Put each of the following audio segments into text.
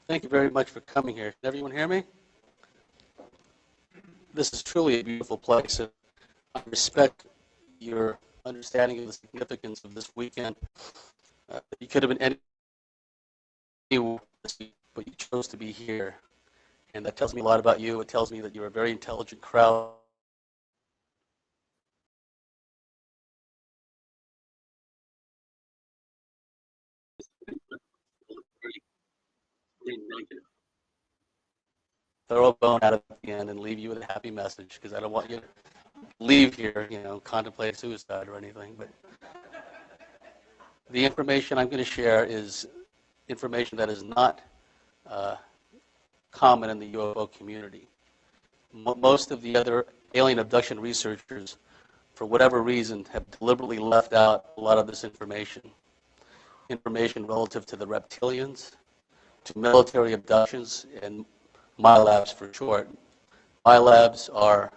Thank you very much for coming here. Can everyone hear me? This is truly a beautiful place, and I respect your understanding of the significance of this weekend. You could have been anywhere, but you chose to be here, and that tells me a lot about you. It tells me that you're a very intelligent crowd. Throw a bone out at the end and leave you with a happy message, because I don't want you to leave here, contemplate suicide or anything. But the information I'm going to share is information that is not uh, common in the UFO community. Most of the other alien abduction researchers, for whatever reason, have deliberately left out a lot of this information relative to the reptilians, to military abductions, and MILABs for short. MILABs are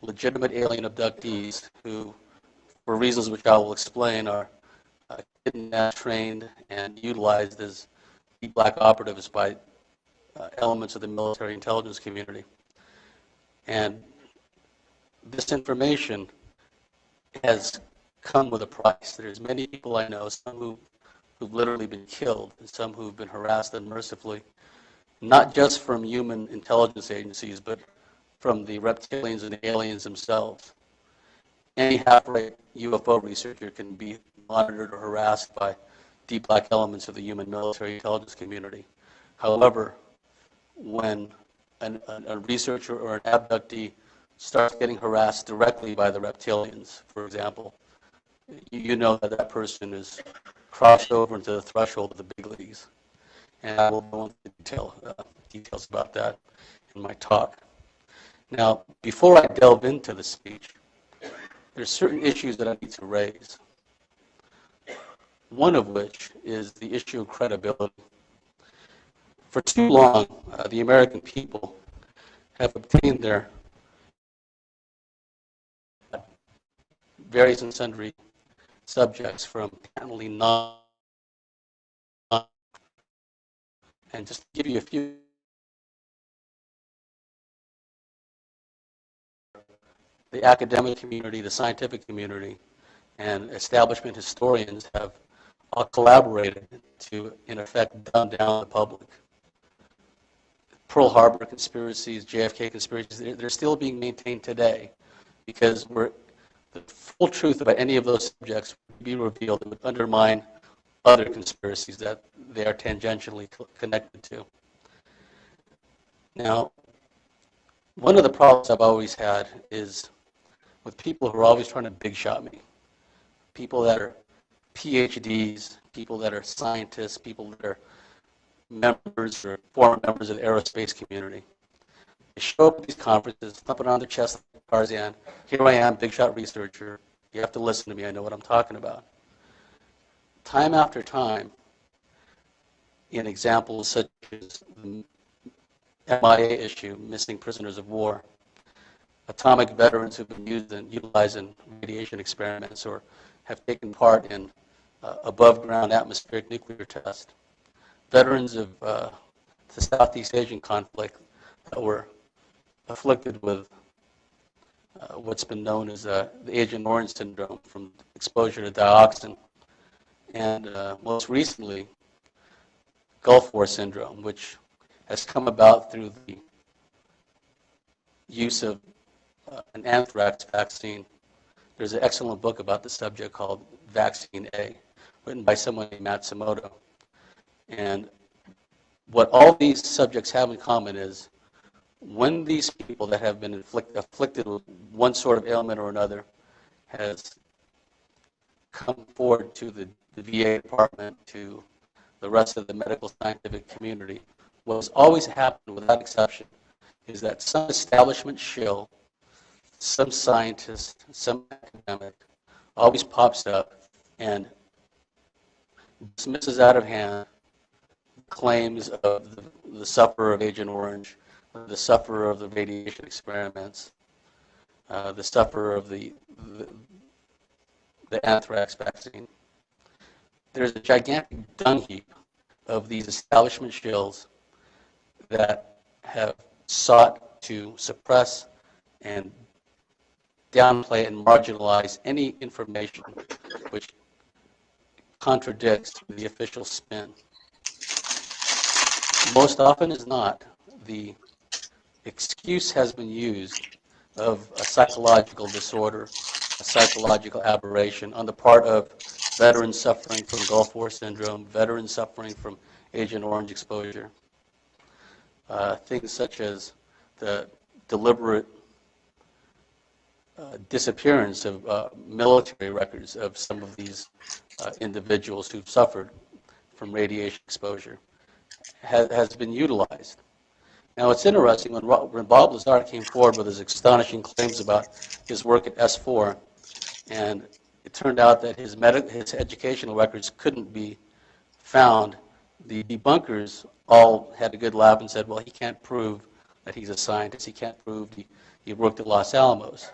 legitimate alien abductees who, for reasons which I will explain, are kidnapped, trained, and utilized as deep black operatives by elements of the military intelligence community. And this information has come with a price. There's many people I know, some who've literally been killed, and some who've been harassed unmercifully, not just from human intelligence agencies, but from the reptilians and the aliens themselves. Any half-right UFO researcher can be monitored or harassed by deep black elements of the human military intelligence community. However, when a researcher or an abductee starts getting harassed directly by the reptilians, for example, you know that that person is crossed over into the threshold of the big leagues. And I will go into details about that in my talk. Now, before I delve into the speech, there's certain issues that I need to raise. One of which is the issue of credibility. For too long, the American people have obtained their various and sundry subjects from patently non, and just to give you a few, the academic community, the scientific community, and establishment historians have all collaborated to, in effect, dumb down the public. Pearl Harbor conspiracies, JFK conspiracies, they're still being maintained today because the full truth about any of those subjects would be revealed. It would undermine other conspiracies that they are tangentially connected to. Now, one of the problems I've always had is with people who are always trying to big shot me. People that are PhDs, people that are scientists, people that are members or former members of the aerospace community. They show up at these conferences, thumping on their chest like Tarzan. Here I am, big shot researcher. You have to listen to me. I know what I'm talking about. Time after time, in examples such as the MIA issue, missing prisoners of war, atomic veterans who've been utilized in radiation experiments or have taken part in above-ground atmospheric nuclear tests, veterans of the Southeast Asian conflict that were afflicted with what's been known as the Agent Orange syndrome from exposure to dioxin, and most recently, Gulf War syndrome, which has come about through the use of an anthrax vaccine. There's an excellent book about the subject called Vaccine A, written by someone named Matsumoto. And what all these subjects have in common is when these people that have been afflicted with one sort of ailment or another has come forward to the VA department, to the rest of the medical scientific community, what's always happened without exception is that some establishment shill, some scientist, some academic always pops up and dismisses out of hand claims of the sufferer of Agent Orange, the sufferer of the radiation experiments, the sufferer of the anthrax vaccine. There's a gigantic dung heap of these establishment shills that have sought to suppress and downplay and marginalize any information which contradicts the official spin. Most often as not, the excuse has been used of a psychological disorder, a psychological aberration on the part of veterans suffering from Gulf War syndrome, veterans suffering from Agent Orange exposure. Things such as the deliberate disappearance of military records of some of these individuals who've suffered from radiation exposure has been utilized. Now, it's interesting, when Bob Lazar came forward with his astonishing claims about his work at S4, and it turned out that his educational records couldn't be found, the debunkers all had a good laugh and said, well, he can't prove that he's a scientist. He can't prove he worked at Los Alamos.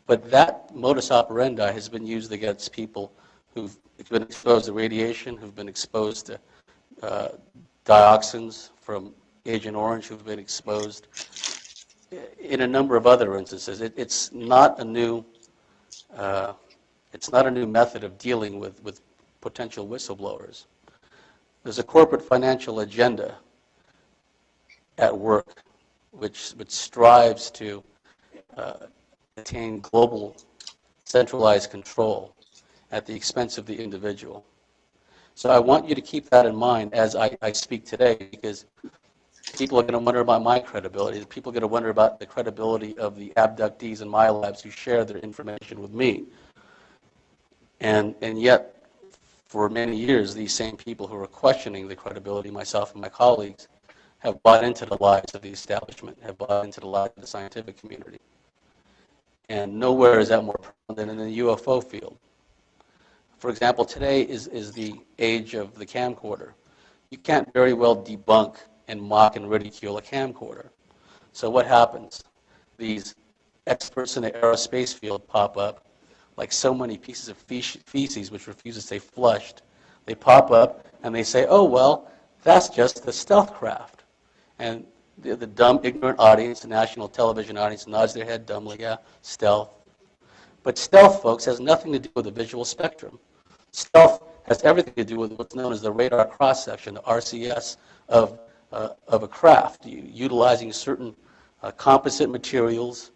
But that modus operandi has been used against people who've been exposed to radiation, who've been exposed to dioxins from Agent Orange, who've been exposed in a number of other instances. It's not a new method of dealing with potential whistleblowers. There's a corporate financial agenda at work which strives to attain global centralized control at the expense of the individual. So I want you to keep that in mind as I speak today, because people are going to wonder about my credibility. People are going to wonder about the credibility of the abductees in my labs who share their information with me. And yet, for many years, these same people who are questioning the credibility, myself and my colleagues, have bought into the lies of the establishment, have bought into the lies of the scientific community. And nowhere is that more prevalent than in the UFO field. For example, today is the age of the camcorder. You can't very well debunk and mock and ridicule a camcorder. So what happens? These experts in the aerospace field pop up like so many pieces of feces which refuse to stay flushed. They pop up and they say, oh, well, that's just the stealth craft. And the dumb, ignorant audience, the national television audience, nods their head dumbly, yeah, stealth. But stealth, folks, has nothing to do with the visual spectrum. Stealth has everything to do with what's known as the radar cross-section, the RCS of a craft, utilizing certain composite materials,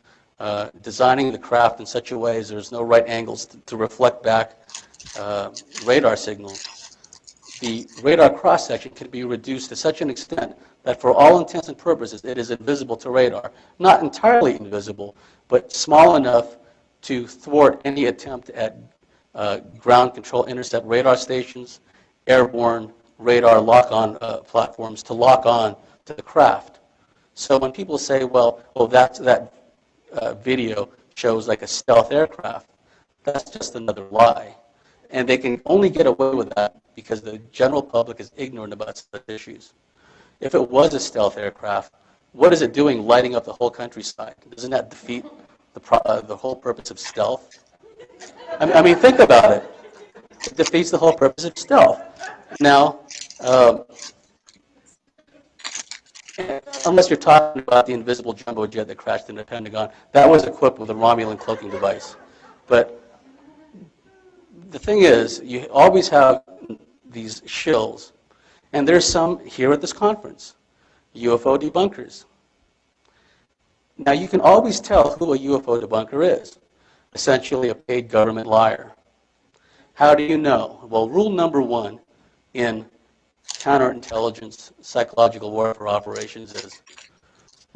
designing the craft in such a way as there's no right angles to reflect back radar signals. The radar cross-section can be reduced to such an extent that for all intents and purposes it is invisible to radar. Not entirely invisible, but small enough to thwart any attempt at ground control intercept radar stations, airborne radar lock-on platforms to lock on to the craft. So when people say, well, that video shows like a stealth aircraft, that's just another lie. And they can only get away with that because the general public is ignorant about such issues. If it was a stealth aircraft, what is it doing lighting up the whole countryside? Doesn't that defeat the whole purpose of stealth? I mean, think about it. It defeats the whole purpose of stealth. Now, unless you're talking about the invisible jumbo jet that crashed in the Pentagon, that was equipped with a Romulan cloaking device. But the thing is, you always have these shills, and there's some here at this conference, UFO debunkers. Now, you can always tell who a UFO debunker is, essentially a paid government liar. How do you know? Well, rule number one in counterintelligence psychological warfare operations is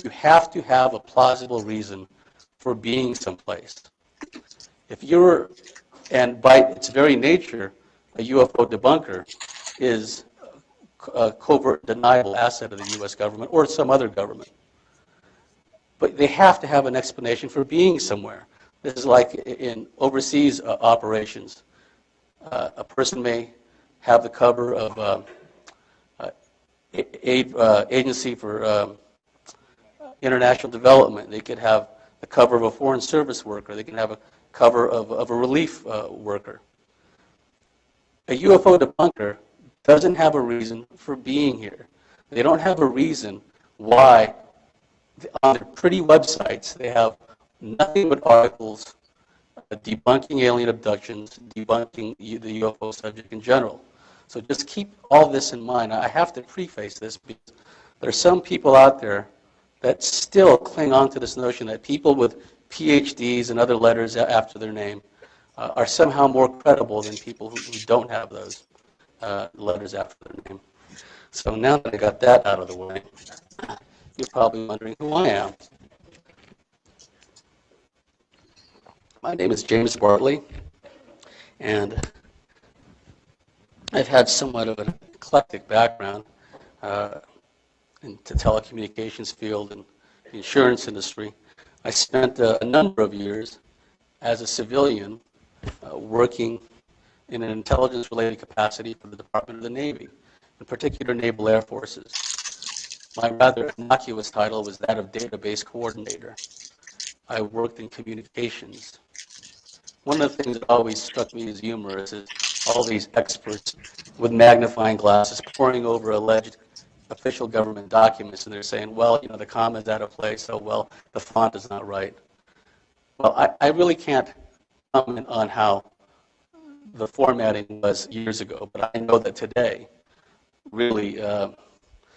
you have to have a plausible reason for being someplace. If you're, and by its very nature, a UFO debunker is covert deniable asset of the U.S. government or some other government. But they have to have an explanation for being somewhere. This is like in overseas operations. A person may have the cover of Agency for International Development. They could have the cover of a foreign service worker. They can have a cover of a relief worker. A UFO debunker doesn't have a reason for being here. They don't have a reason why on their pretty websites they have nothing but articles debunking alien abductions, debunking the UFO subject in general. So just keep all this in mind. I have to preface this because there are some people out there that still cling on to this notion that people with PhDs and other letters after their name are somehow more credible than people who don't have those letters after their name. So now that I got that out of the way, you're probably wondering who I am. My name is James Bartley, and I've had somewhat of an eclectic background in the telecommunications field and the insurance industry. I spent a number of years as a civilian working in an intelligence-related capacity for the Department of the Navy, in particular Naval Air Forces. My rather innocuous title was that of database coordinator. I worked in communications. One of the things that always struck me as humorous is all these experts with magnifying glasses poring over alleged official government documents, and they're saying, well, you know, the comma's out of place, so, well, the font is not right. Well, I really can't comment on how the formatting was years ago, but I know that today, really,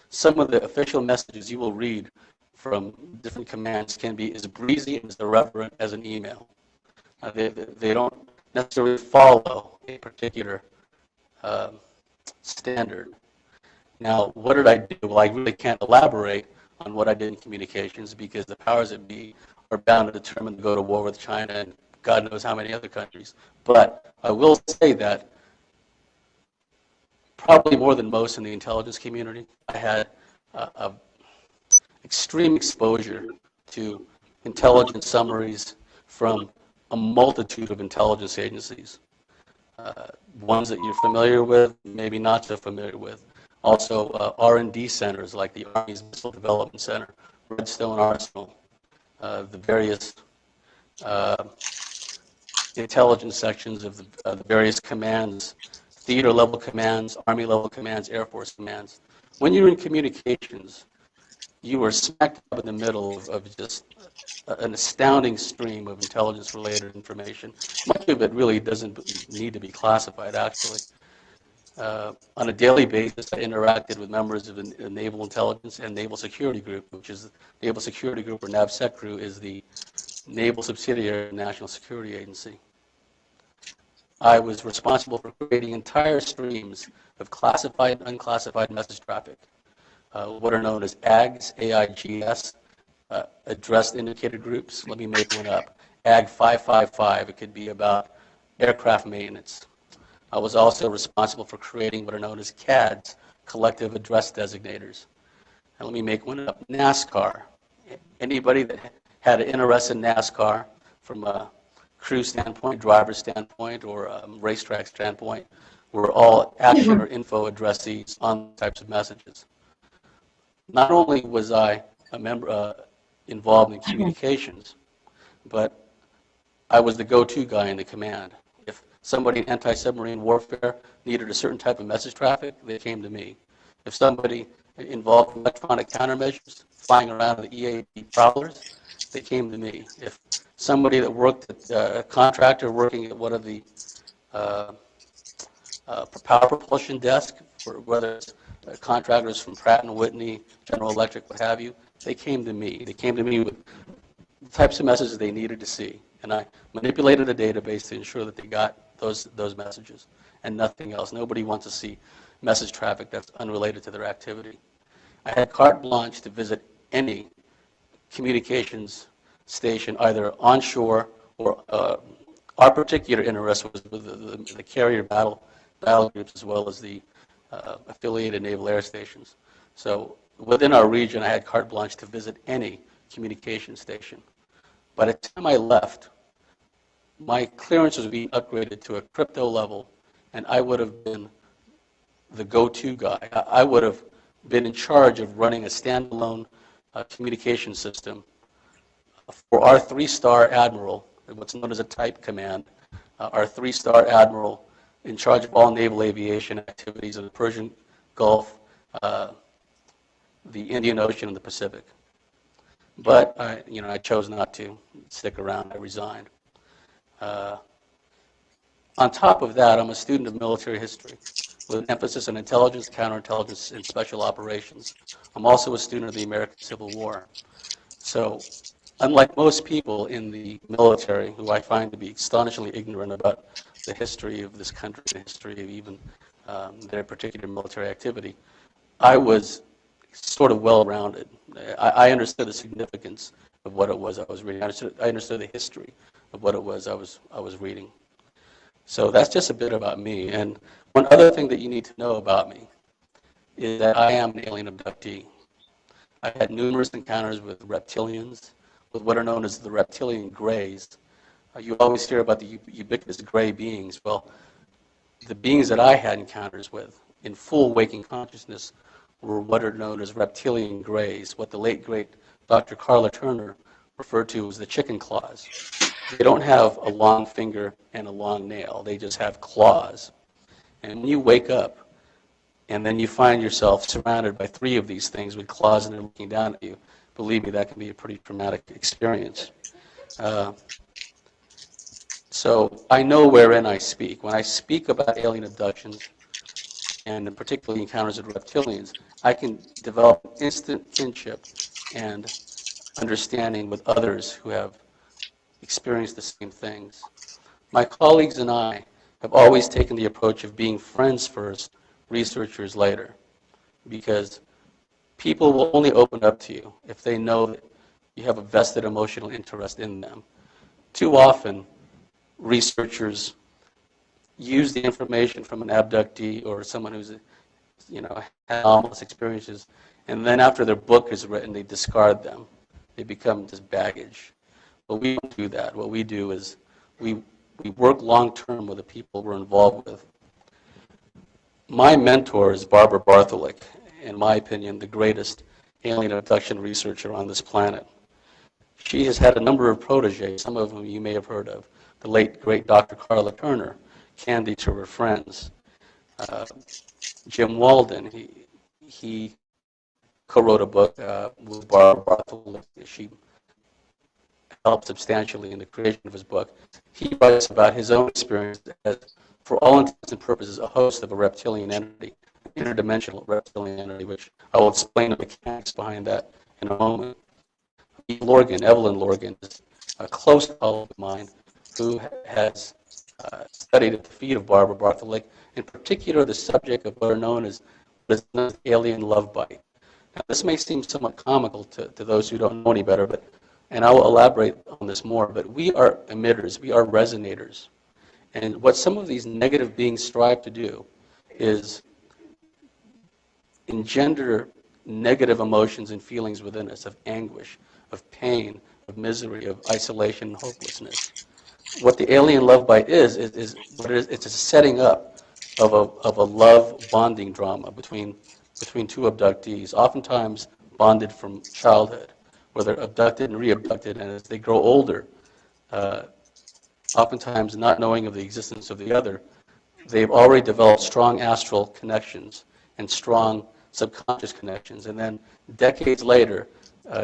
some of the official messages you will read from different commands can be as breezy and as irreverent as an email. They don't necessarily follow a particular standard. Now, what did I do? Well, I really can't elaborate on what I did in communications because the powers that be are bound and determined to go to war with China and God knows how many other countries. But I will say that probably more than most in the intelligence community, I had extreme exposure to intelligence summaries from a multitude of intelligence agencies. Ones that you're familiar with, maybe not so familiar with. Also R&D centers like the Army's Missile Development Center, Redstone Arsenal, the various intelligence sections of the various commands, theater level commands, Army level commands, Air Force commands. When you're in communications, you are smack up in the middle of just an astounding stream of intelligence-related information. Much of it really doesn't need to be classified, actually. On a daily basis, I interacted with members of the Naval Intelligence and Naval Security Group, which is Naval Security Group, or NAVSEC is the naval subsidiary of the National Security Agency. I was responsible for creating entire streams of classified and unclassified message traffic, what are known as AGS, AIGS, addressed indicated groups. Let me make one up. AG 555, it could be about aircraft maintenance. I was also responsible for creating what are known as CADs, collective address designators. And let me make one up. NASCAR. Anybody that had an interest in NASCAR from a crew standpoint, driver standpoint, or a racetrack standpoint, were all action or info addressees on types of messages. Not only was I a member involved in communications, but I was the go-to guy in the command. If somebody in anti-submarine warfare needed a certain type of message traffic, they came to me. If somebody involved in electronic countermeasures, flying around in the EAD prowlers, they came to me. If somebody that worked at a contractor working at one of the power propulsion desk, for whether it's contractors from Pratt & Whitney, General Electric, what have you, they came to me. They came to me with the types of messages they needed to see. And I manipulated a database to ensure that they got those messages and nothing else. Nobody wants to see message traffic that's unrelated to their activity. I had carte blanche to visit any communications station, either onshore or our particular interest was with the carrier battle groups as well as the affiliated naval air stations. So within our region, I had carte blanche to visit any communication station. By the time I left, my clearance was being upgraded to a crypto level, and I would have been the go-to guy. I would have been in charge of running a standalone communication system for our three-star admiral, what's known as a type command, our three-star admiral in charge of all naval aviation activities in the Persian Gulf, the Indian Ocean, and the Pacific. But I chose not to stick around. I resigned. On top of that, I'm a student of military history with an emphasis on intelligence, counterintelligence, and special operations. I'm also a student of the American Civil War. So unlike most people in the military, who I find to be astonishingly ignorant about the history of this country, the history of even their particular military activity, I was sort of well-rounded. I understood the significance of what it was I was reading. I understood the history of what it was I was reading. So that's just a bit about me. And one other thing that you need to know about me is that I am an alien abductee. I had numerous encounters with reptilians, with what are known as the reptilian greys. You always hear about the ubiquitous gray beings. Well, the beings that I had encounters with in full waking consciousness were what are known as reptilian greys, what the late, great Dr. Carla Turner referred to as the chicken claws. They don't have a long finger and a long nail. They just have claws. And when you wake up and then you find yourself surrounded by three of these things with claws and they're looking down at you, believe me, that can be a pretty traumatic experience. So I know wherein I speak. When I speak about alien abductions, and particularly encounters with reptilians, I can develop instant kinship and understanding with others who have experienced the same things. My colleagues and I have always taken the approach of being friends first, researchers later, because people will only open up to you if they know that you have a vested emotional interest in them. Too often, researchers use the information from an abductee or someone who's, had anomalous experiences, and then after their book is written, they discard them. They become just baggage. But we don't do that. What we do is we work long-term with the people we're involved with. My mentor is Barbara Bartholick, in my opinion, the greatest alien abduction researcher on this planet. She has had a number of proteges, some of whom you may have heard of. The late, great Dr. Carla Turner, Candy to her friends. Jim Walden, he co-wrote a book with Barbara Bartholick. She helped substantially in the creation of his book. He writes about his own experience as, for all intents and purposes, a host of a reptilian entity, an interdimensional reptilian entity, which I will explain the mechanics behind that in a moment. Evelyn Lorgan, is a close colleague of mine who has studied at the feet of Barbara Bartholick, in particular the subject of what is known as alien love bite. Now, this may seem somewhat comical to those who don't know any better, and I will elaborate on this more, but we are emitters, we are resonators. And what some of these negative beings strive to do is engender negative emotions and feelings within us of anguish, of pain, of misery, of isolation and hopelessness. What the alien love bite is what it is. It's a setting up of a love bonding drama between two abductees, oftentimes bonded from childhood, where they're abducted and re-abducted, and as they grow older, oftentimes not knowing of the existence of the other, they've already developed strong astral connections and strong subconscious connections. And then decades later,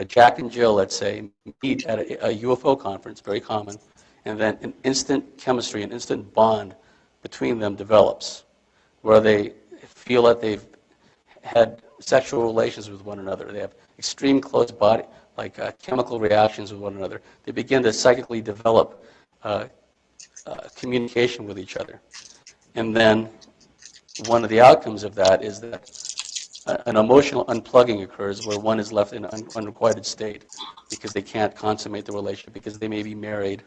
Jack and Jill, let's say, meet at a UFO conference, very common, and then an instant chemistry, an instant bond between them develops, where they feel that they've had sexual relations with one another. They have extreme close body, chemical reactions with one another. They begin to psychically develop communication with each other. And then one of the outcomes of that is that an emotional unplugging occurs where one is left in an unrequited state because they can't consummate the relationship, because they may be married.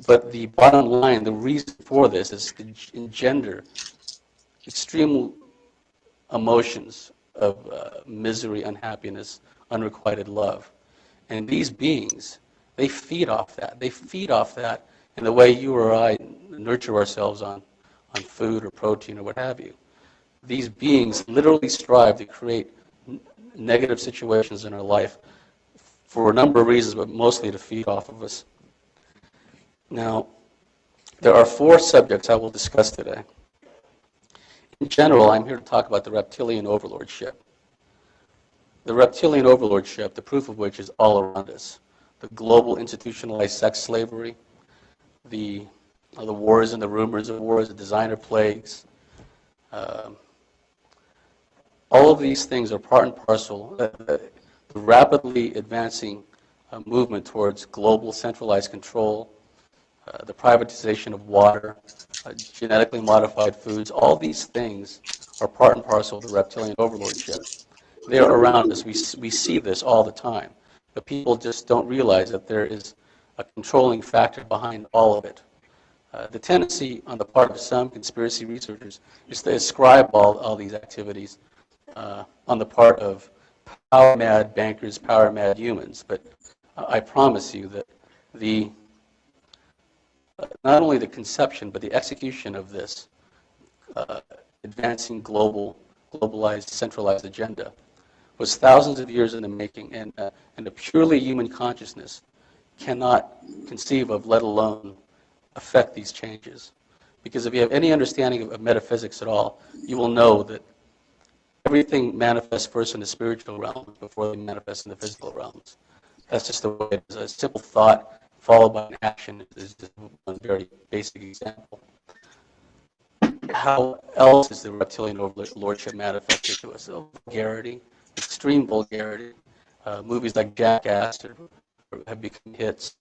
But the bottom line, the reason for this is to engender extreme emotions of misery, unhappiness, unrequited love. And these beings, they feed off that. They feed off that in the way you or I nurture ourselves on food or protein or what have you. These beings literally strive to create negative situations in our life for a number of reasons, but mostly to feed off of us. Now, there are 4 subjects I will discuss today. In general, I'm here to talk about the reptilian overlordship. The reptilian overlordship, the proof of which is all around us. The global institutionalized sex slavery, the wars and the rumors of wars, the designer plagues. All of these things are part and parcel of the rapidly advancing movement towards global centralized control, the privatization of water, genetically modified foods. All these things are part and parcel of the reptilian overlordship. They are around us. We see this all the time. But people just don't realize that there is a controlling factor behind all of it. The tendency on the part of some conspiracy researchers is to ascribe all these activities on the part of power-mad bankers, power-mad humans. But I promise you that not only the conception, but the execution of this advancing globalized, centralized agenda was thousands of years in the making, and a purely human consciousness cannot conceive of, let alone affect these changes. Because if you have any understanding of metaphysics at all, you will know that everything manifests first in the spiritual realm before they manifest in the physical realms. That's just the way it is. A simple thought followed by an action is just one very basic example. How else is the reptilian overlordship manifested to us? Vulgarity, extreme vulgarity. Movies like Jackass have become hits.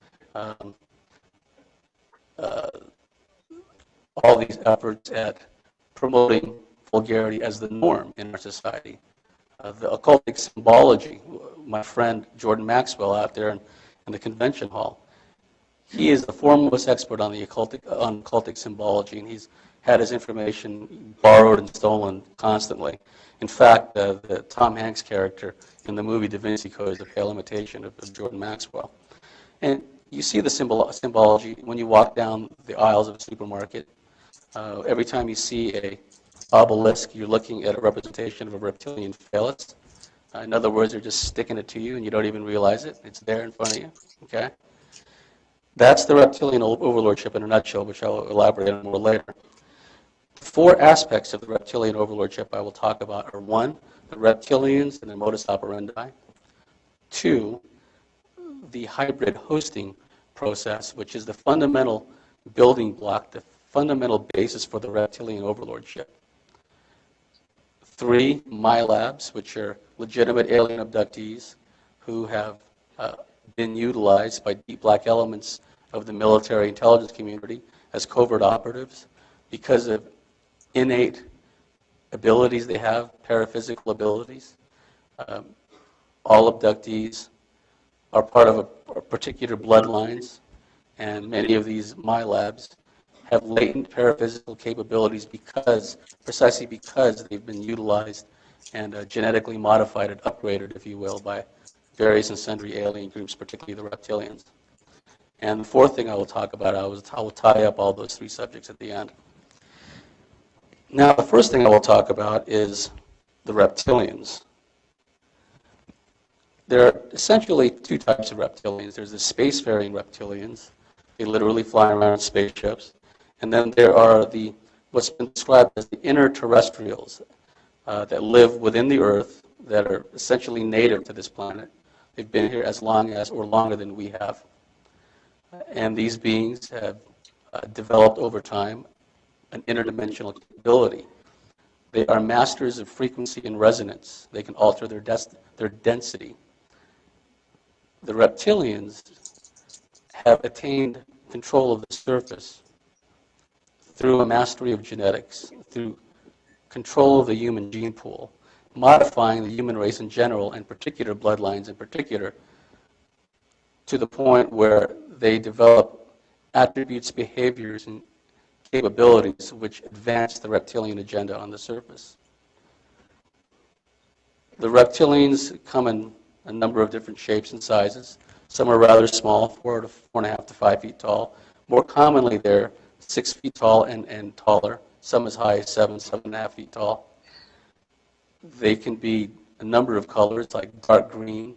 All these efforts at promoting vulgarity as the norm in our society. The occultic symbology, my friend Jordan Maxwell out there in the convention hall, he is the foremost expert on occultic symbology, and he's had his information borrowed and stolen constantly. In fact, the Tom Hanks character in the movie Da Vinci Code is a pale imitation of Jordan Maxwell. And you see the symbology when you walk down the aisles of a supermarket. Every time you see a obelisk, you're looking at a representation of a reptilian phallus. In other words, they're just sticking it to you and you don't even realize it. It's there in front of you. Okay? That's the reptilian overlordship in a nutshell, which I'll elaborate on more later. 4 aspects of the reptilian overlordship I will talk about are: 1, the reptilians and their modus operandi; 2, the hybrid hosting process, which is the fundamental building block, the fundamental basis for the reptilian overlordship; 3, MyLabs, which are legitimate alien abductees who have been utilized by deep black elements of the military intelligence community as covert operatives because of innate abilities they have, paraphysical abilities. All abductees are part of a particular bloodlines, and many of these MyLabs have latent paraphysical capabilities precisely because they've been utilized and genetically modified and upgraded, if you will, by various and sundry alien groups, particularly the reptilians. And the 4th thing I will talk about, I will tie up all those 3 subjects at the end. Now, the first thing I will talk about is the reptilians. There are essentially 2 types of reptilians. There's the spacefaring reptilians. They literally fly around in spaceships. And then there are what's been described as the interterrestrials that live within the Earth, that are essentially native to this planet. They've been here as long as or longer than we have. And these beings have developed over time an interdimensional capability. They are masters of frequency and resonance. They can alter their density. The reptilians have attained control of the surface through a mastery of genetics, through control of the human gene pool, modifying the human race in general and particular bloodlines in particular to the point where they develop attributes, behaviors, and capabilities which advance the reptilian agenda on the surface. The reptilians come in a number of different shapes and sizes. Some are rather small, 4.5 to 5 feet tall. More commonly, they're 6 feet tall and taller. Some as high as 7.5 feet tall. They can be a number of colors, like dark green.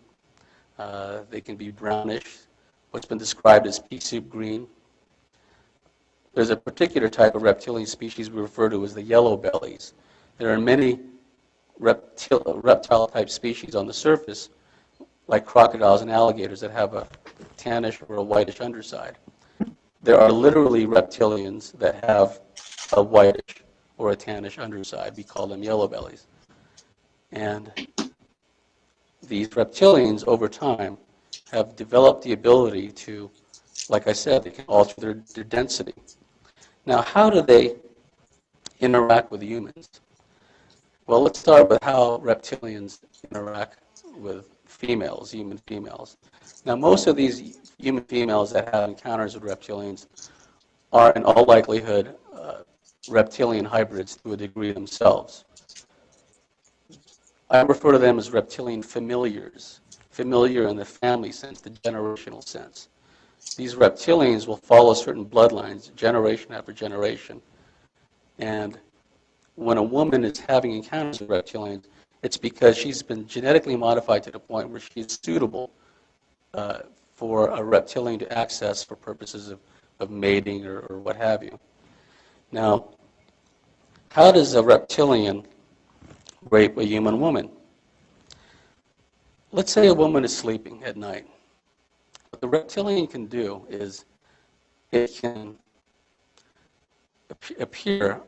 They can be brownish, what's been described as pea soup green. There's a particular type of reptilian species we refer to as the yellow bellies. There are many reptile-type species on the surface, like crocodiles and alligators, that have a tannish or a whitish underside. There are literally reptilians that have a whitish or a tannish underside. We call them yellow bellies. And these reptilians, over time, have developed the ability to, like I said, they can alter their density. Now, how do they interact with humans? Well, let's start with how reptilians interact with females, human females. Now, most of these human females that have encounters with reptilians are, in all likelihood, reptilian hybrids to a degree themselves. I refer to them as reptilian familiars, familiar in the family sense, the generational sense. These reptilians will follow certain bloodlines, generation after generation. And when a woman is having encounters with reptilians, it's because she's been genetically modified to the point where she is suitable for a reptilian to access for purposes of mating or what have you. Now, how does a reptilian rape a human woman? Let's say a woman is sleeping at night. What the reptilian can do is it can appear,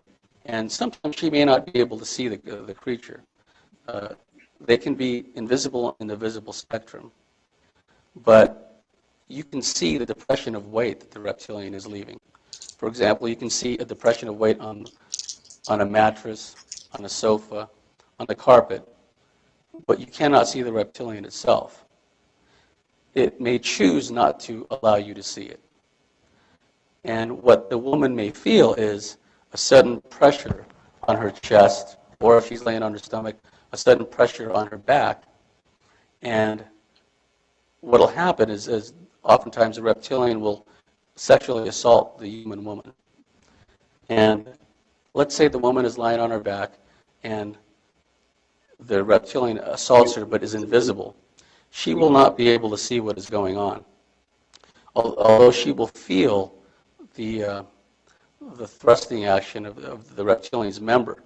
and sometimes she may not be able to see the creature. They can be invisible in the visible spectrum, but you can see the depression of weight that the reptilian is leaving. For example, you can see a depression of weight on a mattress, on a sofa, on the carpet, but you cannot see the reptilian itself. It may choose not to allow you to see it. And what the woman may feel is a sudden pressure on her chest, or if she's laying on her stomach, a sudden pressure on her back. And what will happen is oftentimes the reptilian will sexually assault the human woman. And let's say the woman is lying on her back and the reptilian assaults her but is invisible. She will not be able to see what is going on. Although she will feel the thrusting action of the reptilian's member.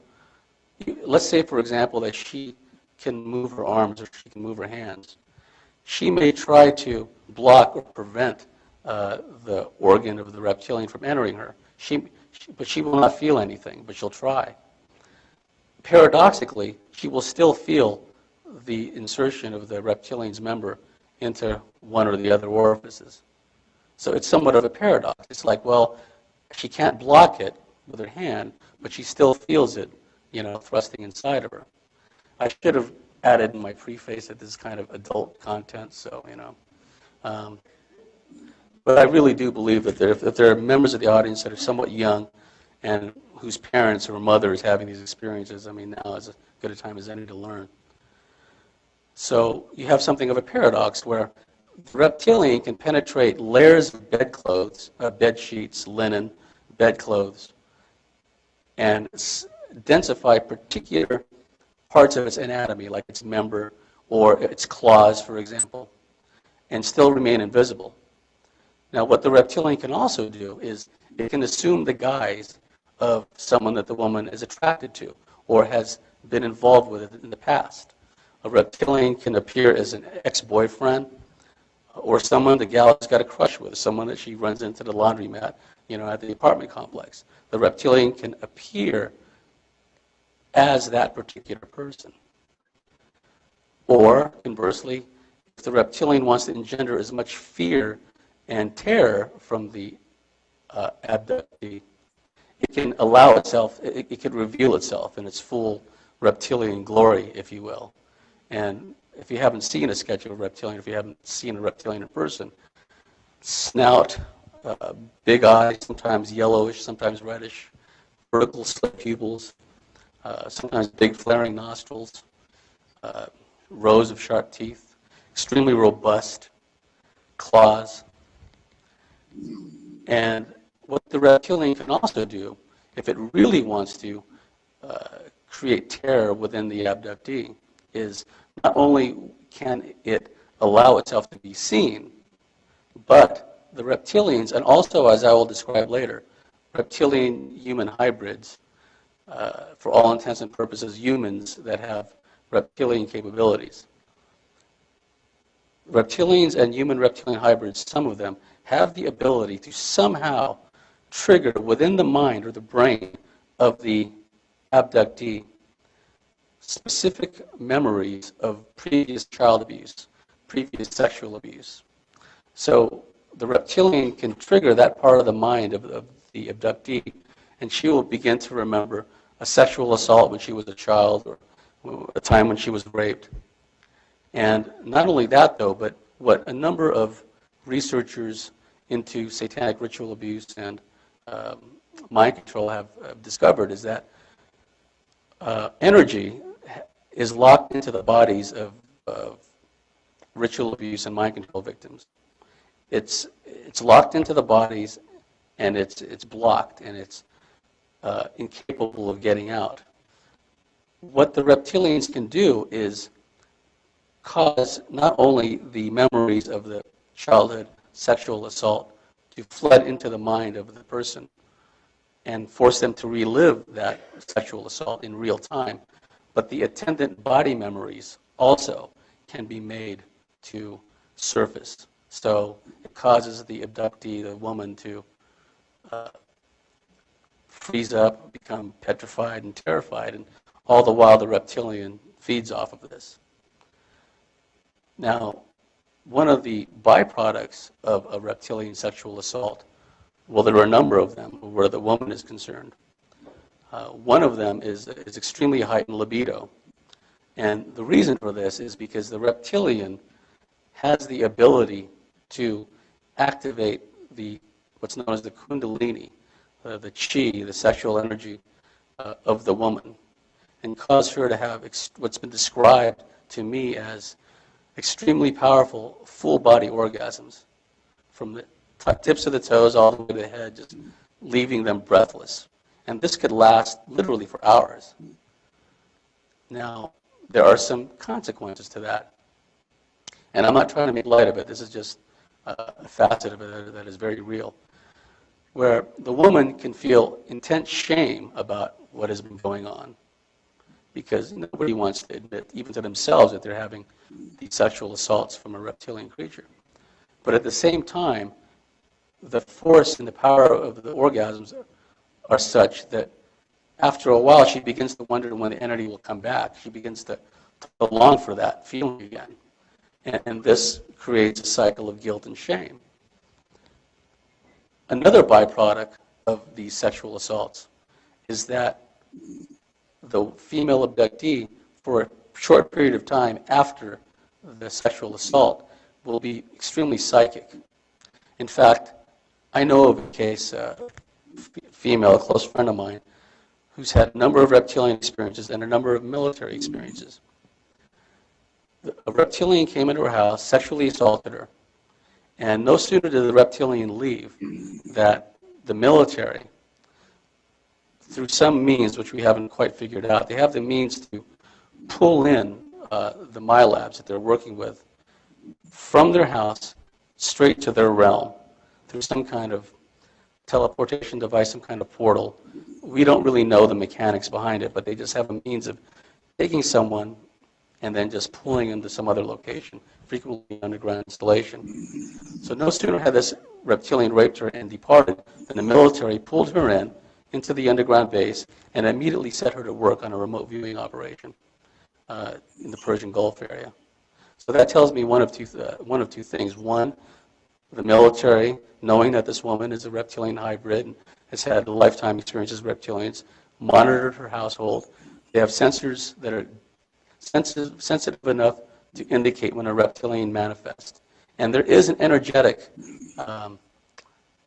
Let's say, for example, that she can move her arms or she can move her hands. She may try to block or prevent the organ of the reptilian from entering her. But she will not feel anything, but she'll try. Paradoxically, she will still feel the insertion of the reptilian's member into one or the other orifices. So it's somewhat of a paradox. It's like, well, she can't block it with her hand, but she still feels it, thrusting inside of her. I should have added in my preface that this is kind of adult content, so, but I really do believe that if there are members of the audience that are somewhat young and whose parents or mother is having these experiences, now is as good a time as any to learn. So you have something of a paradox where the reptilian can penetrate layers of bedclothes, bed sheets, linen, bedclothes, and densify particular parts of its anatomy, like its member or its claws, for example, and still remain invisible. Now, what the reptilian can also do is it can assume the guise of someone that the woman is attracted to or has been involved with in the past. A reptilian can appear as an ex-boyfriend or someone the gal has got a crush with, someone that she runs into the laundromat, at the apartment complex. The reptilian can appear as that particular person. Or, conversely, if the reptilian wants to engender as much fear and terror from the abductee, it can allow itself, it can reveal itself in its full reptilian glory, if you will. And if you haven't seen a sketch of a reptilian, if you haven't seen a reptilian in person, snout, big eyes, sometimes yellowish, sometimes reddish, vertical slit pupils, sometimes big flaring nostrils, rows of sharp teeth, extremely robust claws. And what the reptilian can also do, if it really wants to create terror within the abductee, is not only can it allow itself to be seen, but the reptilians, and also, as I will describe later, reptilian-human hybrids, for all intents and purposes, humans that have reptilian capabilities. Reptilians and human reptilian hybrids, some of them, have the ability to somehow trigger within the mind or the brain of the abductee specific memories of previous child abuse, previous sexual abuse. So the reptilian can trigger that part of the mind of the abductee, and she will begin to remember a sexual assault when she was a child or a time when she was raped. And not only that, though, but what a number of researchers into satanic ritual abuse and mind control have discovered is that energy is locked into the bodies of ritual abuse and mind control victims. It's locked into the bodies, and it's blocked, and it's incapable of getting out. What the reptilians can do is cause not only the memories of the childhood sexual assault to flood into the mind of the person and force them to relive that sexual assault in real time, but the attendant body memories also can be made to surface. So it causes the abductee, the woman, to freeze up, become petrified and terrified, and all the while the reptilian feeds off of this. Now, one of the byproducts of a reptilian sexual assault, well, there are a number of them where the woman is concerned. One of them is extremely heightened libido. And the reason for this is because the reptilian has the ability to activate what's known as the kundalini, the chi, the sexual energy of the woman, and cause her to have what's been described to me as extremely powerful full-body orgasms, from the tips of the toes all the way to the head, just leaving them breathless. And this could last literally for hours. Now, there are some consequences to that. And I'm not trying to make light of it. This is just a facet of it that is very real, where the woman can feel intense shame about what has been going on, because nobody wants to admit, even to themselves, that they're having these sexual assaults from a reptilian creature. But at the same time, the force and the power of the orgasms are such that after a while she begins to wonder when the entity will come back. She begins to long for that feeling again. And this creates a cycle of guilt and shame. Another byproduct of these sexual assaults is that the female abductee, for a short period of time after the sexual assault, will be extremely psychic. In fact, I know of a case, female, a close friend of mine, who's had a number of reptilian experiences and a number of military experiences. A reptilian came into her house, sexually assaulted her, and no sooner did the reptilian leave that the military, through some means which we haven't quite figured out, they have the means to pull in the maibs that they're working with from their house straight to their realm through some kind of teleportation device, some kind of portal. We don't really know the mechanics behind it, but they just have a means of taking someone and then just pulling them to some other location, frequently underground installation. So no sooner had this reptilian raped her and departed than the military pulled her into the underground base and immediately set her to work on a remote viewing operation in the Persian Gulf area. So that tells me one of two things. One, the military, knowing that this woman is a reptilian hybrid and has had lifetime experiences with reptilians, monitored her household. They have sensors that are sensitive enough to indicate when a reptilian manifests. And there is an energetic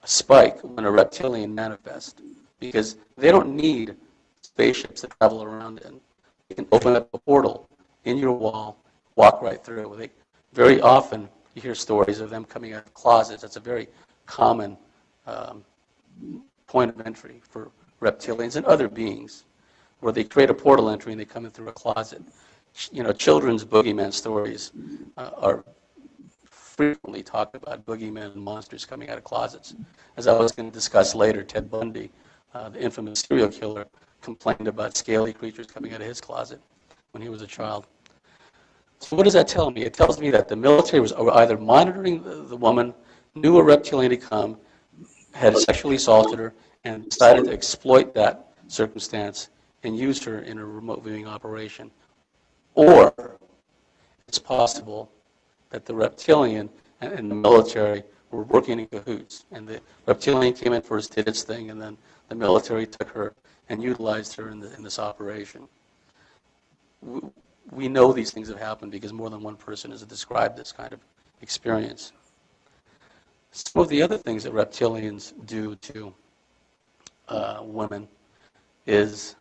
spike when a reptilian manifests, because they don't need spaceships to travel around in. They can open up a portal in your wall, walk right through. Very often, you hear stories of them coming out of closets. That's a very common um, point of entry for reptilians and other beings, where they create a portal entry and they come in through a closet. Children's boogeyman stories are frequently talked about, boogeymen and monsters coming out of closets. As I was going to discuss later, Ted Bundy, the infamous serial killer, complained about scaly creatures coming out of his closet when he was a child. So what does that tell me? It tells me that the military was either monitoring the woman, knew a reptilian had come, had sexually assaulted her, and decided to exploit that circumstance and use her in a remote viewing operation. Or it's possible that the reptilian and the military were working in cahoots, and the reptilian came in first, did its thing, and then the military took her and utilized her in this operation. We know these things have happened because more than one person has described this kind of experience. Some of the other things that reptilians do to women is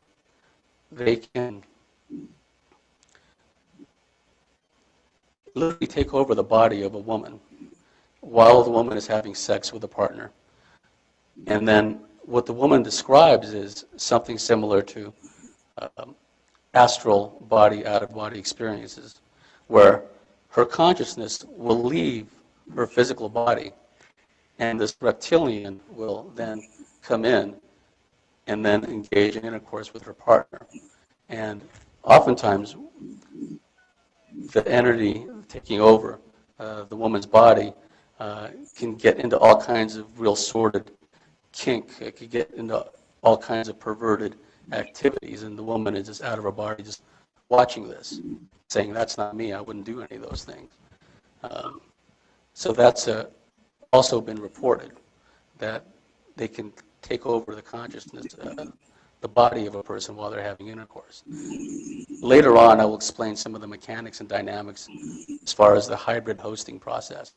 they can literally take over the body of a woman while the woman is having sex with a partner. And then what the woman describes is something similar to astral body, out-of-body experiences, where her consciousness will leave her physical body, and this reptilian will then come in and then engage in intercourse with her partner. And oftentimes, the entity taking over the woman's body can get into all kinds of real sordid kink. It could get into all kinds of perverted activities, and the woman is just out of her body just watching this, saying, that's not me, I wouldn't do any of those things. So that's also been reported, that they can take over the consciousness, the body of a person while they're having intercourse. Later on, I will explain some of the mechanics and dynamics as far as the hybrid hosting process.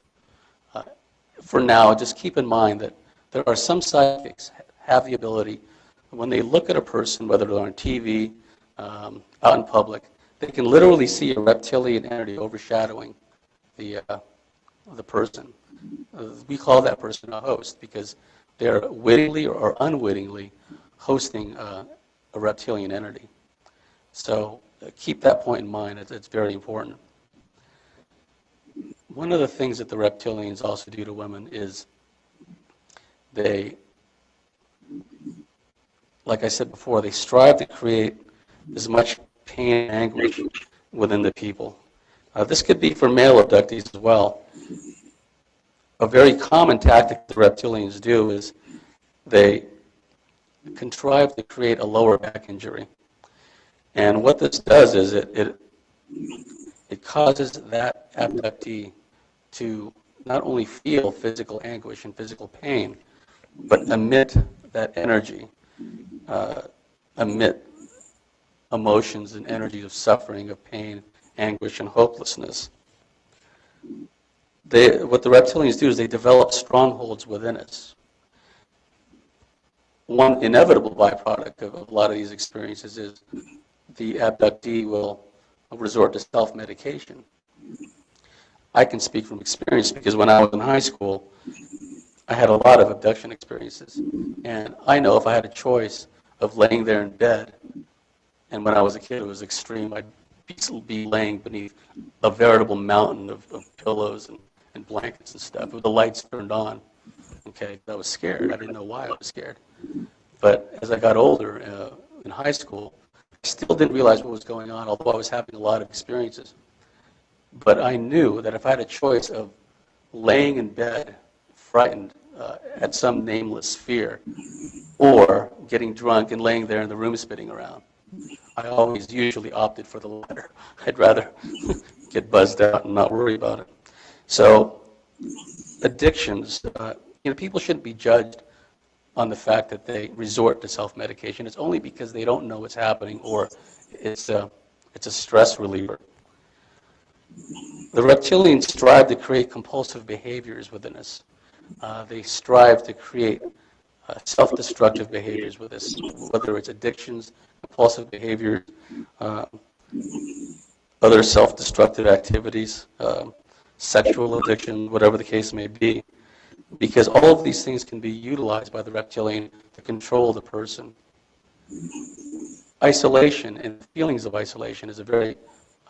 For now, just keep in mind that there are some psychics have the ability, when they look at a person, whether they're on TV, out in public, they can literally see a reptilian entity overshadowing the person. We call that person a host because they're wittingly or unwittingly hosting a reptilian entity. So keep that point in mind. It's very important. One of the things that the reptilians also do to women is they, like I said before, they strive to create as much pain and anguish within the people. This could be for male abductees as well. A very common tactic the reptilians do is they contrive to create a lower back injury. And what this does is it causes that abductee to not only feel physical anguish and physical pain, but emit that energy, emit emotions and energies of suffering, of pain, anguish, and hopelessness. What the reptilians do is they develop strongholds within us. One inevitable byproduct of a lot of these experiences is the abductee will resort to self-medication. I can speak from experience because when I was in high school, I had a lot of abduction experiences. And I know if I had a choice of laying there in bed, and when I was a kid it was extreme, I'd be laying beneath a veritable mountain of pillows and blankets and stuff with the lights turned on. Okay, I was scared. I didn't know why I was scared. But as I got older in high school, I still didn't realize what was going on, although I was having a lot of experiences. But I knew that if I had a choice of laying in bed, frightened at some nameless fear, or getting drunk and laying there in the room spinning around, I always usually opted for the latter. I'd rather get buzzed out and not worry about it. So addictions, people shouldn't be judged on the fact that they resort to self-medication. It's only because they don't know what's happening or it's a stress reliever. The reptilians strive to create compulsive behaviors within us. They strive to create self-destructive behaviors with us, whether it's addictions, compulsive behaviors, other self-destructive activities, sexual addiction, whatever the case may be, because all of these things can be utilized by the reptilian to control the person. Isolation and feelings of isolation is a very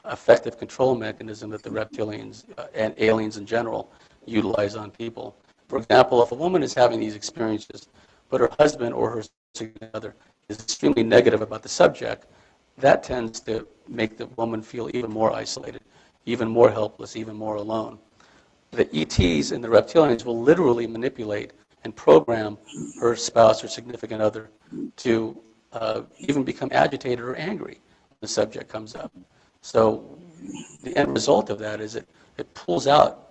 effective control mechanism that the reptilians and aliens in general utilize on people. For example, if a woman is having these experiences, but her husband or her significant other is extremely negative about the subject, that tends to make the woman feel even more isolated, even more helpless, even more alone. The ETs and the reptilians will literally manipulate and program her spouse or significant other to even become agitated or angry when the subject comes up. So the end result of that is it pulls out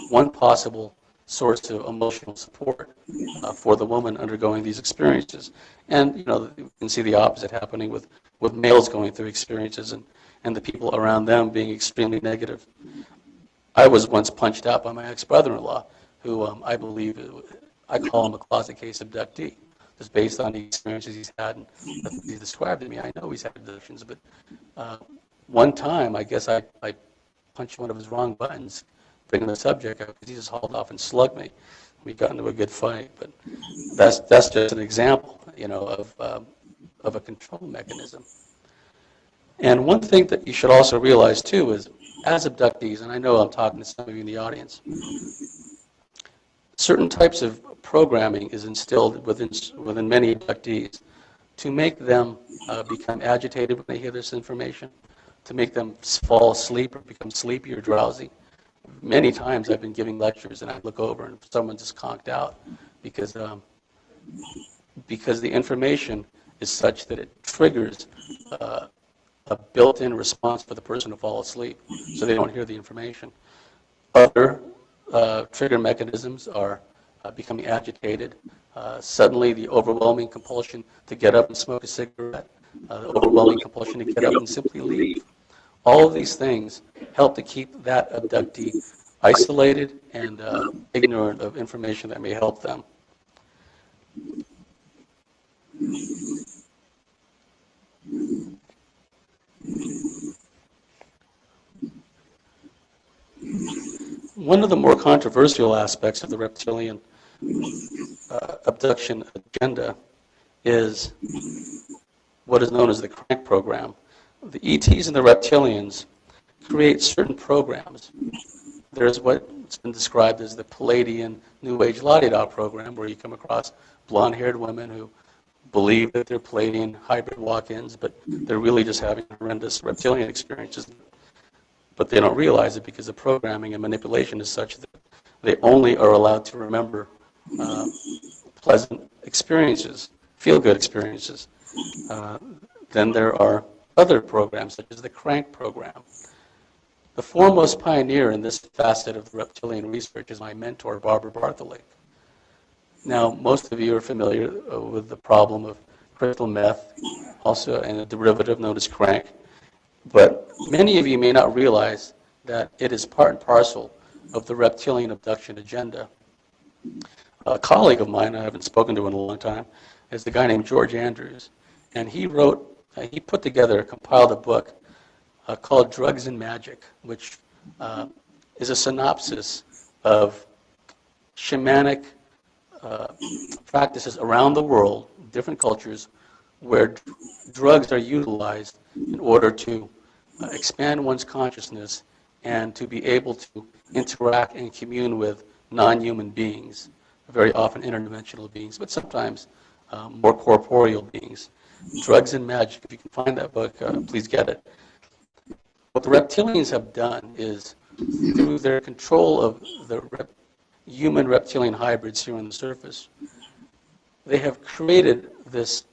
one possible source of emotional support for the woman undergoing these experiences. And you can see the opposite happening with males going through experiences and the people around them being extremely negative. I was once punched out by my ex-brother-in-law, who I believe, I call him a closet case abductee, just based on the experiences he's had and he's described to me. I know he's had abductions, but one time, I guess I punched one of his wrong buttons, bringing the subject up, because he just hauled off and slugged me. We got into a good fight, but that's just an example, of a control mechanism. And one thing that you should also realize too is, as abductees, and I know I'm talking to some of you in the audience, certain types of programming is instilled within many abductees to make them become agitated when they hear this information, to make them fall asleep or become sleepy or drowsy. Many times I've been giving lectures and I look over and someone just conked out because the information is such that it triggers a built-in response for the person to fall asleep, so they don't hear the information. Other trigger mechanisms are becoming agitated, suddenly the overwhelming compulsion to get up and smoke a cigarette, the overwhelming compulsion to get up and simply leave. All of these things help to keep that abductee isolated and ignorant of information that may help them. One of the more controversial aspects of the reptilian abduction agenda is what is known as the crank program. The ETs and the reptilians create certain programs. There's what's been described as the Palladian New Age La-di-da program, where you come across blonde-haired women who believe that they're Palladian hybrid walk-ins, but they're really just having horrendous reptilian experiences. But they don't realize it because the programming and manipulation is such that they only are allowed to remember pleasant experiences, feel-good experiences. Then there are other programs, such as the crank program. The foremost pioneer in this facet of the reptilian research is my mentor, Barbara Bartholik. Now, most of you are familiar with the problem of crystal meth, also and a derivative known as crank. But many of you may not realize that it is part and parcel of the reptilian abduction agenda. A colleague of mine, I haven't spoken to in a long time, is the guy named George Andrews. And he put together, compiled a book called Drugs and Magic, which is a synopsis of shamanic practices around the world, different cultures, where drugs are utilized in order to expand one's consciousness and to be able to interact and commune with non-human beings, very often interdimensional beings, but sometimes more corporeal beings. Drugs and Magic, if you can find that book, please get it. What the reptilians have done is, through their control of the human reptilian hybrids here on the surface, they have created this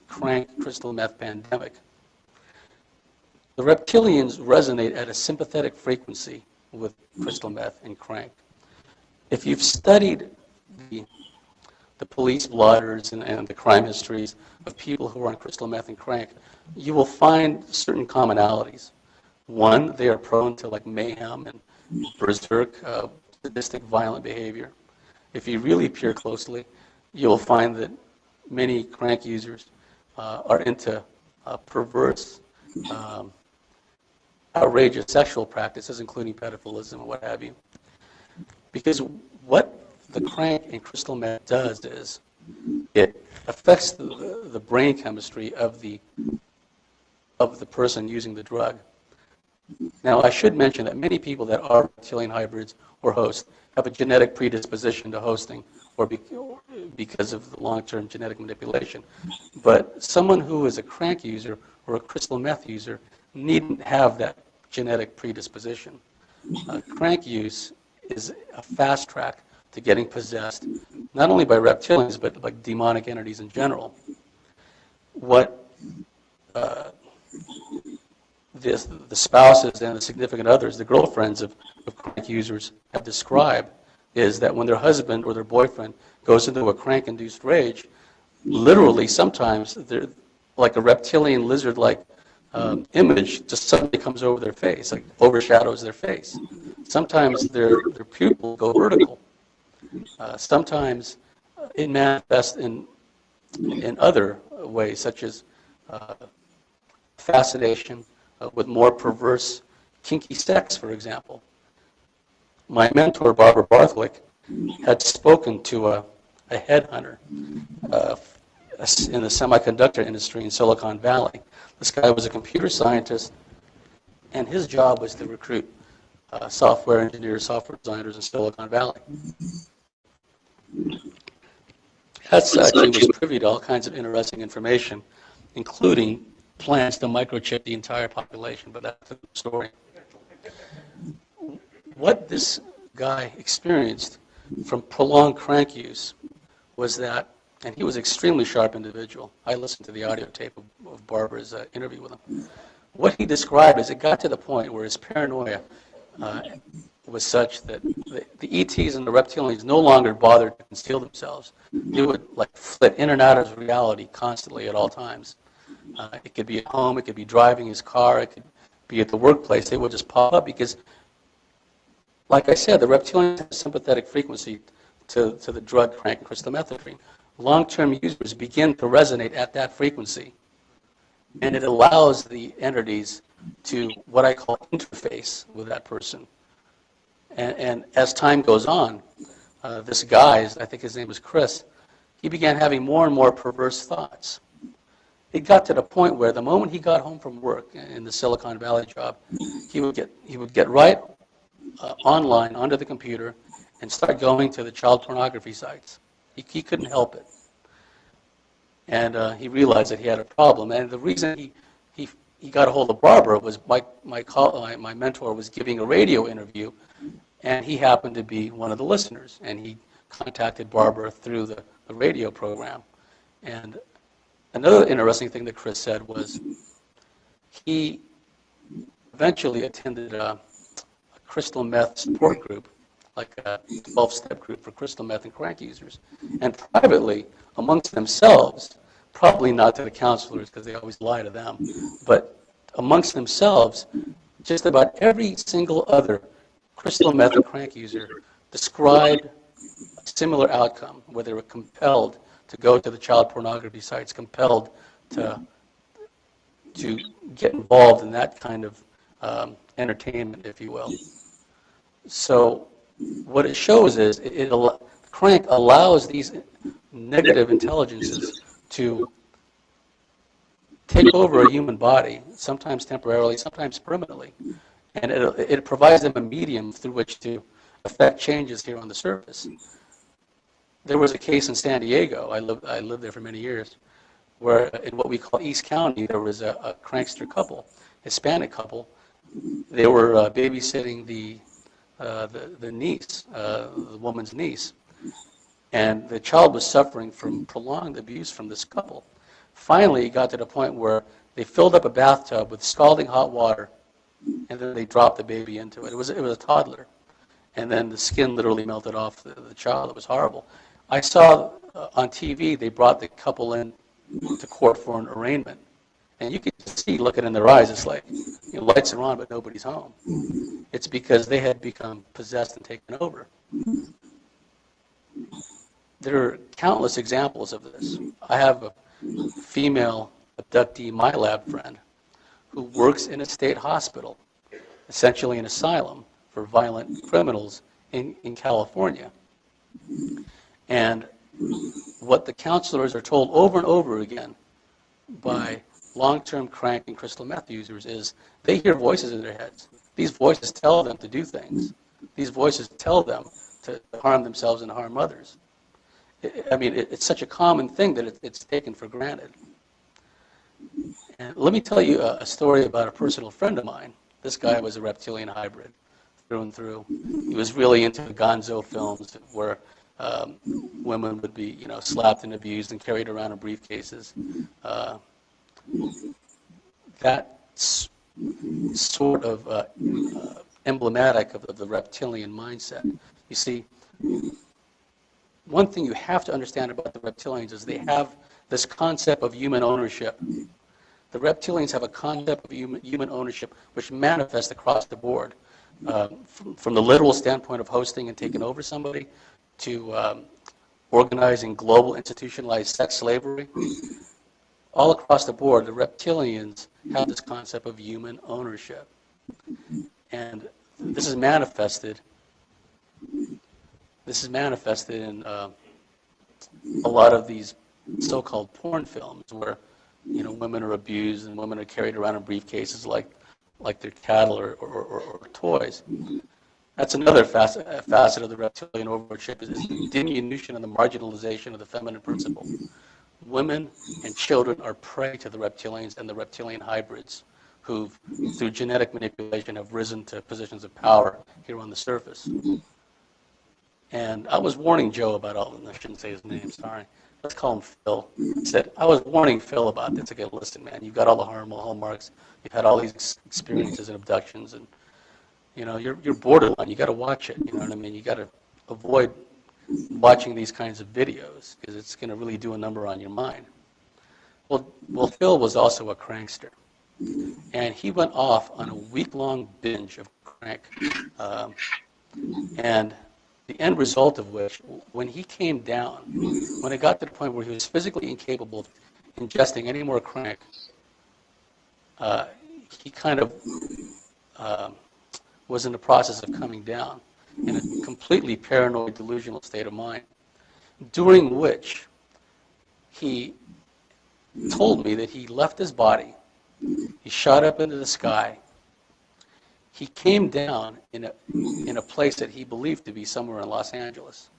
crank crystal meth pandemic. The reptilians resonate at a sympathetic frequency with crystal meth and crank. If you've studied the police blotters and the crime histories of people who are on crystal meth and crank, you will find certain commonalities. One, they are prone to mayhem and berserk, sadistic, violent behavior. If you really peer closely, you'll find that many crank users are into perverse, outrageous sexual practices, including pedophilism and what have you. Because what the crank in crystal meth does is it affects the brain chemistry of the person using the drug. Now, I should mention that many people that are reptilian hybrids or hosts have a genetic predisposition to hosting or because of the long-term genetic manipulation. But someone who is a crank user or a crystal meth user needn't have that genetic predisposition. Crank use is a fast track to getting possessed, not only by reptilians, but like demonic entities in general. What the spouses and the significant others, the girlfriends of crank users have described is that when their husband or their boyfriend goes into a crank-induced rage, literally sometimes they're like a reptilian lizard-like image just suddenly comes over their face, like overshadows their face. Sometimes their pupils go vertical. Sometimes it manifests in other ways, such as fascination with more perverse, kinky sex, for example. My mentor, Barbara Barthwick, had spoken to a headhunter in the semiconductor industry in Silicon Valley. This guy was a computer scientist, and his job was to recruit software engineers, software designers in Silicon Valley. As such, he was privy to all kinds of interesting information, including plans to microchip the entire population, but that's the story. What this guy experienced from prolonged crank use was that, and he was an extremely sharp individual. I listened to the audio tape of Barbara's interview with him. What he described is it got to the point where his paranoia was such that the ETs and the reptilians no longer bothered to conceal themselves. They would like flit in and out of reality constantly at all times. It could be at home, it could be driving his car, it could be at the workplace. They would just pop up because, like I said, the reptilians have a sympathetic frequency to the drug crank and crystal methamphetamine. Long-term users begin to resonate at that frequency, and it allows the entities to what I call interface with that person. And as time goes on, this guy, I think his name was Chris, he began having more and more perverse thoughts. It got to the point where the moment he got home from work in the Silicon Valley job, he would get right online onto the computer and start going to the child pornography sites. He couldn't help it. And he realized that he had a problem. And the reason he got a hold of Barbara was my mentor was giving a radio interview, and he happened to be one of the listeners. And he contacted Barbara through the radio program. And another interesting thing that Chris said was he eventually attended a crystal meth support group, like a 12-step group for crystal meth and crank users. And privately, amongst themselves, probably not to the counselors because they always lie to them, but amongst themselves, just about every single other crystal meth and crank user described a similar outcome, where they were compelled to go to the child pornography sites, compelled to get involved in that kind of entertainment, if you will. So what it shows is crank allows these negative intelligences to take over a human body, sometimes temporarily, sometimes permanently. And it provides them a medium through which to affect changes here on the surface. There was a case in San Diego, I lived there for many years, where in what we call East County, there was a prankster couple, Hispanic couple. They were babysitting the niece, the woman's niece. And the child was suffering from prolonged abuse from this couple. Finally, it got to the point where they filled up a bathtub with scalding hot water, and then they dropped the baby into it. It was a toddler. And then the skin literally melted off the child. It was horrible. I saw on TV, they brought the couple in to court for an arraignment. And you could see, looking in their eyes, it's like, lights are on, but nobody's home. It's because they had become possessed and taken over. There are countless examples of this. I have a female abductee, my lab friend, who works in a state hospital essentially an asylum for violent criminals in California. And what the counselors are told over and over again by long-term crank and crystal meth users is they hear voices in their heads. These voices tell them to do things. These voices tell them to harm themselves and harm others. It's such a common thing that it's taken for granted. And let me tell you a story about a personal friend of mine. This guy was a reptilian hybrid through and through. He was really into the gonzo films where women would be, slapped and abused and carried around in briefcases. That's sort of emblematic of the reptilian mindset. You see, one thing you have to understand about the reptilians is they have this concept of human ownership. The reptilians have a concept of human ownership which manifests across the board, from the literal standpoint of hosting and taking over somebody to organizing global institutionalized sex slavery. All across the board, the reptilians have this concept of human ownership. And this is manifested in a lot of these so-called porn films where women are abused and women are carried around in briefcases like they're cattle or toys. That's another facet of the reptilian overlordship is the diminution and the marginalization of the feminine principle. Women and children are prey to the reptilians and the reptilian hybrids who, through genetic manipulation, have risen to positions of power here on the surface. And I was warning Joe about all this. I shouldn't say his name, sorry. Let's call him Phil. I said, I was warning Phil about this. Okay, listen, man, you've got all the hallmarks. You've had all these experiences and abductions, and you're borderline. You got to watch it. You know what I mean? You got to avoid watching these kinds of videos because it's going to really do a number on your mind. Well, Phil was also a crankster, and he went off on a week-long binge of crank, and the end result of which, when he came down, when it got to the point where he was physically incapable of ingesting any more crank, he kind of was in the process of coming down in a completely paranoid, delusional state of mind, during which he told me that he left his body, he shot up into the sky, he came down in a place that he believed to be somewhere in Los Angeles.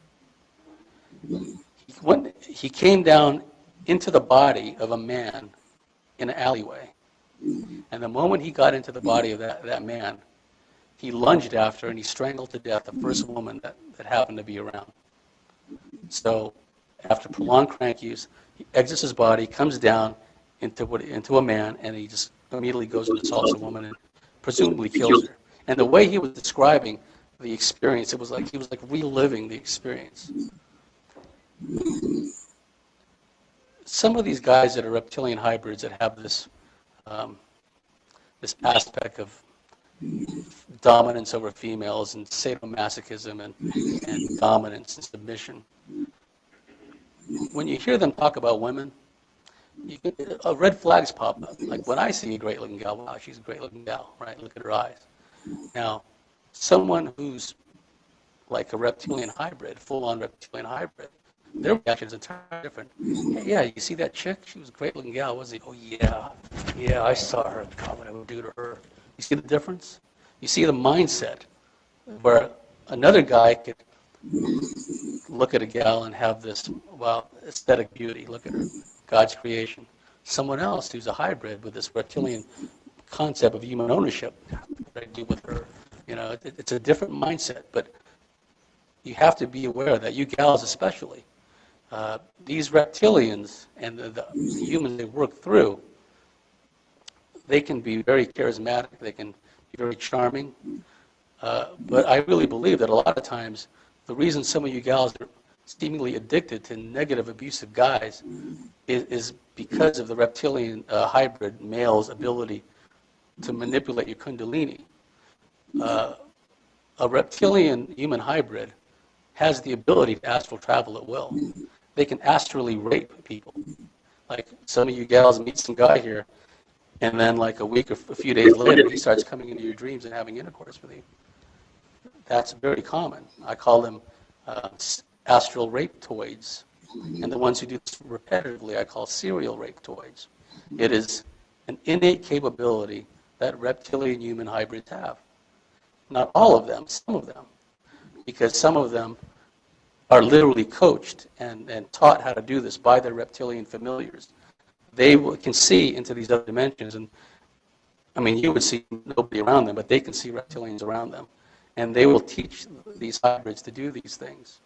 He came down into the body of a man in an alleyway, and the moment he got into the body of that man, he lunged after and he strangled to death the first woman that happened to be around. So after prolonged crank use, he exits his body, comes down into a man, and he just immediately goes and assaults a woman and presumably kills her. And the way he was describing the experience, it was like he was reliving the experience. Some of these guys that are reptilian hybrids that have this aspect of dominance over females and sadomasochism and dominance and submission. When you hear them talk about women, red flags pop up. Like when I see a great-looking gal, wow, she's a great-looking gal, right? Look at her eyes. Now, someone who's like a reptilian hybrid, full-on reptilian hybrid, their reaction is entirely different. Hey, yeah, you see that chick? She was a great-looking gal, wasn't he? Oh, yeah, I saw her. God, what I would do to her. You see the difference? You see the mindset where another guy could look at a gal and have this, aesthetic beauty. Look at her, God's creation. Someone else who's a hybrid with this reptilian concept of human ownership, what I do with her. It's a different mindset, but you have to be aware that you gals especially, these reptilians and the humans they work through, they can be very charismatic, they can be very charming, but I really believe that a lot of times the reason some of you gals are seemingly addicted to negative, abusive guys is because of the reptilian hybrid male's ability to manipulate your kundalini. A reptilian human hybrid has the ability to astral travel at will. They can astrally rape people. Like some of you gals meet some guy here, And then like a week or a few days later, he starts coming into your dreams and having intercourse with you. That's very common. I call them astral rapetoids. And the ones who do this repetitively, I call serial rapetoids. It is an innate capability that reptilian human hybrids have. Not all of them, some of them. Because some of them are literally coached and taught how to do this by their reptilian familiars. They can see into these other dimensions, and I mean, you would see nobody around them, but they can see reptilians around them. And they will teach these hybrids to do these things.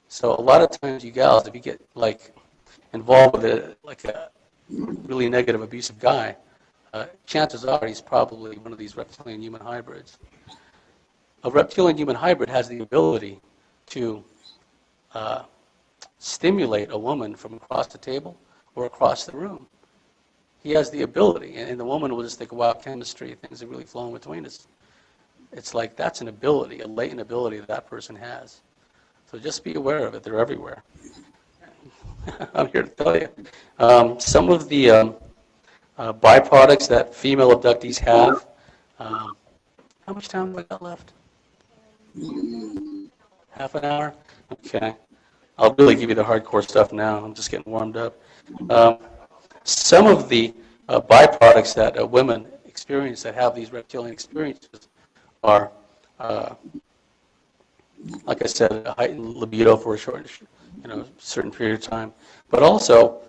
So a lot of times you gals, if you get like involved with a really negative, abusive guy, chances are he's probably one of these reptilian human hybrids. A reptilian human hybrid has the ability to stimulate a woman from across the table or across the room. He has the ability, and the woman will just think, wow, chemistry, things are really flowing between us. It's like that's an ability, a latent ability that person has. So just be aware of it. They're everywhere. I'm here to tell you. Some of the byproducts that female abductees have. How much time have I got left? Half an hour? Okay. I'll really give you the hardcore stuff now. I'm just getting warmed up. Some of the byproducts that women experience that have these reptilian experiences are, like I said, a heightened libido for a short, certain period of time. But also,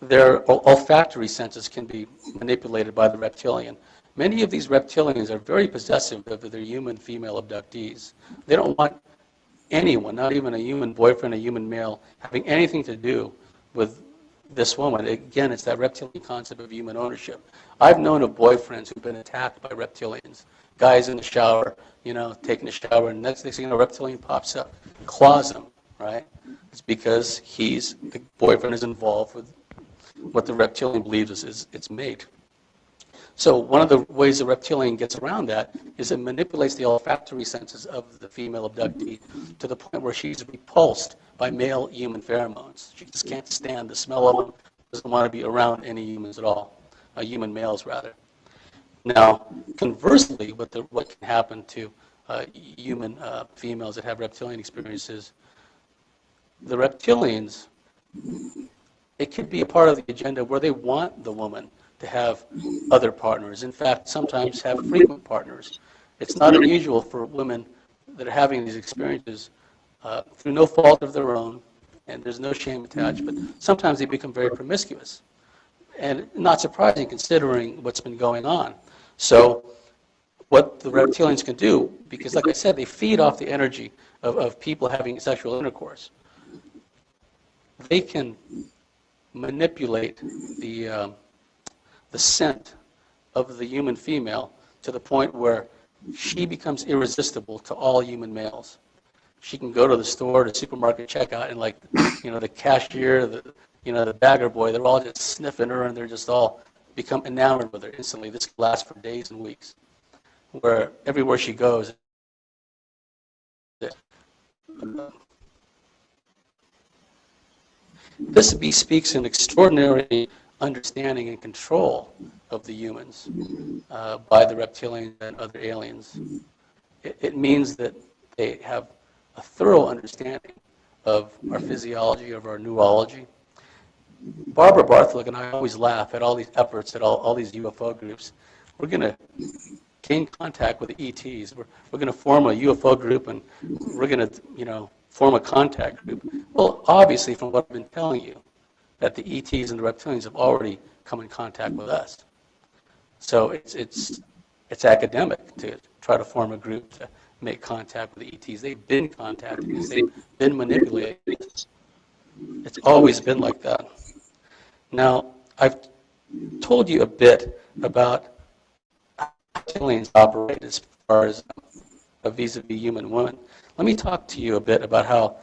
their olfactory senses can be manipulated by the reptilian. Many of these reptilians are very possessive of their human female abductees. They don't want anyone, not even a human boyfriend, a human male, having anything to do with this woman. Again, it's that reptilian concept of human ownership. I've known of boyfriends who've been attacked by reptilians. Guys in the shower, taking a shower, and next thing you know, a reptilian pops up, claws him, right? It's because the boyfriend is involved with what the reptilian believes is its mate. So one of the ways the reptilian gets around that is it manipulates the olfactory senses of the female abductee to the point where she's repulsed by male human pheromones. She just can't stand the smell of them, doesn't want to be around any humans at all, human males rather. Now, conversely, what can happen to human females that have reptilian experiences, the reptilians, it could be a part of the agenda where they want the woman to have other partners. In fact, sometimes have frequent partners. It's not unusual for women that are having these experiences through no fault of their own, and there's no shame attached, but sometimes they become very promiscuous. And not surprising considering what's been going on. So what the reptilians can do, because like I said, they feed off the energy of people having sexual intercourse. They can manipulate the scent of the human female to the point where she becomes irresistible to all human males. She can go to the store, the supermarket checkout, and the cashier, the bagger boy, they're all just sniffing her, and they're just all become enamored with her instantly. This can last for days and weeks, where everywhere she goes, this bespeaks an extraordinary understanding and control of the humans by the reptilians and other aliens. It means that they have a thorough understanding of our physiology, of our neurology. Barbara Bartholick and I always laugh at all these efforts, at all these UFO groups. We're going to gain contact with the ETs. We're going to form a UFO group, and we're going to, form a contact group. Well, obviously, from what I've been telling you, that the ETs and the reptilians have already come in contact with us. So it's academic to try to form a group to make contact with the ETs. They've been contacted because they've been manipulated. It's always been like that. Now, I've told you a bit about how reptilians operate as far as a vis-a-vis human woman. Let me talk to you a bit about how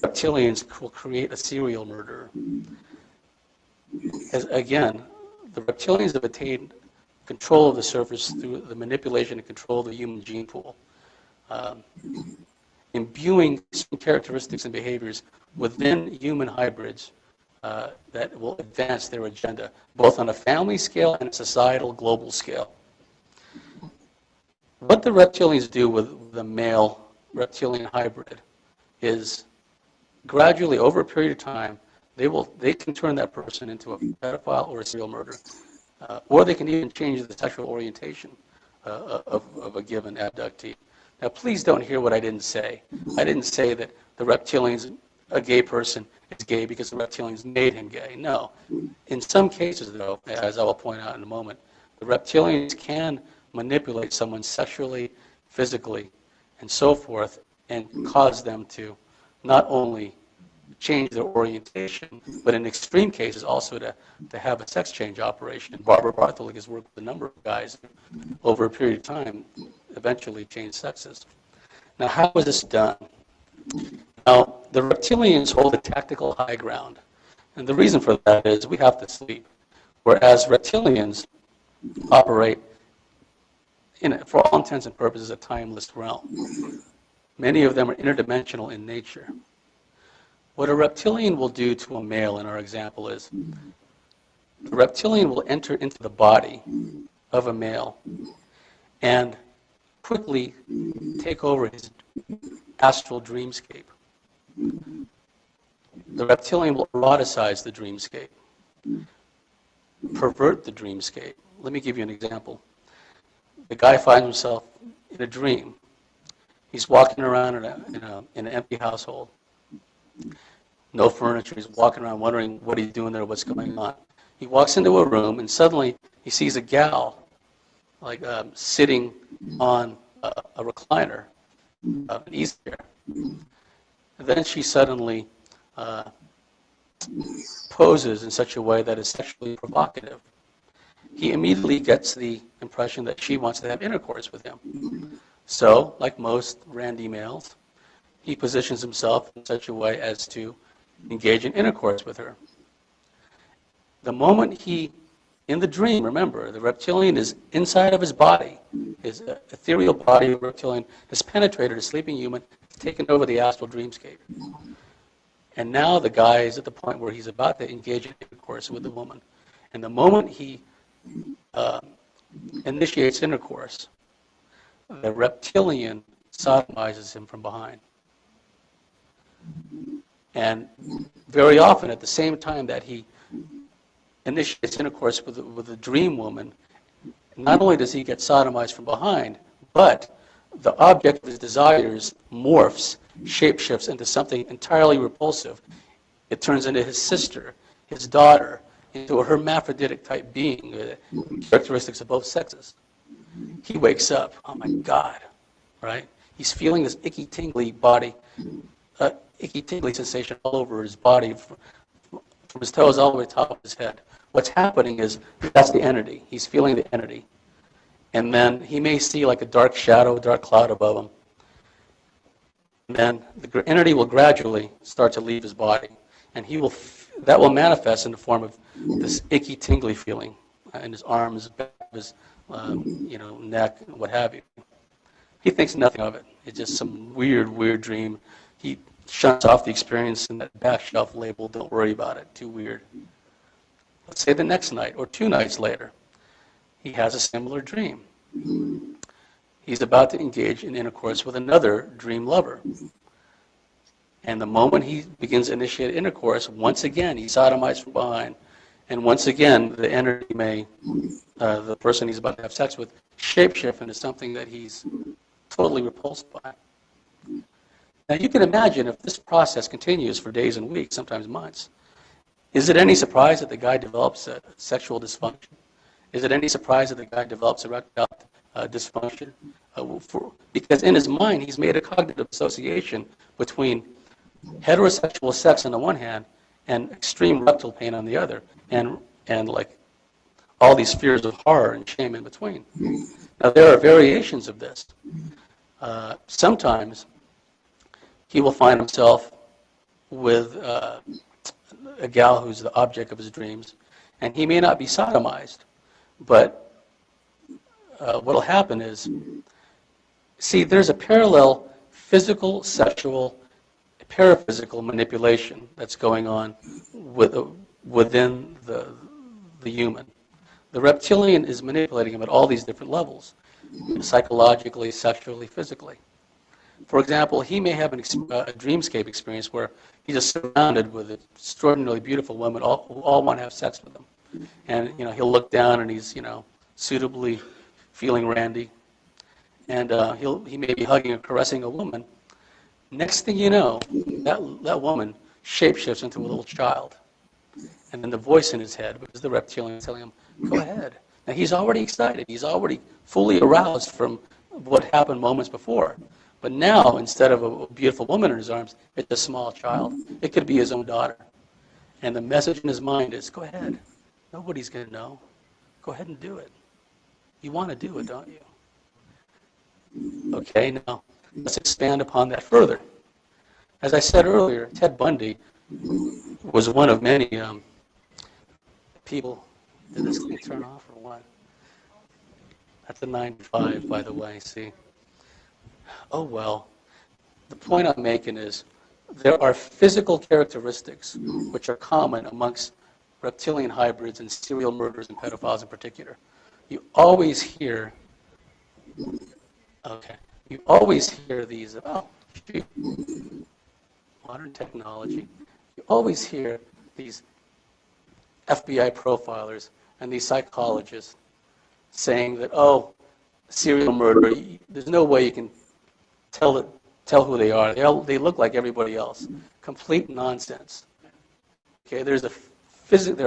reptilians will create a serial murderer. Again, the reptilians have attained control of the surface through the manipulation and control of the human gene pool, imbuing certain characteristics and behaviors within human hybrids that will advance their agenda, both on a family scale and a societal global scale. What the reptilians do with the male reptilian hybrid is gradually, over a period of time, they can turn that person into a pedophile or a serial murderer, or they can even change the sexual orientation of a given abductee. Now, please don't hear what I didn't say. I didn't say that the reptilians, a gay person, is gay because the reptilians made him gay. No. In some cases, though, as I will point out in a moment, the reptilians can manipulate someone sexually, physically, and so forth, and cause them to not only change their orientation, but in extreme cases also to have a sex change operation. And Barbara Bartholomew has worked with a number of guys over a period of time, eventually change sexes. Now, how is this done? Now, the reptilians hold a tactical high ground. And the reason for that is we have to sleep, whereas reptilians operate for all intents and purposes, a timeless realm. Many of them are interdimensional in nature. What a reptilian will do to a male in our example is, the reptilian will enter into the body of a male and quickly take over his astral dreamscape. The reptilian will eroticize the dreamscape, pervert the dreamscape. Let me give you an example. The guy finds himself in a dream. He's walking around in an empty household. No furniture. He's walking around wondering what he's doing there, what's going on. He walks into a room and suddenly he sees a gal sitting on a recliner, an easy chair. And then she suddenly poses in such a way that is sexually provocative. He immediately gets the impression that she wants to have intercourse with him. So, like most randy males, he positions himself in such a way as to engage in intercourse with her. The moment in the dream, remember, the reptilian is inside of his body. His ethereal body of reptilian has penetrated a sleeping human, taken over the astral dreamscape. And now the guy is at the point where he's about to engage in intercourse with the woman. And the moment he initiates intercourse, the reptilian sodomizes him from behind. And very often, at the same time that he initiates intercourse with the dream woman, not only does he get sodomized from behind, but the object of his desires morphs, shapeshifts into something entirely repulsive. It turns into his sister, his daughter, into a hermaphroditic type being, characteristics of both sexes. He wakes up, oh my God, right? He's feeling this icky tingly sensation all over his body, from his toes all the way to the top of his head. What's happening is, that's the entity. He's feeling the entity. And then he may see like a dark shadow, a dark cloud above him. And then the entity will gradually start to leave his body. And that will manifest in the form of this icky, tingly feeling in his arms, his neck, what have you. He thinks nothing of it. It's just some weird dream. He shuts off the experience in that back shelf label, don't worry about it, too weird. Let's say the next night or 2 nights later, he has a similar dream. He's about to engage in intercourse with another dream lover. And the moment he begins to initiate intercourse, once again, he's sodomized from behind. And once again, the entity the person he's about to have sex with, shapeshift into something that he's totally repulsed by. Now, you can imagine if this process continues for days and weeks, sometimes months, is it any surprise that the guy develops a sexual dysfunction? Is it any surprise that the guy develops erectile dysfunction? Because in his mind, he's made a cognitive association between heterosexual sex on the one hand and extreme rectal pain on the other, and like all these fears of horror and shame in between. Now, there are variations of this. Sometimes he will find himself with a gal who's the object of his dreams, and he may not be sodomized, but what will happen is, see, there's a parallel physical, sexual, paraphysical manipulation that's going on within the human. The reptilian is manipulating him at all these different levels, psychologically, sexually, physically. For example, he may have a dreamscape experience where he's just surrounded with extraordinarily beautiful women who all want to have sex with him. And he'll look down and he's suitably feeling randy, and he may be hugging or caressing a woman. Next thing you know, that woman shapeshifts into a little child, and then the voice in his head, which is the reptilian, is telling him, "Go ahead." Now he's already excited. He's already fully aroused from what happened moments before. But now, instead of a beautiful woman in his arms, it's a small child. It could be his own daughter. And the message in his mind is, go ahead. Nobody's going to know. Go ahead and do it. You want to do it, don't you? Okay, now, let's expand upon that further. As I said earlier, Ted Bundy was one of many people. Did this thing turn off or what? That's a 95, by the way, see? Oh, well. The point I'm making is there are physical characteristics which are common amongst reptilian hybrids and serial murderers and pedophiles in particular. You always hear, these about modern technology. You always hear these FBI profilers and these psychologists saying that, oh, serial murderer, there's no way you can tell who they are. They look like everybody else. Complete nonsense. Okay, there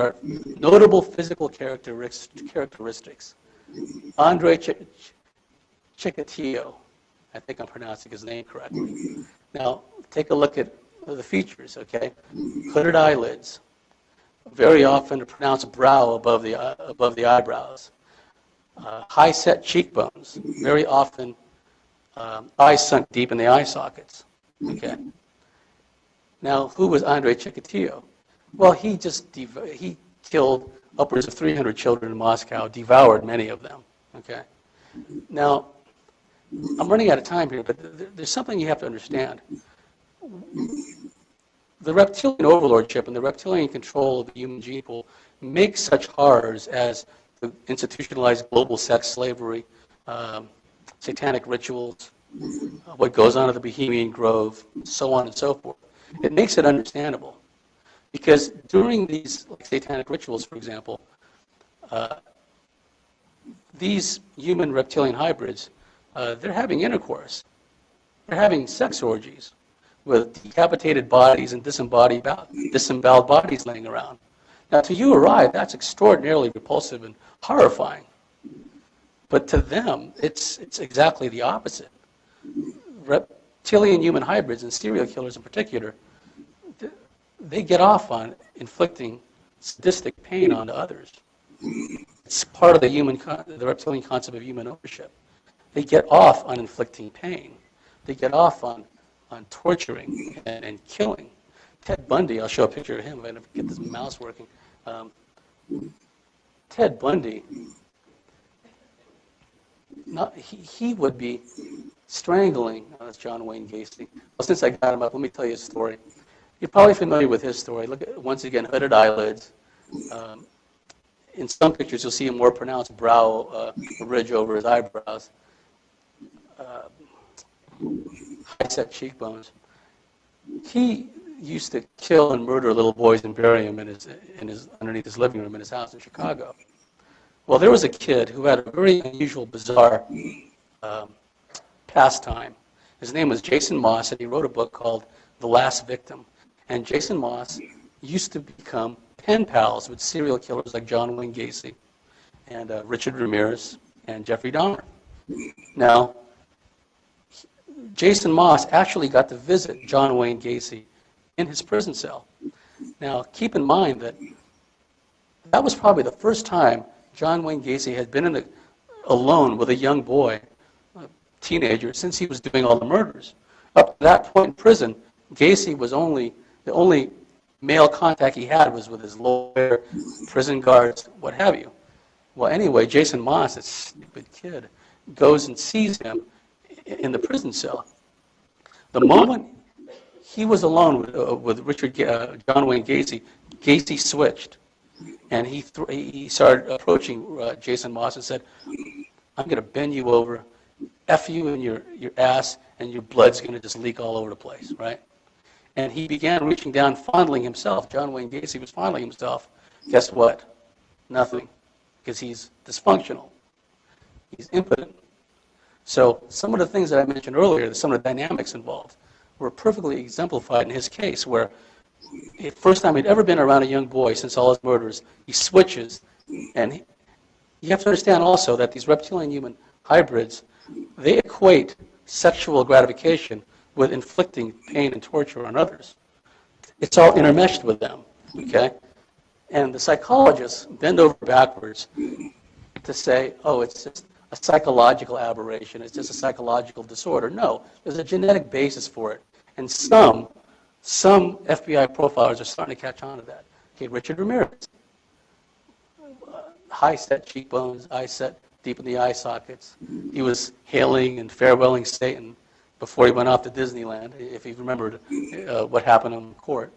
are notable physical characteristics. Andre Chikatilo, I think I'm pronouncing his name correctly. Now, take a look at the features, okay? Hooded eyelids, very often a pronounced brow above the eyebrows. High-set cheekbones, very often eyes sunk deep in the eye sockets. Okay. Now, who was Andre Chikatilo? Well, he killed upwards of 300 children in Moscow, devoured many of them. Okay. Now, I'm running out of time here, but there's something you have to understand. The reptilian overlordship and the reptilian control of the human gene pool makes such horrors as the institutionalized global sex slavery, satanic rituals, what goes on at the Bohemian Grove, so on and so forth. It makes it understandable. Because during these satanic rituals, for example, these human reptilian hybrids, they're having intercourse. They're having sex orgies with decapitated bodies and disemboweled bodies laying around. Now, to you or I, that's extraordinarily repulsive and horrifying. But to them, it's exactly the opposite. Reptilian human hybrids and serial killers in particular, they get off on inflicting sadistic pain onto others. It's part of the reptilian concept of human ownership. They get off on inflicting pain. They get off on torturing and killing. Ted Bundy, I'll show a picture of him if I can get this mouse working. Ted Bundy, he would be strangling, that's John Wayne Gacy. Well, since I got him up, let me tell you a story. You're probably familiar with his story. Look at, once again, hooded eyelids. In some pictures, you'll see a more pronounced brow ridge over his eyebrows. High-set cheekbones. He used to kill and murder little boys and bury them underneath his living room in his house in Chicago. Well, there was a kid who had a very unusual, bizarre pastime. His name was Jason Moss, and he wrote a book called The Last Victim. And Jason Moss used to become pen pals with serial killers like John Wayne Gacy and Richard Ramirez and Jeffrey Dahmer. Now, Jason Moss actually got to visit John Wayne Gacy in his prison cell. Now, keep in mind that was probably the first time John Wayne Gacy had been alone with a young boy, a teenager, since he was doing all the murders. Up to that point in prison, Gacy was the only male contact he had was with his lawyer, prison guards, what have you. Well, anyway, Jason Moss, this stupid kid, goes and sees him in the prison cell. The moment he was alone with John Wayne Gacy. Gacy switched, and he started approaching Jason Moss and said, "I'm going to bend you over, F you in your ass, and your blood's going to just leak all over the place," right? And he began reaching down, fondling himself. John Wayne Gacy was fondling himself. Guess what? Nothing, because he's dysfunctional. He's impotent. So some of the things that I mentioned earlier, some of the dynamics involved, were perfectly exemplified in his case, where the first time he'd ever been around a young boy since all his murders, he switches. And you have to understand also that these reptilian-human hybrids, they equate sexual gratification with inflicting pain and torture on others. It's all intermeshed with them, okay? And the psychologists bend over backwards to say, oh, it's just a psychological aberration, it's just a psychological disorder. No, there's a genetic basis for it. And some FBI profilers are starting to catch on to that. Okay, Richard Ramirez, high-set cheekbones, eye set deep in the eye sockets. He was hailing and farewelling Satan before he went off to Disneyland, if you remembered what happened in court.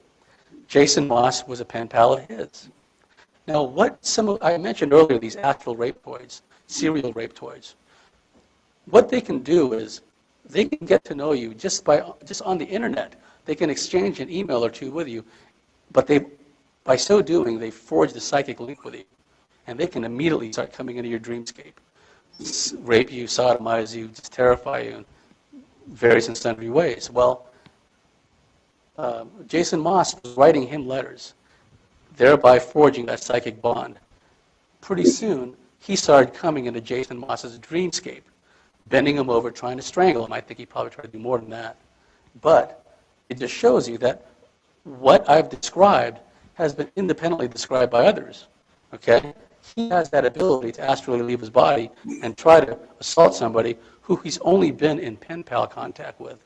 Jason Moss was a pen pal of his. Now, I mentioned earlier these astral rapetoids, serial rapetoids. What they can do is they can get to know you just on the internet. They can exchange an email or two with you, but by so doing, they forge the psychic link with you, and they can immediately start coming into your dreamscape, rape you, sodomize you, just terrify you in various and sundry ways. Well, Jason Moss was writing him letters, thereby forging that psychic bond. Pretty soon, he started coming into Jason Moss's dreamscape, bending him over, trying to strangle him. I think he probably tried to do more than that. But it just shows you that what I've described has been independently described by others. Okay? He has that ability to astrally leave his body and try to assault somebody who he's only been in pen pal contact with.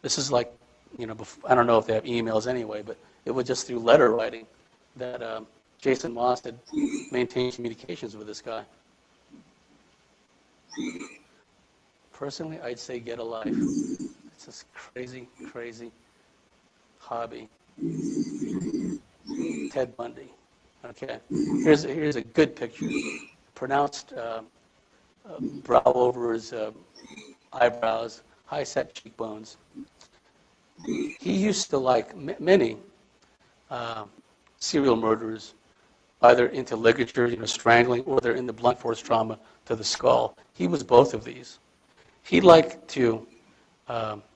This is like, I don't know if they have emails anyway, but it was just through letter writing that Jason Moss had maintained communications with this guy. Personally, I'd say get a life. It's this crazy, crazy hobby. Ted Bundy. Okay, here's a good picture. Pronounced brow over his eyebrows, high-set cheekbones. He used to, like many serial murderers, either into ligature, strangling, or they're in the blunt force trauma to the skull. He was both of these. He liked to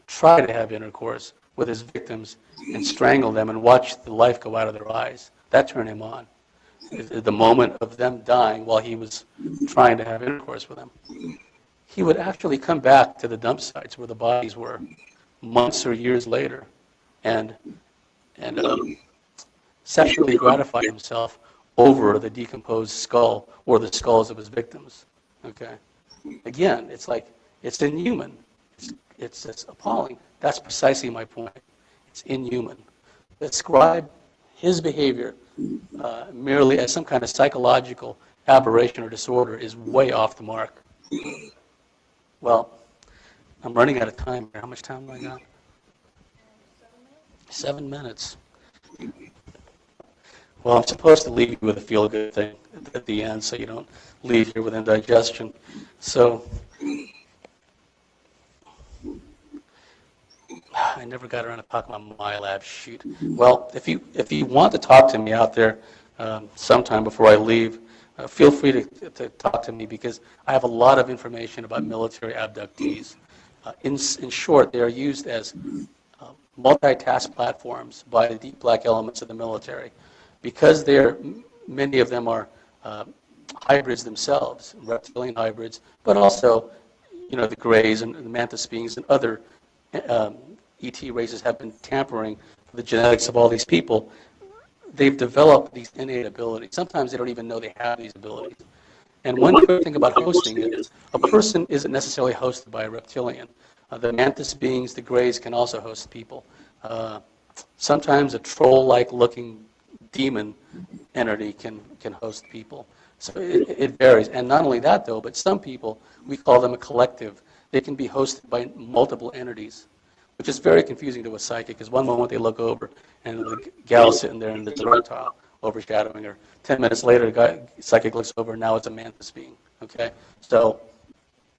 try to have intercourse with his victims and strangle them and watch the life go out of their eyes. That turned him on. The moment of them dying while he was trying to have intercourse with them. He would actually come back to the dump sites where the bodies were months or years later and sexually gratify himself over the decomposed skull or the skulls of his victims. Okay? Again, it's inhuman. It's appalling. That's precisely my point. It's inhuman. Describe his behavior merely as some kind of psychological aberration or disorder is way off the mark. Well, I'm running out of time here. How much time do I got? 7 minutes. Well, I'm supposed to leave you with a feel-good thing at the end so you don't leave here with indigestion. So, I never got around to talking about my lab. Shoot. Well, if you want to talk to me out there sometime before I leave, feel free to talk to me because I have a lot of information about military abductees. In short, they are used as multitask platforms by the deep black elements of the military. Because many of them are hybrids themselves, reptilian hybrids, but also, the Greys and the Mantis beings and other ET races have been tampering with the genetics of all these people. They've developed these innate abilities. Sometimes they don't even know they have these abilities. And one quick thing about hosting is a person isn't necessarily hosted by a reptilian. The Mantis beings, the Greys, can also host people. Sometimes a troll-like looking demon entity can host people. So it varies. And not only that, though, but some people, we call them a collective. They can be hosted by multiple entities. which is very confusing to a psychic, because one moment they look over and the gal's sitting there and there's a reptile overshadowing her. 10 minutes later, the psychic looks over and now it's a mantis being. Okay? So,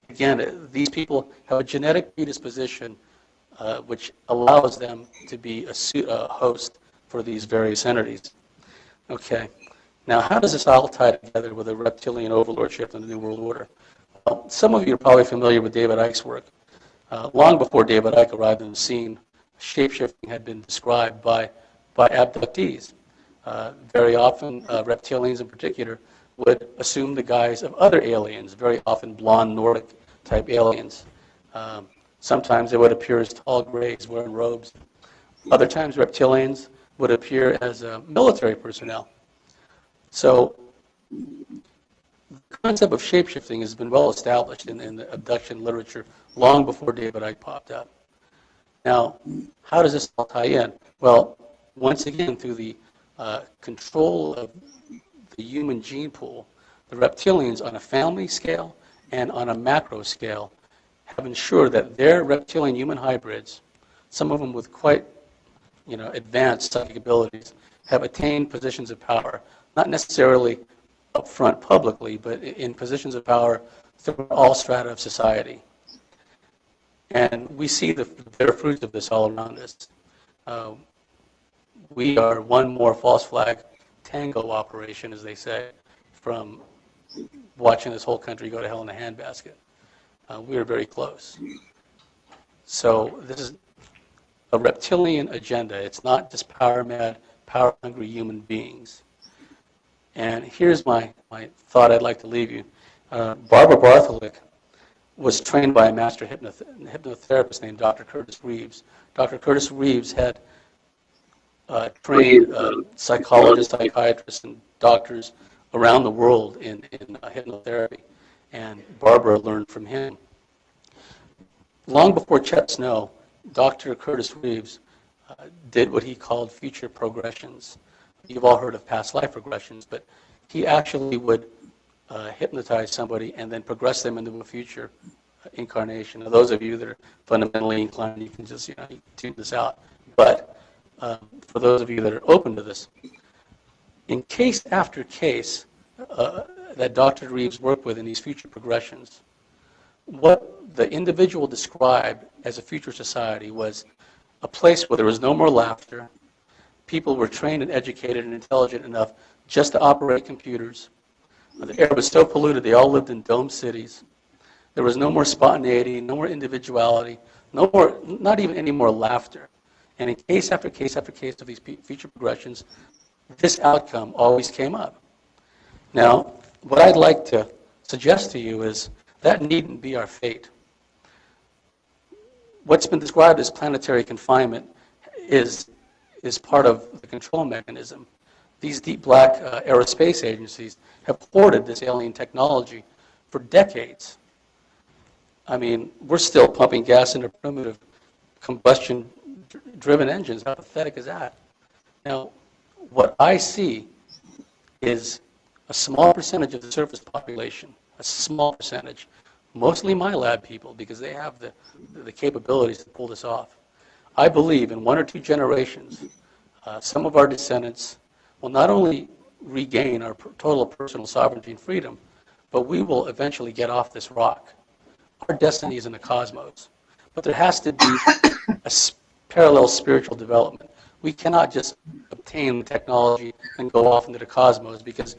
again, these people have a genetic predisposition which allows them to be a host for these various entities. Okay. Now, how does this all tie together with a reptilian overlordship in the New World Order? Well, some of you are probably familiar with David Icke's work. Long before David Icke arrived on the scene, shapeshifting had been described by abductees. Very often, reptilians in particular would assume the guise of other aliens, very often blonde Nordic-type aliens. Sometimes they would appear as tall grays wearing robes. Other times, reptilians would appear as military personnel. So the concept of shapeshifting has been well established in the abduction literature long before David Icke popped up. Now, how does this all tie in? Well, once again, through the control of the human gene pool, the reptilians on a family scale and on a macro scale have ensured that their reptilian human hybrids, some of them with quite advanced psychic abilities, have attained positions of power, not necessarily up front publicly, but in positions of power through all strata of society. And we see the bitter fruits of this all around us. We are one more false flag tango operation, as they say, from watching this whole country go to hell in a handbasket. We are very close. So this is a reptilian agenda. It's not just power-mad, power-hungry human beings. And here's my thought I'd like to leave you. Barbara Bartholick was trained by a master hypnotherapist named Dr. Curtis Reeves. Dr. Curtis Reeves had trained psychologists, psychiatrists, and doctors around the world in hypnotherapy, and Barbara learned from him. Long before Chet Snow, Dr. Curtis Reeves did what he called future progressions. You've all heard of past life regressions, but he actually would hypnotize somebody and then progress them into a future incarnation. Now, those of you that are fundamentally inclined, you can just tune this out. But for those of you that are open to this, in case after case that Dr. Reeves worked with in these future progressions, what the individual described as a future society was a place where there was no more laughter. People were trained and educated and intelligent enough just to operate computers. The air was so polluted they all lived in dome cities. There was no more spontaneity, no more individuality, not even any more laughter. And in case after case after case of these future progressions, this outcome always came up. Now, what I'd like to suggest to you is that needn't be our fate. What's been described as planetary confinement is part of the control mechanism. These deep black aerospace agencies have hoarded this alien technology for decades. I mean, we're still pumping gas into primitive combustion-driven engines. How pathetic is that? Now, what I see is a small percentage of the surface population, a small percentage, mostly my lab people, because they have the capabilities to pull this off. I believe in 1 or 2 generations, some of our descendants will not only regain our total personal sovereignty and freedom, but we will eventually get off this rock. Our destiny is in the cosmos. But there has to be a parallel spiritual development. We cannot just obtain the technology and go off into the cosmos, because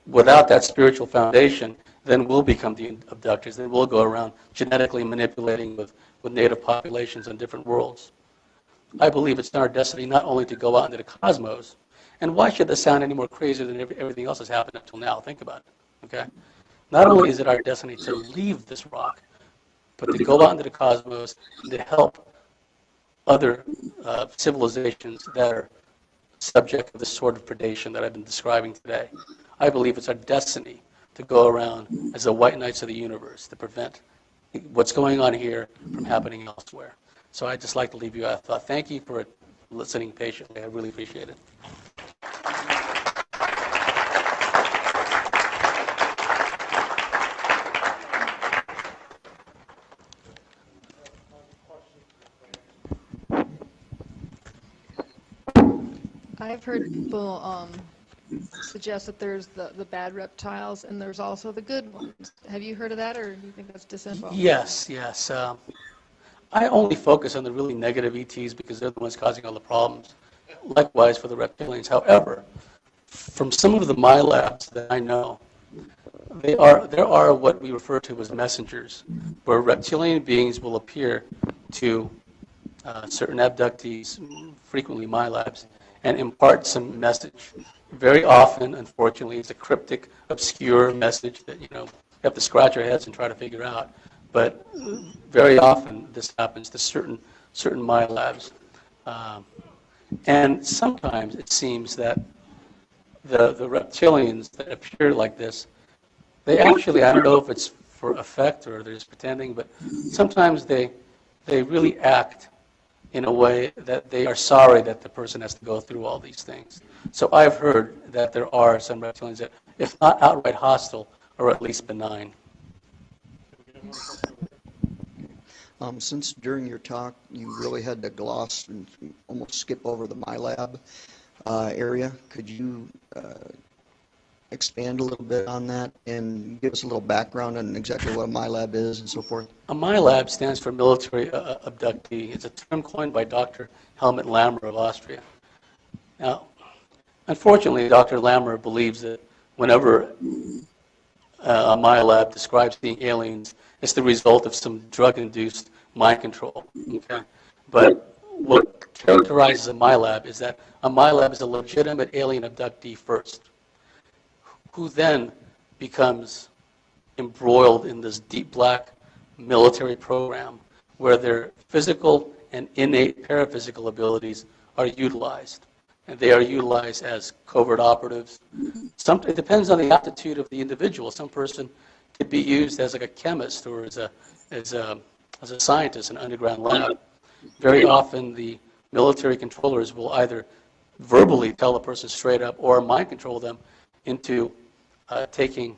without that spiritual foundation, then we'll become the abductors. Then we'll go around genetically manipulating with native populations in different worlds. I believe it's in our destiny not only to go out into the cosmos, and why should this sound any more crazy than everything else that's happened up till now? Think about it, okay? Not only is it our destiny to leave this rock, but to go out into the cosmos and to help other civilizations that are subject to the sort of predation that I've been describing today. I believe it's our destiny to go around as the white knights of the universe to prevent what's going on here from happening elsewhere. So I'd just like to leave you with a thought. Thank you for listening patiently. I really appreciate it. I've heard people suggest that there's the bad reptiles and there's also the good ones. Have you heard of that, or do you think that's disinfo? Yes, yes. I only focus on the really negative ETs because they're the ones causing all the problems. Likewise for the reptilians. However, from some of the MyLabs that I know, there are what we refer to as messengers, where reptilian beings will appear to certain abductees, frequently MyLabs, and impart some message. Very often, unfortunately, it's a cryptic, obscure message that, we have to scratch our heads and try to figure out. But very often this happens to certain MyLabs. And sometimes it seems that the reptilians that appear like this, they actually, I don't know if it's for effect or they're just pretending, but sometimes they really act in a way that they are sorry that the person has to go through all these things. So I've heard that there are some reptilians that, if not outright hostile, are at least benign. Since during your talk you really had to gloss and almost skip over the MyLab area, could you expand a little bit on that and give us a little background on exactly what a MyLab is and so forth? A MyLab stands for military abductee. It's a term coined by Dr. Helmut Lammer of Austria. Now, unfortunately, Dr. Lammer believes that whenever a MyLab describes seeing aliens, it's the result of some drug-induced mind control. Okay? But what characterizes a MyLab is that a MyLab is a legitimate alien abductee first, who then becomes embroiled in this deep black military program where their physical and innate paraphysical abilities are utilized. And they are utilized as covert operatives. It depends on the aptitude of the individual. Some person could be used as like a chemist or as a scientist in an underground lab. Very often the military controllers will either verbally tell a person straight up or mind control them into taking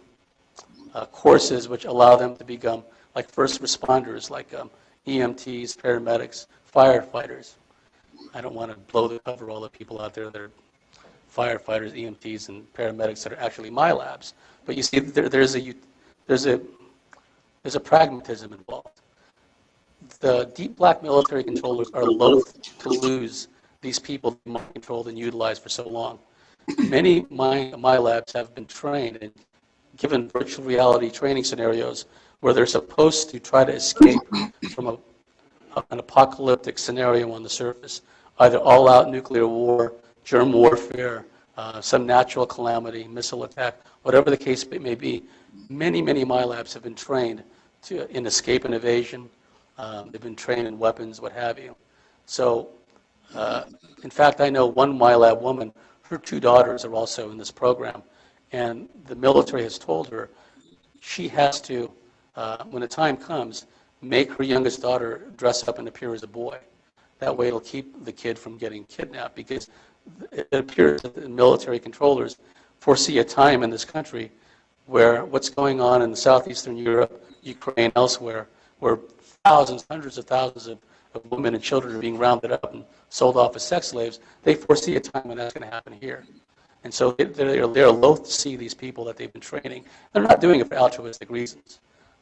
courses which allow them to become like first responders, like EMTs, paramedics, firefighters. I don't want to blow the cover all the people out there that are firefighters, EMTs, and paramedics that are actually MyLabs. But you see, there's a pragmatism involved. The deep black military controllers are loath to lose these people they mind controlled and utilized for so long. Many MyLabs have been trained and given virtual reality training scenarios where they're supposed to try to escape from an apocalyptic scenario on the surface, either all-out nuclear war, germ warfare, some natural calamity, missile attack, whatever the case may be. Many MyLabs have been trained in escape and evasion. They've been trained in weapons, what have you. So, in fact, I know one MyLab woman, her two daughters are also in this program, and the military has told her she has to, when the time comes, make her youngest daughter dress up and appear as a boy. That way it'll keep the kid from getting kidnapped, because it appears that the military controllers foresee a time in this country where what's going on in southeastern Europe, Ukraine, elsewhere, where thousands, hundreds of thousands of women and children are being rounded up and sold off as sex slaves, they foresee a time when that's going to happen here. And so they're loath to see these people that they've been training. They're not doing it for altruistic reasons.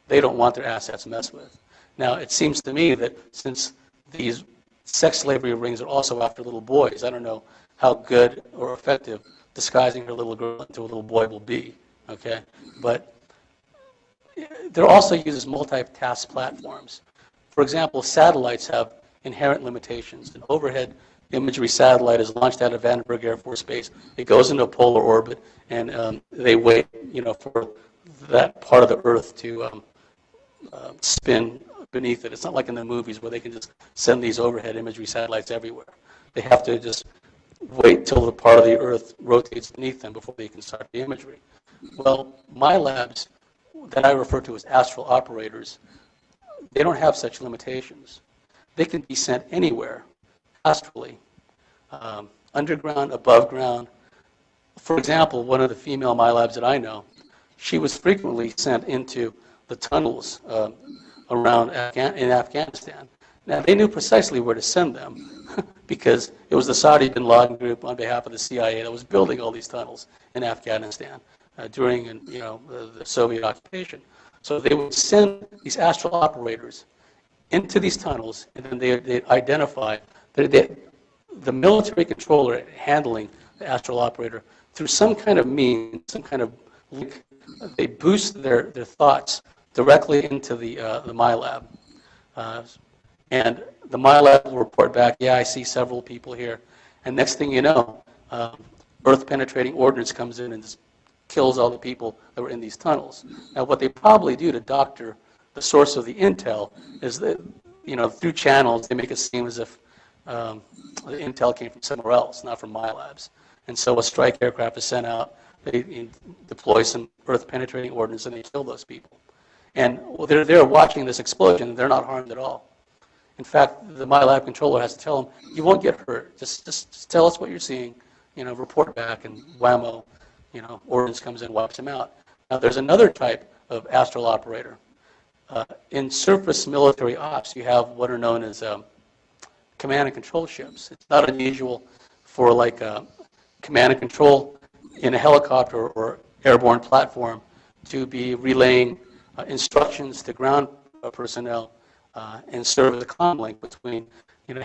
They don't want their assets messed with. Now, it seems to me that since these sex slavery rings are also after little boys, I don't know how good or effective disguising her little girl into a little boy will be, okay? But they're also used as multitask platforms. For example, satellites have inherent limitations. An overhead imagery satellite is launched out of Vandenberg Air Force Base. It goes into a polar orbit, and they wait, for that part of the Earth to spin beneath it. It's not like in the movies where they can just send these overhead imagery satellites everywhere. They have to just wait till the part of the Earth rotates beneath them before they can start the imagery. Well, MyLabs that I refer to as astral operators, they don't have such limitations. They can be sent anywhere, astrally, underground, above ground. For example, one of the female MyLabs that I know, she was frequently sent into the tunnels around in Afghanistan. Now, they knew precisely where to send them because it was the Saudi bin Laden group on behalf of the CIA that was building all these tunnels in Afghanistan during the Soviet occupation. So they would send these astral operators into these tunnels, and then they identify the military controller handling the astral operator through some kind of means, some kind of link. They boost their thoughts directly into the MyLab. And the MyLab will report back, yeah, I see several people here. And next thing you know, earth-penetrating ordnance comes in and just kills all the people that were in these tunnels. Now, what they probably do to doctor the source of the intel is that, through channels, they make it seem as if the intel came from somewhere else, not from MyLabs. And so a strike aircraft is sent out, they deploy some earth-penetrating ordnance, and they kill those people. And they're there watching this explosion, and they're not harmed at all. In fact, the MyLab controller has to tell them, you won't get hurt. Just tell us what you're seeing, report back, and whammo, ordnance comes in, wipes them out. Now, there's another type of astral operator. In surface military ops, you have what are known as command and control ships. It's not unusual for command and control in a helicopter or airborne platform to be relaying instructions to ground personnel and serve as a comm link between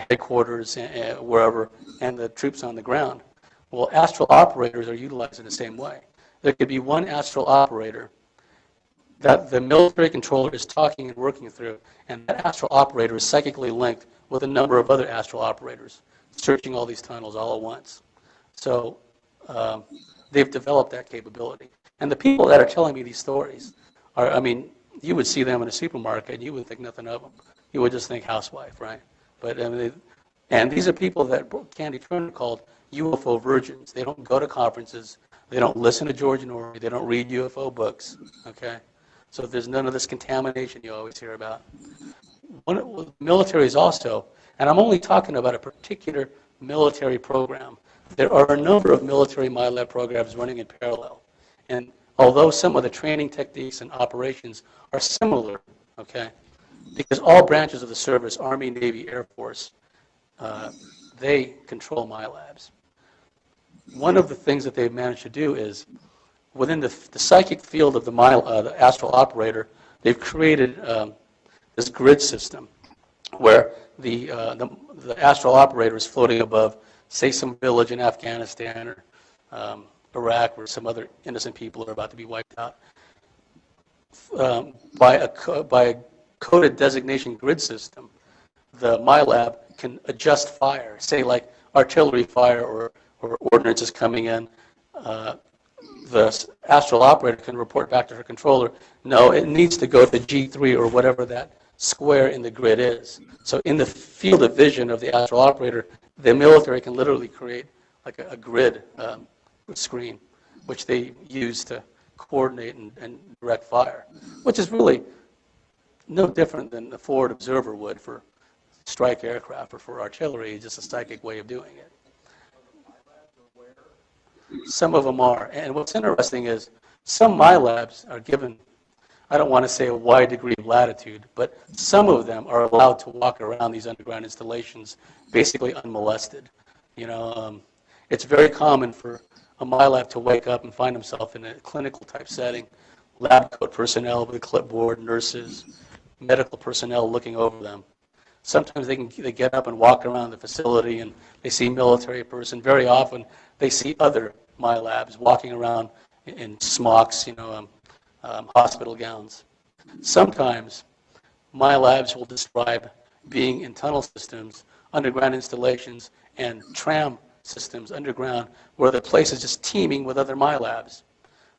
headquarters and wherever and the troops on the ground. Well, astral operators are utilized in the same way. There could be one astral operator that the military controller is talking and working through, and that astral operator is psychically linked with a number of other astral operators, searching all these tunnels all at once. So they've developed that capability. And the people that are telling me these stories are, you would see them in a supermarket and you would think nothing of them. You would just think housewife, right? But and these are people that Candy Turner called UFO virgins. They don't go to conferences. They don't listen to George Norrie. They don't read UFO books, okay? So there's none of this contamination you always hear about. The military is also, and I'm only talking about a particular military program. There are a number of military MyLab programs running in parallel. And although some of the training techniques and operations are similar, okay, because all branches of the service, Army, Navy, Air Force, they control MyLabs. One of the things that they've managed to do is, within the psychic field of the astral operator, they've created this grid system where the astral operator is floating above, say, some village in Afghanistan or Iraq, where some other innocent people are about to be wiped out. By a coded designation grid system, the MyLab can adjust fire, say like artillery fire or ordnance is coming in. The astral operator can report back to her controller, no, it needs to go to G3 or whatever that square in the grid is. So in the field of vision of the astral operator, the military can literally create like a grid screen, which they use to coordinate and direct fire, which is really no different than the forward observer would for strike aircraft or for artillery. It's just a psychic way of doing it. Some of them are. And what's interesting is some MyLabs are given, I don't want to say a wide degree of latitude, but some of them are allowed to walk around these underground installations basically unmolested. It's very common for a MyLab to wake up and find himself in a clinical type setting, lab coat personnel with a clipboard, nurses, medical personnel looking over them. Sometimes they get up and walk around the facility and they see military person. Very often they see other MyLabs walking around in smocks, hospital gowns. Sometimes MyLabs will describe being in tunnel systems, underground installations, and tram systems underground where the place is just teeming with other MyLabs,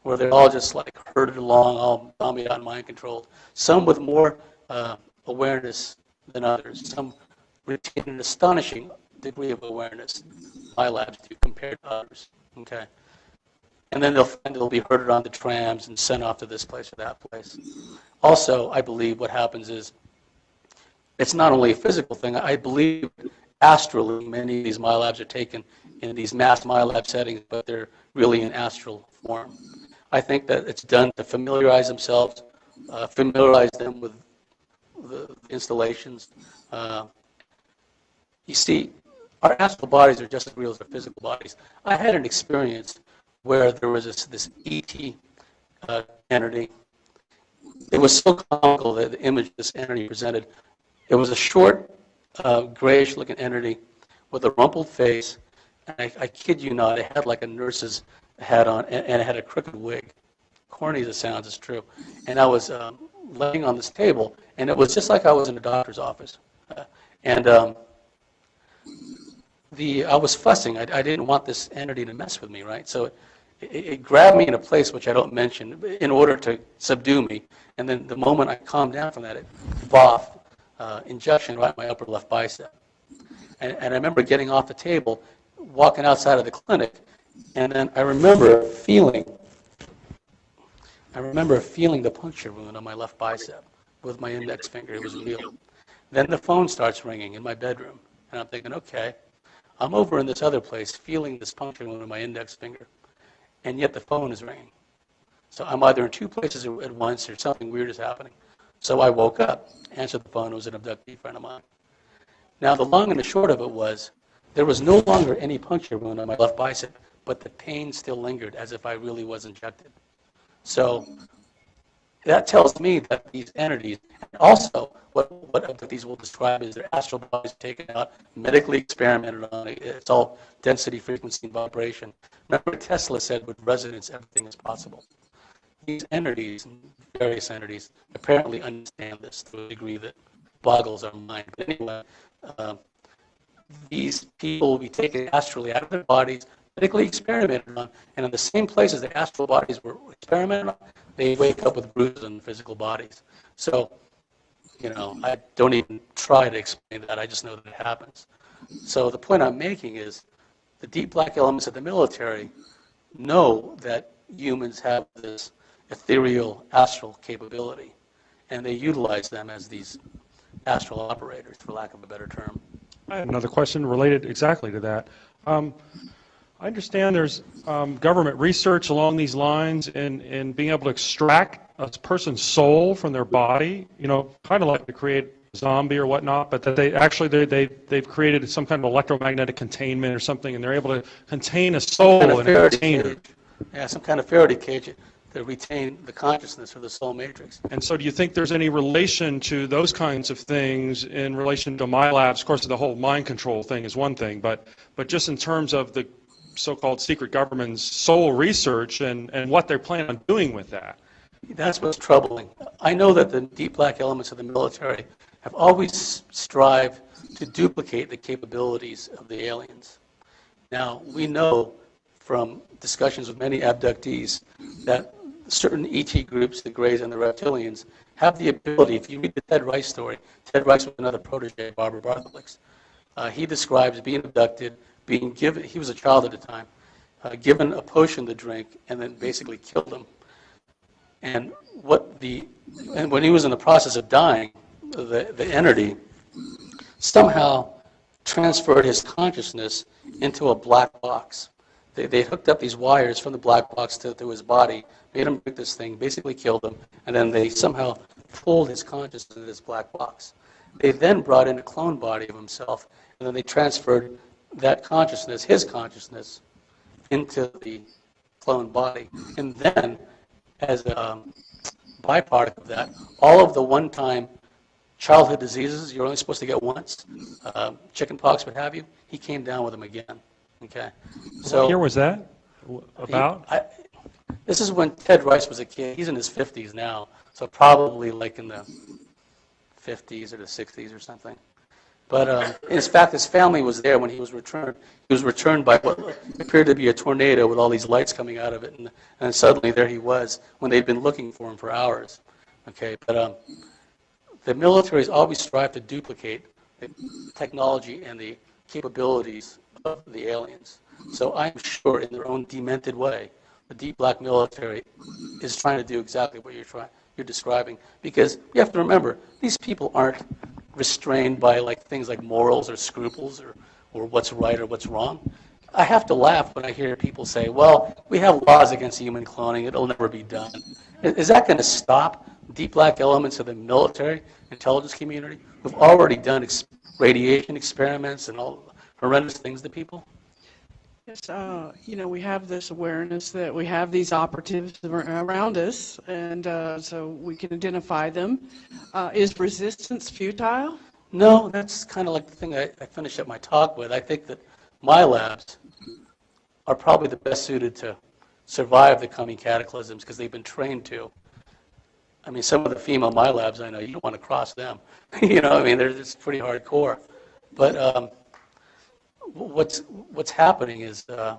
where they're all just like herded along, all dummied out, mind controlled. Some with more awareness than others. Some retain an astonishing degree of awareness, MyLabs do, compared to others. Okay, and then they'll be herded on the trams and sent off to this place or that place. Also, I believe what happens is it's not only a physical thing. I believe astrally, many of these MyLabs are taken in these mass MyLab settings, but they're really in astral form. I think that it's done to familiarize them with the installations. You see, our astral bodies are just as real as our physical bodies. I had an experience where there was this ET entity. It was so comical, the image this entity presented. It was a short, grayish-looking entity with a rumpled face, and I kid you not, it had like a nurse's hat on, and it had a crooked wig. Corny as it sounds, it's true. And I was laying on this table, and it was just like I was in a doctor's office. I was fussing. I didn't want this entity to mess with me, right? So it grabbed me in a place which I don't mention in order to subdue me. And then the moment I calmed down from that, it boff, injection right in my upper left bicep. And I remember getting off the table, walking outside of the clinic, and then I remember feeling the puncture wound on my left bicep with my index finger. It was real. Then the phone starts ringing in my bedroom, and I'm thinking, okay, I'm over in this other place feeling this puncture wound on my index finger, and yet the phone is ringing. So I'm either in two places at once or something weird is happening. So I woke up, answered the phone. It was an abductee friend of mine. Now, the long and the short of it was there was no longer any puncture wound on my left bicep, but the pain still lingered as if I really was injected. So that tells me that these entities, and also what abductees will describe is their astral bodies taken out, medically experimented on. It's all density, frequency, and vibration. Remember, Tesla said with resonance, everything is possible. These entities, various entities, apparently understand this to a degree that boggles our mind. But anyway, these people will be taken astrally out of their bodies, medically experimented on, and in the same places the astral bodies were experimented on, they wake up with bruises on physical bodies. So, I don't even try to explain that. I just know that it happens. So the point I'm making is the deep black elements of the military know that humans have this ethereal astral capability, and they utilize them as these astral operators, for lack of a better term. I have another question related exactly to that. I understand there's government research along these lines in being able to extract a person's soul from their body, kind of like to create a zombie or whatnot, but that they've created some kind of electromagnetic containment or something, and they're able to contain a soul in a container. Yeah, some kind of Faraday cage to retain the consciousness or the soul matrix. And so do you think there's any relation to those kinds of things in relation to my labs? Of course, the whole mind control thing is one thing, but just in terms of the so-called secret government's soul research and what they're planning on doing with that? That's what's troubling. I know that the deep black elements of the military have always strived to duplicate the capabilities of the aliens. Now, we know from discussions with many abductees that certain ET groups, the Greys and the Reptilians, have the ability, if you read the Ted Rice story, Ted Rice was another protege of Barbara Bartholik's. He describes being abducted, being given, he was a child at the time, given a potion to drink and then basically killed him. And when he was in the process of dying, the entity somehow transferred his consciousness into a black box. They hooked up these wires from the black box to his body, made him drink this thing, basically killed him, and then they somehow pulled his consciousness into this black box. They then brought in a clone body of himself, and then they transferred that consciousness, his consciousness, into the clone body. And then, as a byproduct of that, all of the one-time childhood diseases you're only supposed to get once, chicken pox, what have you, he came down with them again. Okay. So What year was that? About? This is when Ted Rice was a kid. He's in his 50s now, so probably like in the 50s or the 60s or something. But in fact, his family was there when he was returned. He was returned by what appeared to be a tornado with all these lights coming out of it, and suddenly there he was when they'd been looking for him for hours. Okay, but the military has always strived to duplicate the technology and the capabilities of the aliens. So I'm sure in their own demented way, the deep black military is trying to do exactly what you're describing. Because you have to remember, these people aren't restrained by things like morals or scruples or what's right or what's wrong. I have to laugh when I hear people say, well, we have laws against human cloning, it'll never be done. Is that going to stop deep black elements of the military intelligence community who've already done radiation experiments and all horrendous things to people? Yes, we have this awareness that we have these operatives around us, and so we can identify them. Is resistance futile? No, that's kind of like the thing I finished up my talk with. I think that my labs are probably the best suited to survive the coming cataclysms because they've been trained to. I mean, some of the female my labs I know, you don't want to cross them. I mean, they're just pretty hardcore. But what's happening is a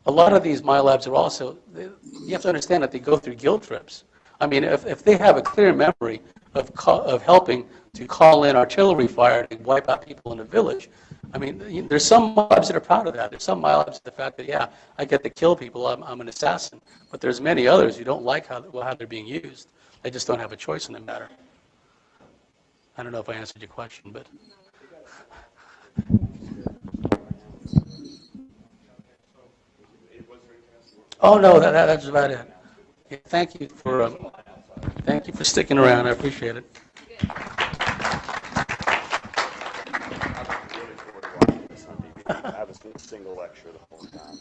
lot of these my labs are also, you have to understand that they go through guilt trips. I mean, if they have a clear memory of helping to call in artillery fire to wipe out people in a village, I mean, there's some labs that are proud of that. There's some labs the fact that, yeah, I get to kill people, I'm an assassin. But there's many others who don't like how they're being used. They just don't have a choice in the matter. I don't know if I answered your question, but. Oh, no, that's about it. Yeah, thank you for sticking around. I appreciate it. I was in a single lecture the whole time.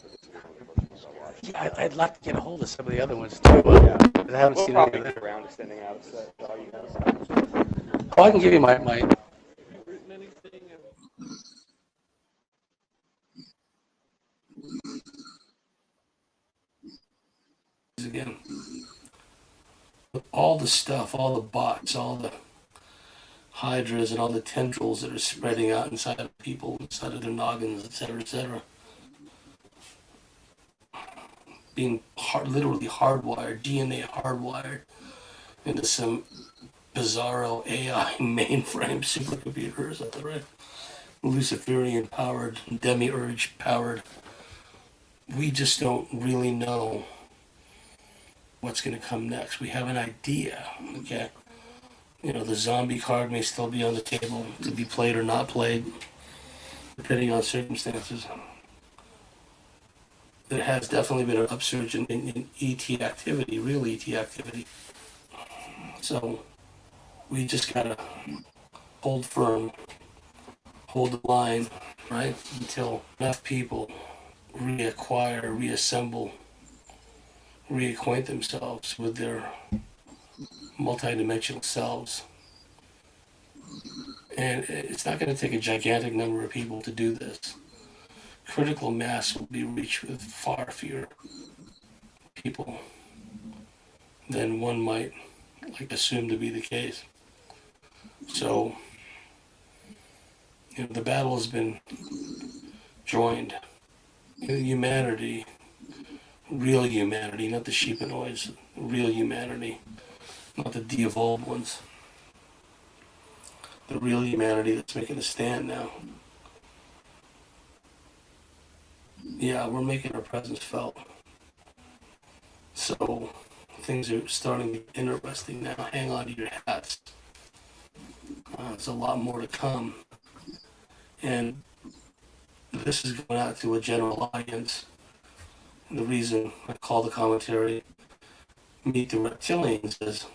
Yeah, I'd like to get a hold of some of the other ones too. I haven't We'll seen probably any of get them. around to sending out a set to all you guys. Oh, I can give you my. Again, all the stuff, all the bots, all the hydras, and all the tendrils that are spreading out inside of people, inside of their noggins, et cetera, being literally hardwired, DNA hardwired into some bizarro AI mainframe supercomputer, is that right? Luciferian powered, demiurge powered. We just don't really know what's going to come next. We have an idea, okay? The zombie card may still be on the table to be played or not played, depending on circumstances. There has definitely been an upsurge in ET activity, real ET activity. So we just gotta hold firm, hold the line, right? Until enough people reacquire, reassemble, reacquaint themselves with their multidimensional selves. And it's not going to take a gigantic number of people to do this. Critical mass will be reached with far fewer people than one might assume to be the case. So, the battle has been joined. Humanity, real humanity, not the sheepanoids, real humanity, not the de-evolved ones. The real humanity that's making a stand now. Yeah, we're making our presence felt. So things are starting to get interesting now. Hang on to your hats. There's a lot more to come. And this is going out to a general audience. And the reason I call the commentary Meet the Reptilians is,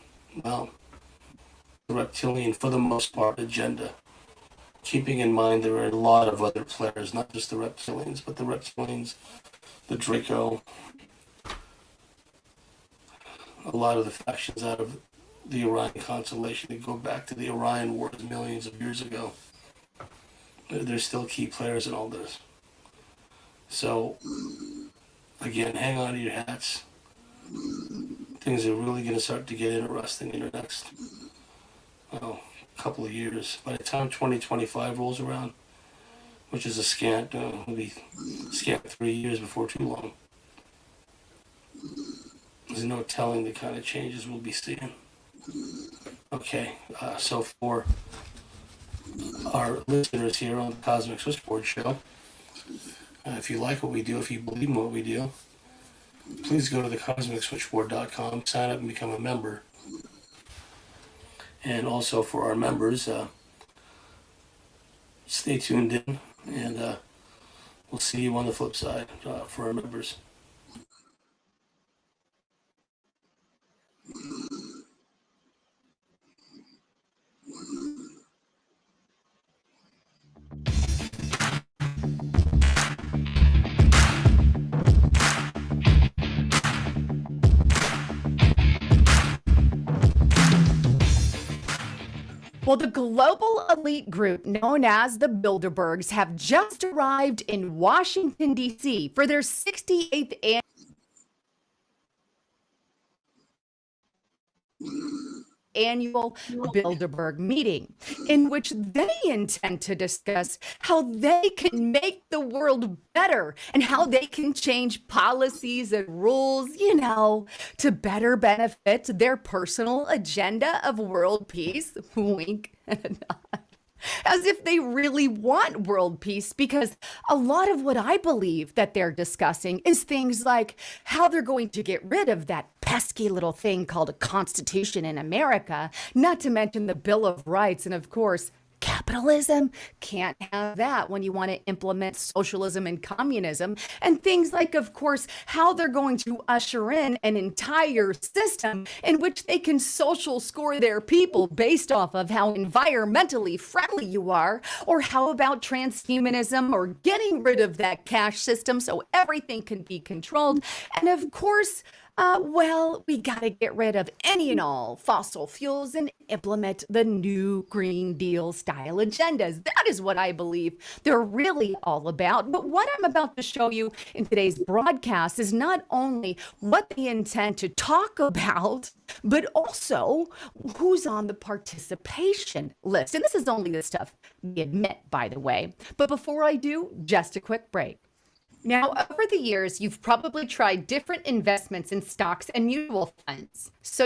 well, the reptilian, for the most part, agenda. Keeping in mind there are a lot of other players, not just the reptilians, but the reptilians, the Draco, a lot of the factions out of the Orion constellation that go back to the Orion Wars millions of years ago. They're still key players in all this. So, again, hang on to your hats. Things are really going to start to get interesting in the next couple of years. By the time 2025 rolls around, which is a scant, will be scant 3 years before too long, there's no telling the kind of changes we'll be seeing. Okay, so for our listeners here on the Cosmic Switchboard Show, if you like what we do, if you believe in what we do, please go to thecosmicswitchboard.com, sign up and become a member. And also for our members, stay tuned in, and we'll see you on the flip side for our members. Well, the global elite group known as the Bilderbergs have just arrived in Washington, D.C. for their 68th annual Bilderberg meeting, in which they intend to discuss how they can make the world better and how they can change policies and rules, to better benefit their personal agenda of world peace. Wink and a nod. As if they really want world peace, because a lot of what I believe that they're discussing is things like how they're going to get rid of that pesky little thing called a Constitution in America, not to mention the Bill of Rights, and of course, capitalism. Can't have that when you want to implement socialism and communism, and things like, of course, how they're going to usher in an entire system in which they can social score their people based off of how environmentally friendly you are, or how about transhumanism, or getting rid of that cash system so everything can be controlled, and of course, we got to get rid of any and all fossil fuels and implement the new Green Deal style agendas. That is what I believe they're really all about. But what I'm about to show you in today's broadcast is not only what they intend to talk about, but also who's on the participation list. And this is only the stuff we admit, by the way. But before I do, just a quick break. Now, over the years, you've probably tried different investments in stocks and mutual funds. So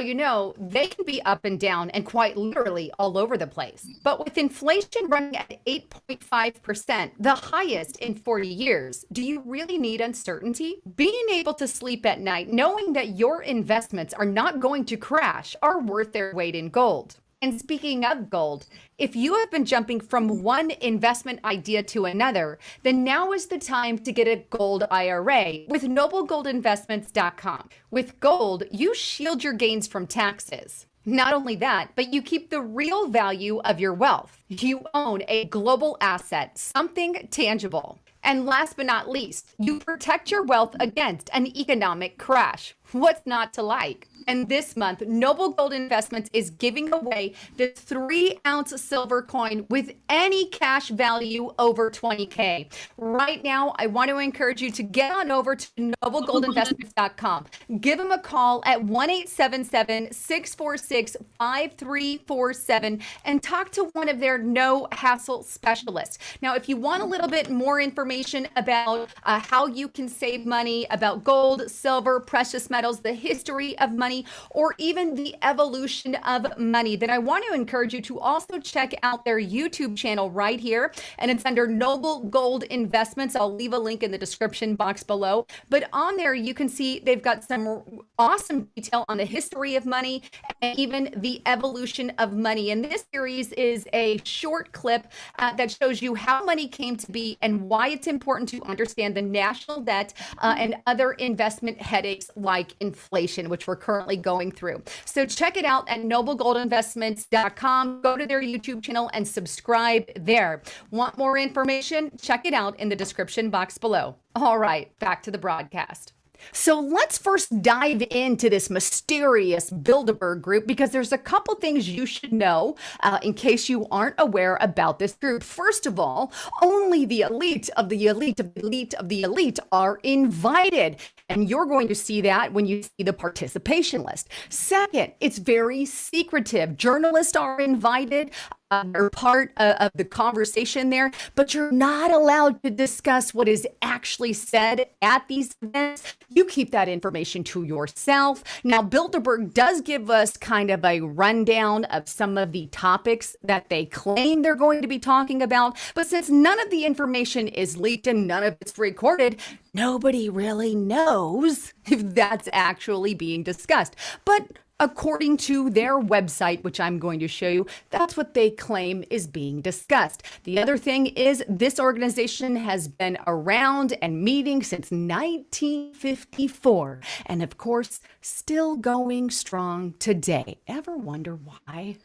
they can be up and down and quite literally all over the place. But with inflation running at 8.5%, the highest in 40 years, do you really need uncertainty? Being able to sleep at night knowing that your investments are not going to crash are worth their weight in gold. And speaking of gold, if you have been jumping from one investment idea to another, then now is the time to get a gold IRA with noblegoldinvestments.com. With gold, you shield your gains from taxes. Not only that, but you keep the real value of your wealth. You own a global asset, something tangible. And last but not least, you protect your wealth against an economic crash. What's not to like? And this month, Noble Gold Investments is giving away this 3-ounce silver coin with any cash value over $20K. Right now, I want to encourage you to get on over to noblegoldinvestments.com. Give them a call at 1-877-646-5347 and talk to one of their no-hassle specialists. Now, if you want a little bit more information about how you can save money, about gold, silver, precious metals, the history of money, or even the evolution of money, then I want to encourage you to also check out their YouTube channel right here. And it's under Noble Gold Investments. I'll leave a link in the description box below. But on there, you can see they've got some awesome detail on the history of money and even the evolution of money. And this series is a short clip that shows you how money came to be and why it's important to understand the national debt and other investment headaches like inflation, which we're currently going through. So check it out at noblegoldinvestments.com. Go to their YouTube channel and subscribe there. Want more information? Check it out in the description box below. All right, back to the broadcast. So let's first dive into this mysterious Bilderberg group, because there's a couple things you should know in case you aren't aware about this group. First of all, only the elite of the elite of the elite of the elite are invited. And you're going to see that when you see the participation list. Second, it's very secretive. Journalists are invited. Are part of the conversation there, but you're not allowed to discuss what is actually said at these events. You keep that information to yourself. Now, Bilderberg does give us kind of a rundown of some of the topics that they claim they're going to be talking about, but since none of the information is leaked and none of it's recorded, nobody really knows if that's actually being discussed. But according to their website, which I'm going to show you, that's what they claim is being discussed. The other thing is this organization has been around and meeting since 1954. And of course, still going strong today. Ever wonder why?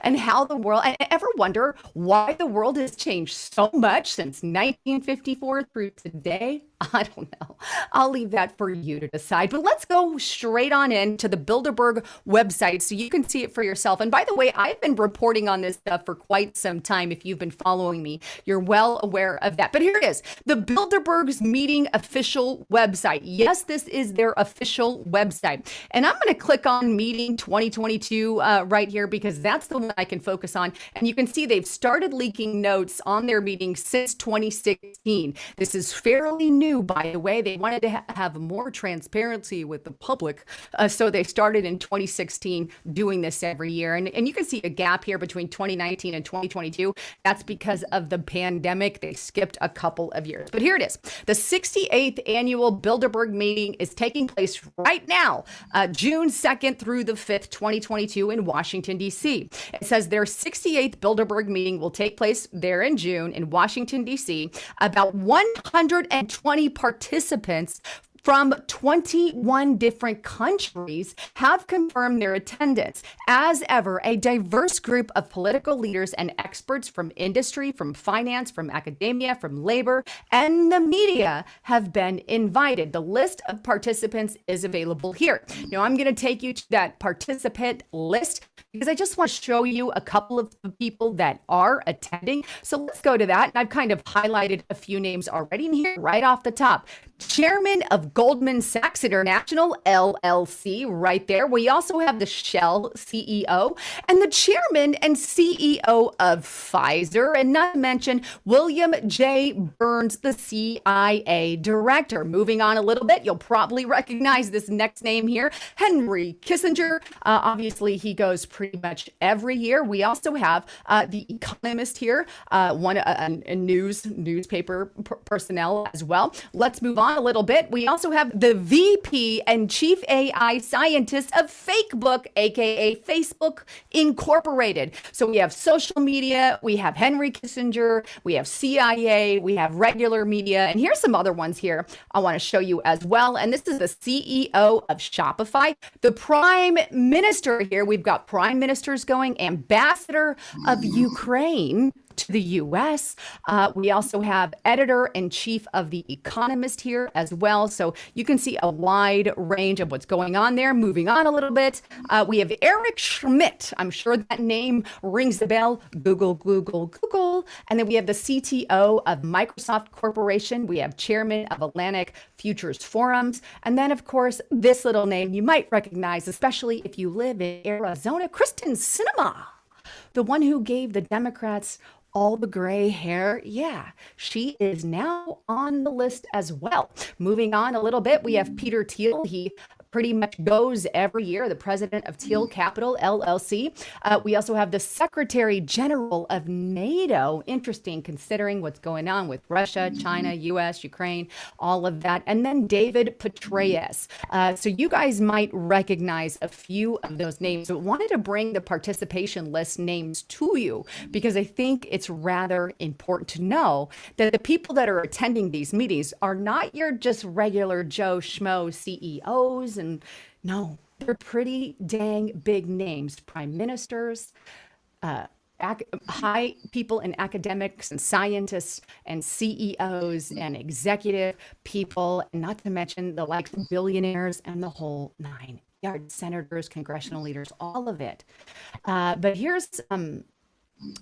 And how the world, and ever wonder why the world has changed so much since 1954 through today? I don't know. I'll leave that for you to decide. But let's go straight on in to the Bilderberg website so you can see it for yourself. And by the way, I've been reporting on this stuff for quite some time. If you've been following me, you're well aware of that. But here it is, the Bilderberg's meeting official website. Yes, this is their official website. And I'm going to click on meeting 2022 right here because that's the one I can focus on. And you can see they've started leaking notes on their meeting since 2016. This is fairly new. By the way, they wanted to have more transparency with the public, so they started in 2016 doing this every year. And you can see a gap here between 2019 and 2022. That's because of the pandemic. They skipped a couple of years. But here it is. The 68th annual Bilderberg meeting is taking place right now, June 2nd through the 5th, 2022 in Washington, D.C. It says their 68th Bilderberg meeting will take place there in June in Washington, D.C. About 120 participants from 21 different countries have confirmed their attendance. As ever, a diverse group of political leaders and experts from industry, from finance, from academia, from labor, and the media have been invited. The list of participants is available here. Now, I'm going to take you to that participant list because I just want to show you a couple of the people that are attending. So let's go to that. And I've kind of highlighted a few names already in here right off the top. Chairman of Goldman Sachs International, LLC, right there. We also have the Shell CEO and the chairman and CEO of Pfizer, and not to mention William J. Burns, the CIA director. Moving on a little bit, you'll probably recognize this next name here, Henry Kissinger. Obviously, he goes pretty much every year. We also have the Economist here, a newspaper personnel as well. Let's move on a little bit. We also have the VP and Chief AI Scientist of Fakebook, aka Facebook Incorporated. So we have social media, we have Henry Kissinger, we have CIA, we have regular media, and here's some other ones here I want to show you as well. And this is the CEO of Shopify, the Prime Minister here. We've got Prime Ministers going, Ambassador of Ukraine to the U.S. We also have editor-in-chief of The Economist here as well. So you can see a wide range of what's going on there. Moving on a little bit, we have Eric Schmidt. I'm sure that name rings the bell. Google, Google, Google. And then we have the CTO of Microsoft Corporation. We have chairman of Atlantic Futures Forums. And then, of course, this little name you might recognize, especially if you live in Arizona, Kristen Sinema, the one who gave the Democrats all the gray hair. Yeah, she is now on the list as well. Moving on a little bit, we have Peter Thiel. He pretty much goes every year, the president of Thiel Capital, LLC. We also have the Secretary General of NATO. Interesting, considering what's going on with Russia, China, U.S., Ukraine, all of that. And then David Petraeus. So you guys might recognize a few of those names, but wanted to bring the participation list names to you because I think it's rather important to know that the people that are attending these meetings are not your just regular Joe Schmo CEOs. And no, they're pretty dang big names, prime ministers, high people in academics and scientists and CEOs and executive people, and not to mention the likes of billionaires and the whole nine yards, senators, congressional leaders, all of it. But here's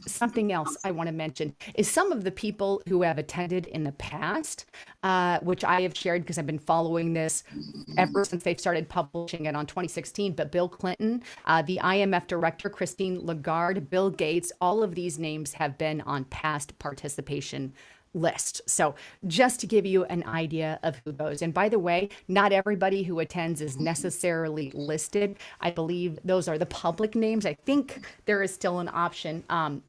something else I want to mention is some of the people who have attended in the past, which I have shared because I've been following this ever since they've started publishing it on 2016. But Bill Clinton, the IMF director, Christine Lagarde, Bill Gates, all of these names have been on past participation list. So just to give you an idea of who goes. And by the way, not everybody who attends is necessarily listed. I believe those are the public names. I think there is still an option.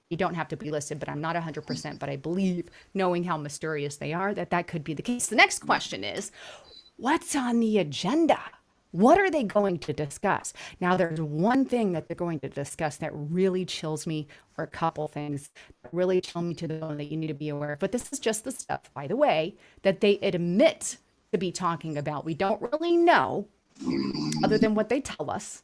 You don't have to be listed, but I'm not 100%, but I believe, knowing how mysterious they are, that could be the case. The next question is, what's on the agenda? What are they going to discuss? Now, there's one thing that they're going to discuss that really chills me, or a couple things that really chill me to the bone that you need to be aware of. But this is just the stuff, by the way, that they admit to be talking about. We don't really know, other than what they tell us,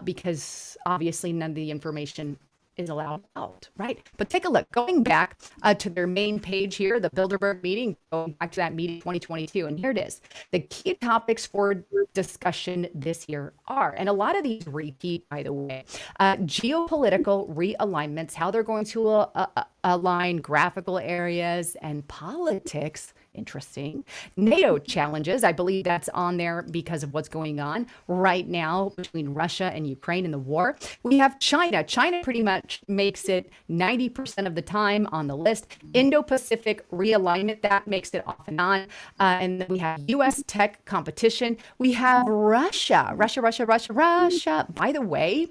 because obviously none of the information is allowed out, right? But take a look, going back to their main page here, the Bilderberg meeting, going back to that meeting 2022, and here it is. The key topics for discussion this year are, and a lot of these repeat, by the way, geopolitical realignments, how they're going to align graphical areas and politics. Interesting. NATO challenges. I believe that's on there because of what's going on right now between Russia and Ukraine in the war. We have China. China pretty much makes it 90% of the time on the list. Indo-Pacific realignment, that makes it off and on. And then we have U.S. tech competition. We have Russia. Russia. By the way,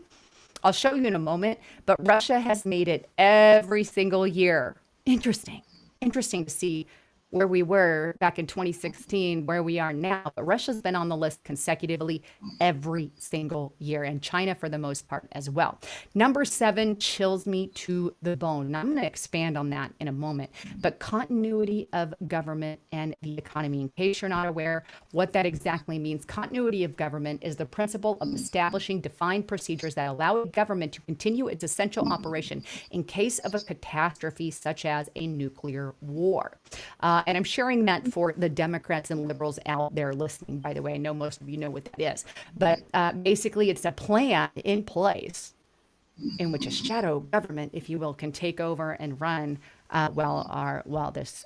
I'll show you in a moment, but Russia has made it every single year. Interesting to see where we were back in 2016, where we are now. But Russia's been on the list consecutively every single year, and China for the most part as well. Number 7 chills me to the bone. Now, I'm going to expand on that in a moment, but continuity of government and the economy. In case you're not aware what that exactly means, continuity of government is the principle of establishing defined procedures that allow a government to continue its essential operation in case of a catastrophe such as a nuclear war. And I'm sharing that for the Democrats and liberals out there listening, by the way. I know most of you know what that is. But basically, it's a plan in place in which a shadow government, if you will, can take over and run while this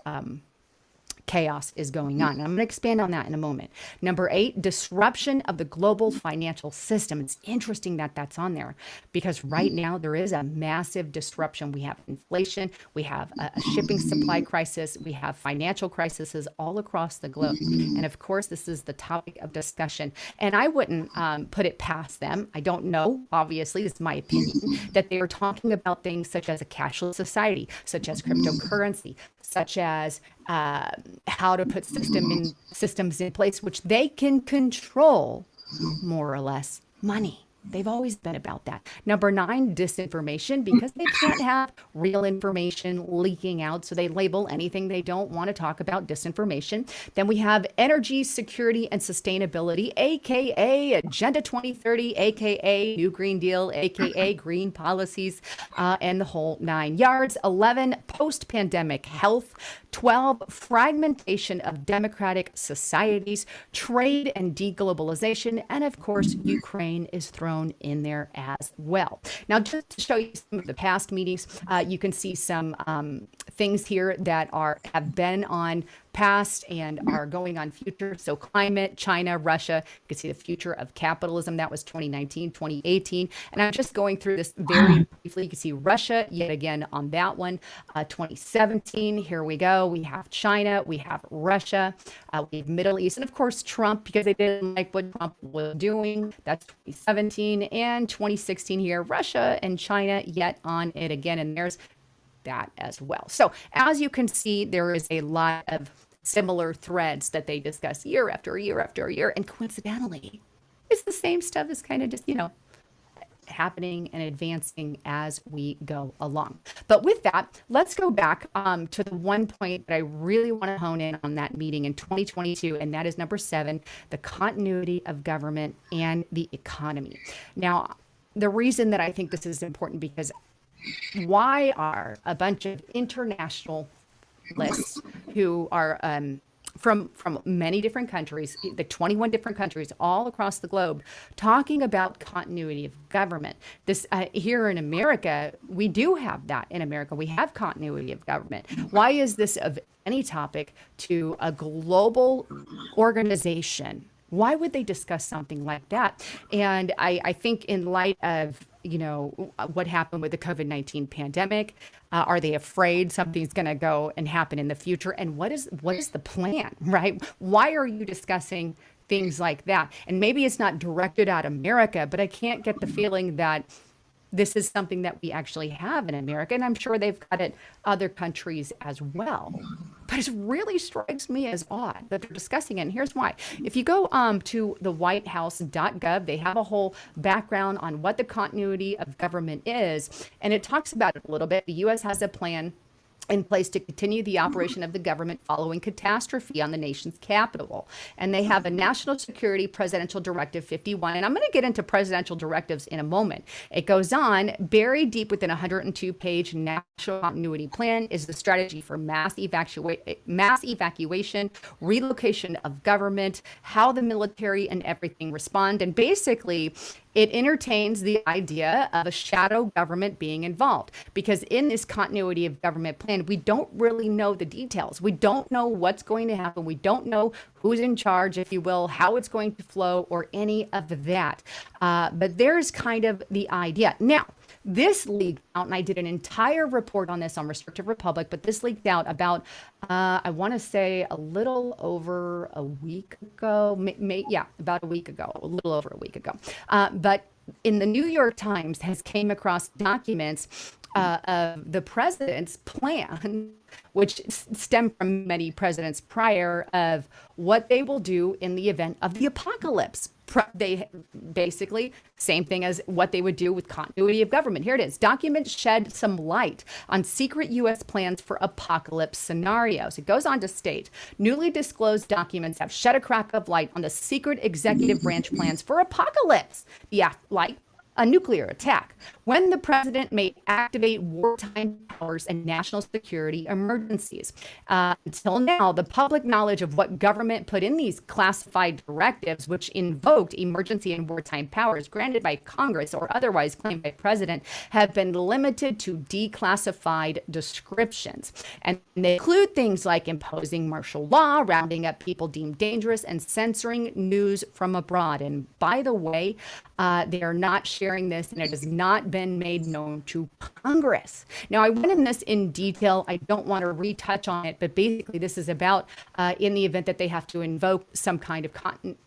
chaos is going on. And I'm going to expand on that in a moment. Number 8, disruption of the global financial system. It's interesting that that's on there because right now there is a massive disruption. We have inflation, we have a shipping supply crisis, we have financial crises all across the globe. And of course, this is the topic of discussion. And I wouldn't put it past them. I don't know, obviously, this is my opinion, that they are talking about things such as a cashless society, such as cryptocurrency, such as how to put systems in place which they can control, more or less, money. They've always been about that. Number 9, disinformation, because they can't have real information leaking out, so they label anything they don't want to talk about disinformation. Then we have energy security and sustainability, aka Agenda 2030, aka New Green Deal, aka green policies, and the whole 9 yards. 11, post-pandemic health. 12, fragmentation of democratic societies, trade and deglobalization, and of course, Ukraine is thrown in there as well. Now, just to show you some of the past meetings, you can see some things here that have been on past and are going on future. So climate, China, Russia, you can see the future of capitalism. That was 2019, 2018. And I'm just going through this very briefly. You can see Russia yet again on that one. 2017, here we go. We have China, we have Russia, we have Middle East, and of course Trump, because they didn't like what Trump was doing. That's 2017 and 2016 here. Russia and China yet on it again. And there's that as well. So as you can see, there is a lot of similar threads that they discuss year after year after year. And coincidentally, it's the same stuff that's kind of just, happening and advancing as we go along. But with that, let's go back to the one point that I really want to hone in on that meeting in 2022, and that is number 7, the continuity of government and the economy. Now, the reason that I think this is important because why are a bunch of internationalists who are from many different countries, the 21 different countries all across the globe, talking about continuity of government? This here in America, we do have that. In America, we have continuity of government. Why is this of any topic to a global organization? Why would they discuss something like that? And I think in light of what happened with the COVID-19 pandemic, are they afraid something's going to go and happen in the future? And what is the plan, right? Why are you discussing things like that? And maybe it's not directed at America, but I can't get the feeling that this is something that we actually have in America, and I'm sure they've got it other countries as well. But it really strikes me as odd that they're discussing it, and here's why. If you go to the whitehouse.gov, they have a whole background on what the continuity of government is, and it talks about it a little bit. The U.S. has a plan in place to continue the operation of the government following catastrophe on the nation's capital. And they have a National Security Presidential Directive 51. And I'm going to get into presidential directives in a moment. It goes on, buried deep within a 102-page national continuity plan is the strategy for mass evacuation, relocation of government, how the military and everything respond. And basically, it entertains the idea of a shadow government being involved, because in this continuity of government plan, we don't really know the details. We don't know what's going to happen. We don't know who's in charge, if you will, how it's going to flow, or any of that. But there's kind of the idea. Now, this leaked out, and I did an entire report on this on Restrictive Republic, but this leaked out about, I want to say a little over a week ago, about a week ago, a little over a week ago. But in the New York Times has came across documents of the president's plan, which stem from many presidents prior, of what they will do in the event of the apocalypse. They basically, same thing as what they would do with continuity of government. Here it is. Documents shed some light on secret U.S. plans for apocalypse scenarios. It goes on to state, newly disclosed documents have shed a crack of light on the secret executive branch plans for apocalypse. Yeah, like a nuclear attack, when the president may activate wartime powers and national security emergencies. Until now, the public knowledge of what government put in these classified directives, which invoked emergency and wartime powers granted by Congress or otherwise claimed by president, have been limited to declassified descriptions. And they include things like imposing martial law, rounding up people deemed dangerous, and censoring news from abroad. And by the way, they are not sharing this, and it has not been made known to Congress. Now, I went in this in detail. I don't want to retouch on it, but basically this is about in the event that they have to invoke some kind of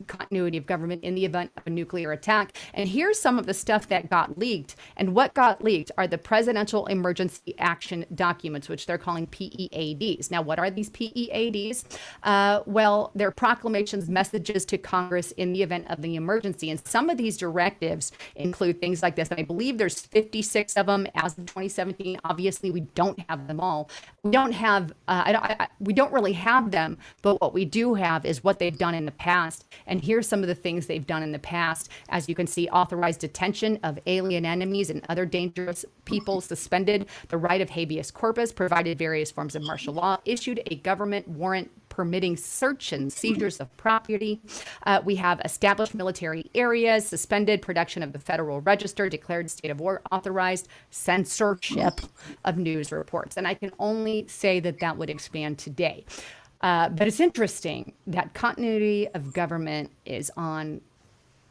continuity of government in the event of a nuclear attack. And here's some of the stuff that got leaked. And what got leaked are the Presidential Emergency Action Documents, which they're calling PEADs. Now, what are these PEADs? Well, they're proclamations, messages to Congress in the event of the emergency. And some of these directives include things like this. And I believe there's 56 of them as of 2017. Obviously, we don't have them all. We don't have, we don't really have them, but what we do have is what they've done in the past. And here's some of the things they've done in the past. As you can see, authorized detention of alien enemies and other dangerous people, suspended the right of habeas corpus, provided various forms of martial law, issued a government warrant permitting search and seizures of property. We have established military areas, suspended production of the Federal Register, declared state of war, authorized censorship of news reports. And I can only say that that would expand today. But it's interesting that continuity of government is on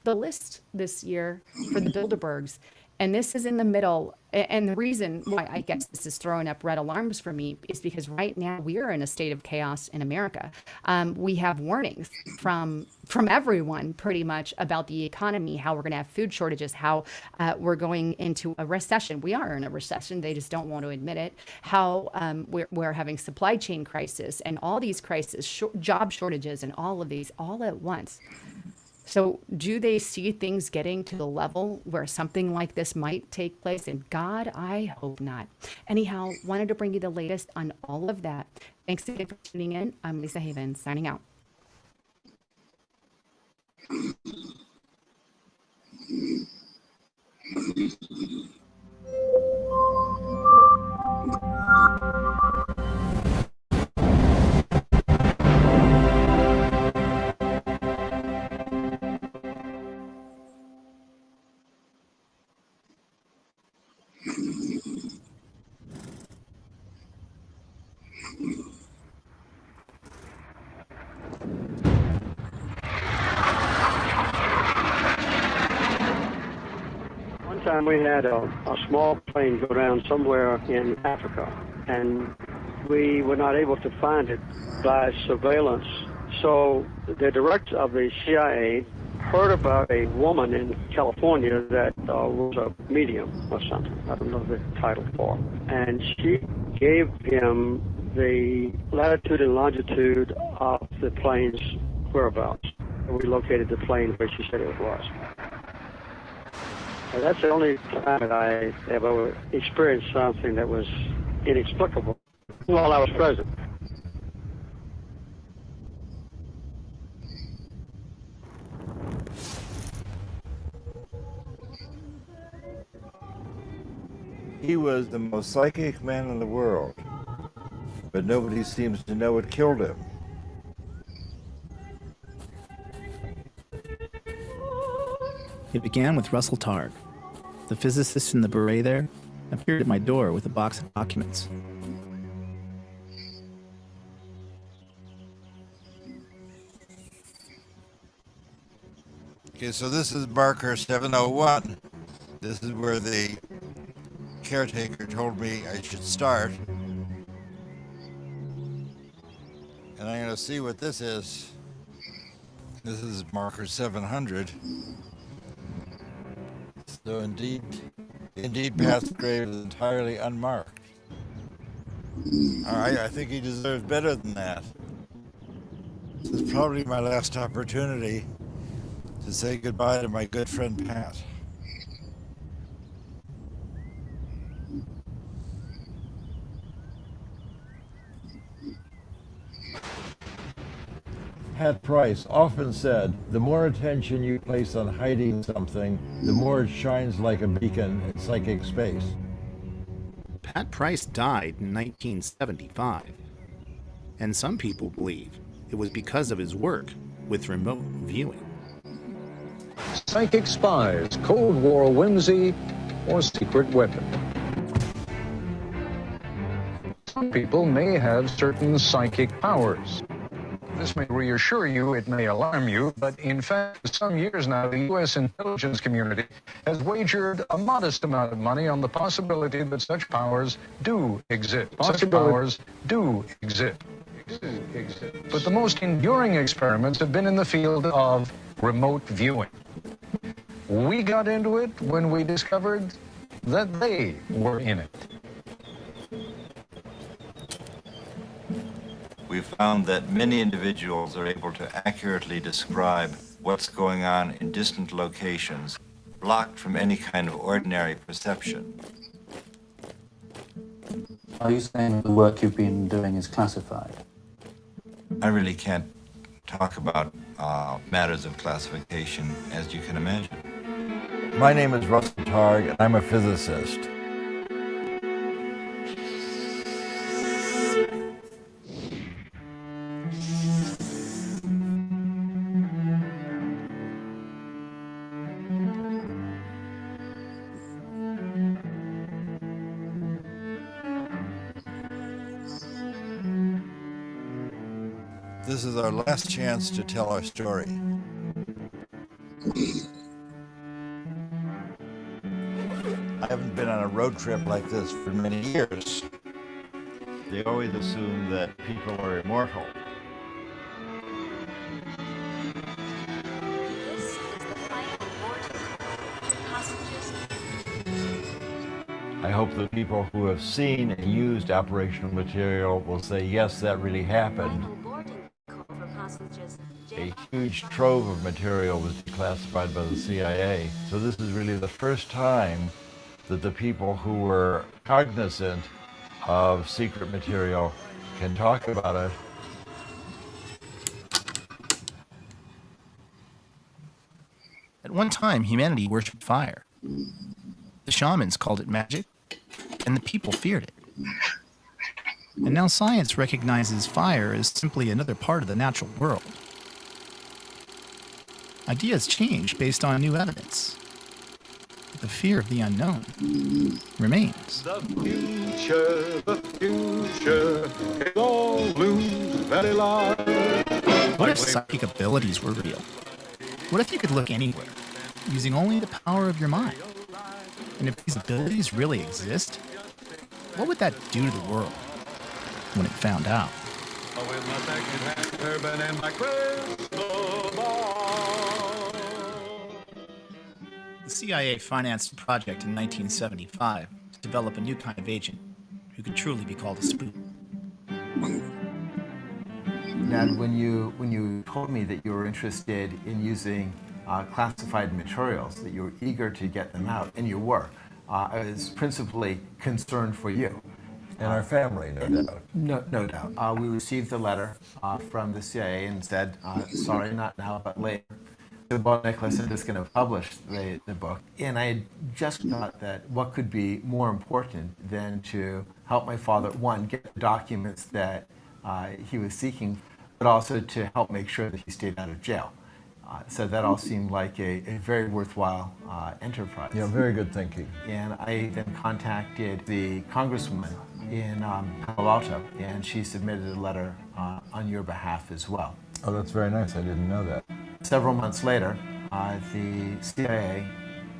the list this year for the Bilderbergs. And this is in the middle. And the reason why I guess this is throwing up red alarms for me is because right now we are in a state of chaos in America. We have warnings from everyone pretty much about the economy, how we're going to have food shortages, how we're going into a recession. We are in a recession. They just don't want to admit it. How we're having supply chain crisis and all these crises, job shortages and all of these all at once. So do they see things getting to the level where something like this might take place? And God, I hope not. Anyhow, wanted to bring you the latest on all of that. Thanks again for tuning in. I'm Lisa Haven, signing out. One time we had a small plane go down somewhere in Africa, and we were not able to find it by surveillance. So the director of the CIA heard about a woman in California that was a medium or something. I don't know the title for. And she gave him the latitude and longitude of the plane's whereabouts. And we located the plane where she said it was. And that's the only time that I ever experienced something that was inexplicable. while I was president. He was the most psychic man in the world, but nobody seems to know what killed him. It began with Russell Targ. The physicist in the beret there appeared at my door with a box of documents. Okay, so this is marker 701. This is where the caretaker told me I should start. And I'm going to see what this is. This is marker 700. So indeed Pat's grave is entirely unmarked. All right, I think he deserves better than that. This is probably my last opportunity to say goodbye to my good friend Pat. Pat Price often said, the more attention you place on hiding something, the more it shines like a beacon in psychic space. Pat Price died in 1975, and some people believe it was because of his work with remote viewing. Psychic spies, Cold War whimsy, or secret weapon. Some people may have certain psychic powers. This may reassure you, it may alarm you, but in fact, for some years now, the U.S. intelligence community has wagered a modest amount of money on the possibility that such powers do exist. Such powers do exist. But the most enduring experiments have been in the field of remote viewing. We got into it when we discovered that they were in it. We found that many individuals are able to accurately describe what's going on in distant locations, blocked from any kind of ordinary perception. Are you saying the work you've been doing is classified? I really can't talk about matters of classification, as you can imagine. My name is Russell Targ, and I'm a physicist. This is our last chance to tell our story. I haven't been on a road trip like this for many years. They always assume that people are immortal. This is the final boarding call for passengers. I hope the people who have seen and used operational material will say, yes, that really happened. Final boarding call for passengers. A huge trove of material was declassified by the CIA. So this is really the first time that the people who were cognizant of secret material can talk about it. At one time, humanity worshipped fire. The shamans called it magic, and the people feared it. And now science recognizes fire as simply another part of the natural world. Ideas change based on new evidence. But the fear of the unknown remains. The future is all blue, very large. What if psychic abilities were real? What if you could look anywhere, using only the power of your mind? And if these abilities really exist, what would that do to the world when it found out? With my second hat turban and my crystal ball. The CIA financed a project in 1975 to develop a new kind of agent who could truly be called a spook. Ned, when you told me that you were interested in using classified materials, that you were eager to get them out, and you were, I was principally concerned for you. And our family, no doubt. No doubt. We received the letter from the CIA and said, sorry, not now, but later. The Ball Nicholas is going to publish the book. And I just thought that what could be more important than to help my father, one, get the documents that he was seeking, but also to help make sure that he stayed out of jail. So that all seemed like a very worthwhile enterprise. Yeah, very good thinking. And I then contacted the congresswoman in Palo Alto, and she submitted a letter on your behalf as well. Oh, that's very nice. I didn't know that. Several months later, the CIA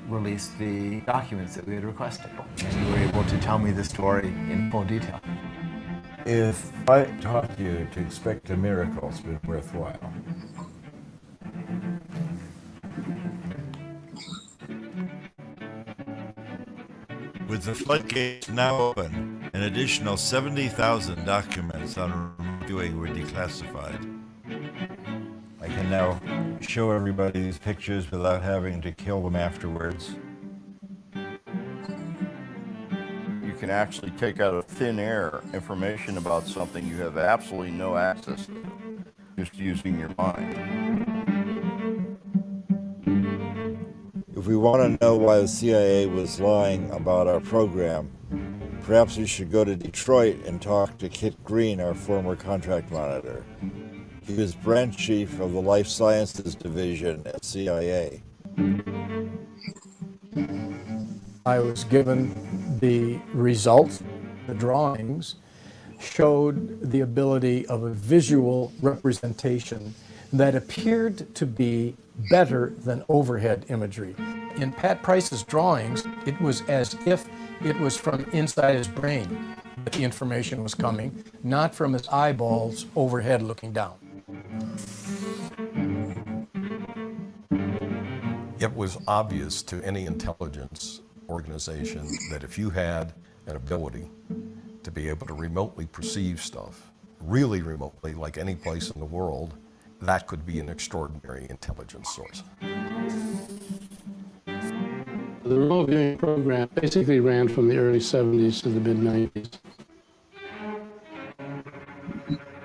released the documents that we had requested, and you were able to tell me the story in full detail. If I taught you to expect a miracle, it's been worthwhile. With the floodgates now open, an additional 70,000 documents on remote viewing were declassified. I can now show everybody these pictures without having to kill them afterwards. You can actually take out of thin air information about something you have absolutely no access to, just using your mind. If we want to know why the CIA was lying about our program, perhaps we should go to Detroit and talk to Kit Green, our former contract monitor. He was branch chief of the Life Sciences Division at CIA. I was given the results. The drawings showed the ability of a visual representation that appeared to be better than overhead imagery. In Pat Price's drawings, it was as if it was from inside his brain that the information was coming, not from his eyeballs overhead looking down. It was obvious to any intelligence organization that if you had an ability to be able to remotely perceive stuff, really remotely, like any place in the world, that could be an extraordinary intelligence source. The remote viewing program basically ran from the early 70s to the mid-90s.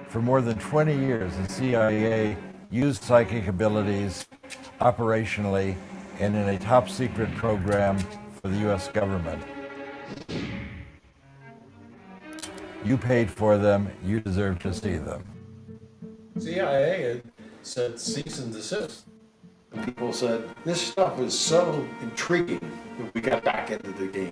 For more than 20 years, the CIA used psychic abilities operationally and in a top secret program for the U.S. government. You paid for them, you deserve to see them. CIA had said cease and desist. And people said, this stuff is so intriguing that we got back into the game.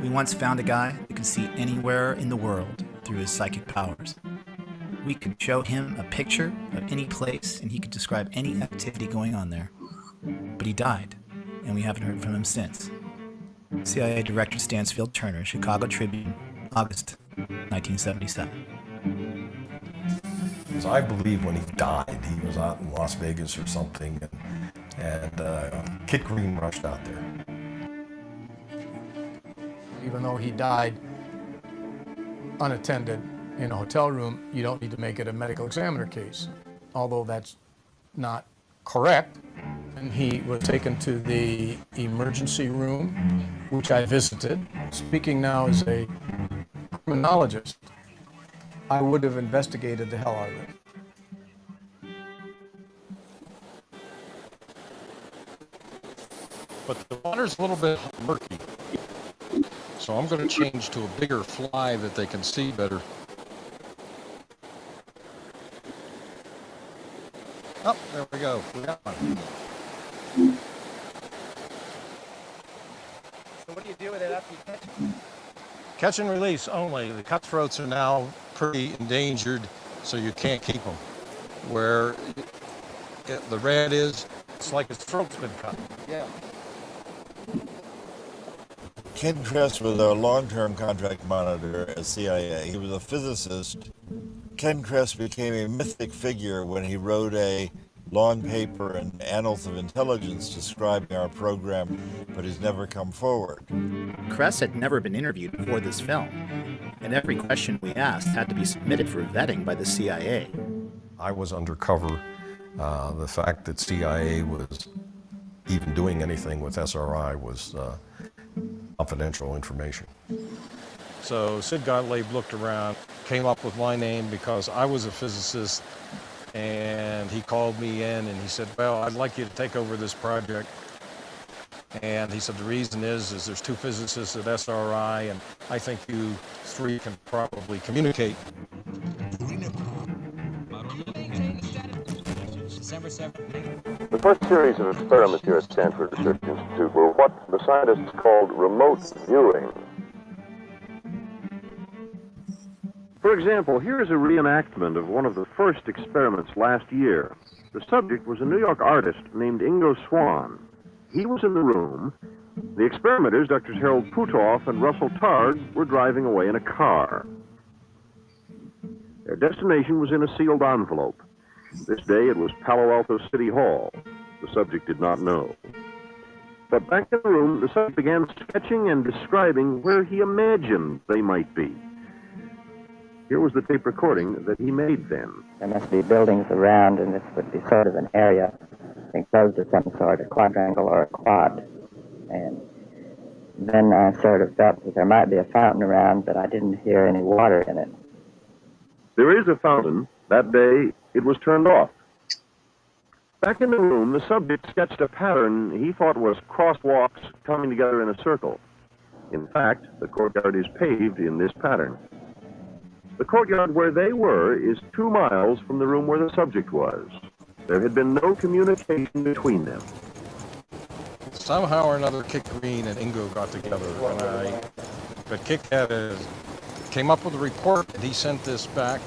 We once found a guy who could see anywhere in the world through his psychic powers. We could show him a picture of any place and he could describe any activity going on there. But he died, and we haven't heard from him since. CIA Director Stansfield Turner, Chicago Tribune, August 1977. Because I believe when he died, he was out in Las Vegas or something, and Kit Green rushed out there. Even though he died unattended in a hotel room, you don't need to make it a medical examiner case, although that's not correct. And he was taken to the emergency room, which I visited. Speaking now as a criminologist, I would have investigated the hell out of it. But the water's a little bit murky. So I'm going to change to a bigger fly that they can see better. Oh, there we go. We got one. So what do you do with it after you catch it? Catch and release only. The cutthroats are now pretty endangered, so you can't keep them. Where the red is, it's like his throat's been cut. Yeah. Ken Kress was our long-term contract monitor at CIA. He was a physicist. Ken Kress became a mythic figure when he wrote a long paper in Annals of Intelligence describing our program, but he's never come forward. Kress had never been interviewed before this film, and every question we asked had to be submitted for vetting by the CIA. I was undercover. The fact that CIA was even doing anything with SRI was confidential information. So Sid Gottlieb looked around, came up with my name because I was a physicist, and he called me in and he said, well, I'd like you to take over this project. And he said, the reason is there's two physicists at SRI, and I think you three can probably communicate. The first series of experiments here at Stanford Research Institute were what the scientists called remote viewing. For example, here is a reenactment of one of the first experiments last year. The subject was a New York artist named Ingo Swann. He was in the room. The experimenters, Drs. Harold Putoff and Russell Targ, were driving away in a car. Their destination was in a sealed envelope. This day it was Palo Alto City Hall. The subject did not know. But back in the room, the subject began sketching and describing where he imagined they might be. Here was the tape recording that he made then. There must be buildings around, and this would be sort of an area enclosed to some sort, a quadrangle or a quad. And then I sort of felt that there might be a fountain around, but I didn't hear any water in it. There is a fountain. That day, it was turned off. Back in the room, the subject sketched a pattern he thought was crosswalks coming together in a circle. In fact, the courtyard is paved in this pattern. The courtyard where they were is 2 miles from the room where the subject was. There had been no communication between them. Somehow or another, Kit Green and Ingo got together, but Kit came up with a report, and he sent this back,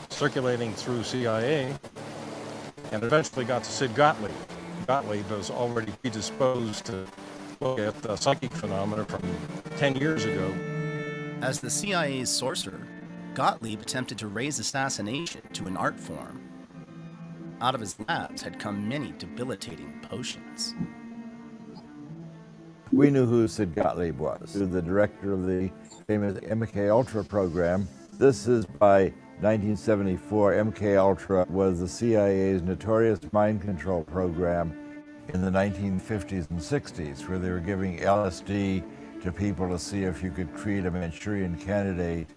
circulating through CIA, and eventually got to Sid Gottlieb. Gottlieb was already predisposed to look at psychic phenomena from 10 years ago. As the CIA's sorcerer, Gottlieb attempted to raise assassination to an art form. Out of his labs had come many debilitating potions. We knew who Sid Gottlieb was, the director of the famous MK-Ultra program. This is by 1974. MK-Ultra was the CIA's notorious mind control program in the 1950s and 60s, where they were giving LSD to people to see if you could create a Manchurian candidate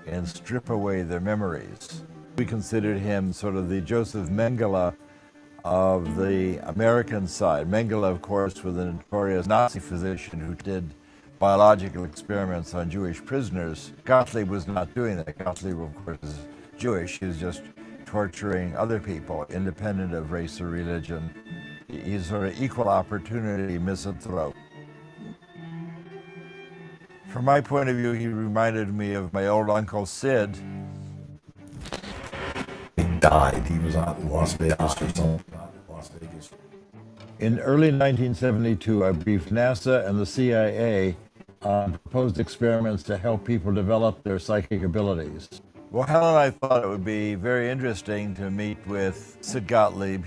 and strip away their memories. We considered him sort of the Joseph Mengele of the American side. Mengele, of course, was a notorious Nazi physician who did biological experiments on Jewish prisoners. Gottlieb was not doing that. Gottlieb, of course, is Jewish. He was just torturing other people, independent of race or religion. He's sort of equal opportunity misanthrope. From my point of view, he reminded me of my old Uncle Sid. He died. He was out in Las Vegas or something. In early 1972, I briefed NASA and the CIA on proposed experiments to help people develop their psychic abilities. Well, Helen and I thought it would be very interesting to meet with Sid Gottlieb.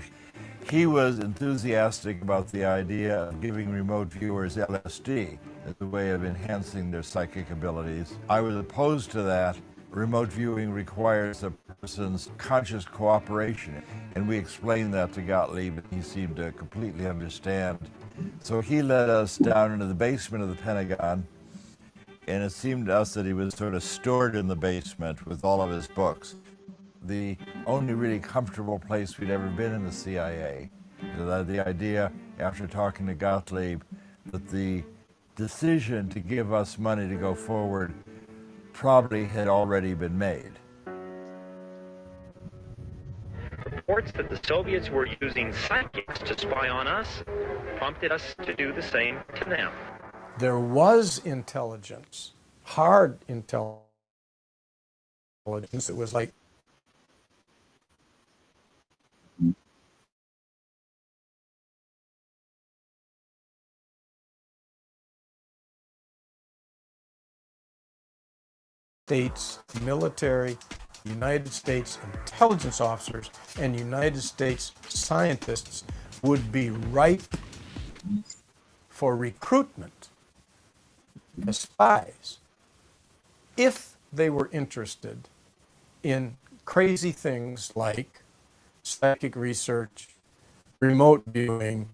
He was enthusiastic about the idea of giving remote viewers LSD as a way of enhancing their psychic abilities. I was opposed to that. Remote viewing requires a person's conscious cooperation, and we explained that to Gottlieb, and he seemed to completely understand. So he led us down into the basement of the Pentagon, and it seemed to us that he was sort of stored in the basement with all of his books. The only really comfortable place we'd ever been in the CIA. The idea, after talking to Gottlieb, that the decision to give us money to go forward probably had already been made. Reports that the Soviets were using psychics to spy on us prompted us to do the same to them. There was intelligence, hard intelligence. It was like States military, United States intelligence officers, and United States scientists would be ripe for recruitment as spies if they were interested in crazy things like psychic research, remote viewing,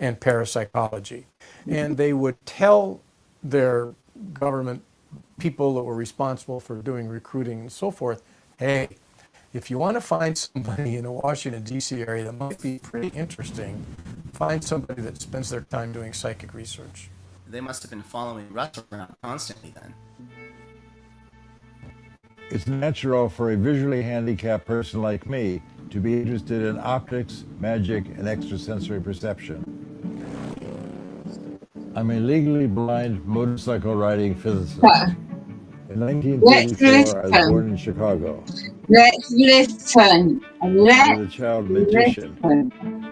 and parapsychology. And they would tell their government people that were responsible for doing recruiting and so forth, hey, if you want to find somebody in the Washington, D.C. area that might be pretty interesting, find somebody that spends their time doing psychic research. They must have been following Russ around constantly then. It's natural for a visually handicapped person like me to be interested in optics, magic, and extrasensory perception. I'm a legally blind motorcycle riding physicist. In 1934, I was born in Chicago. Let's listen. I was a child magician.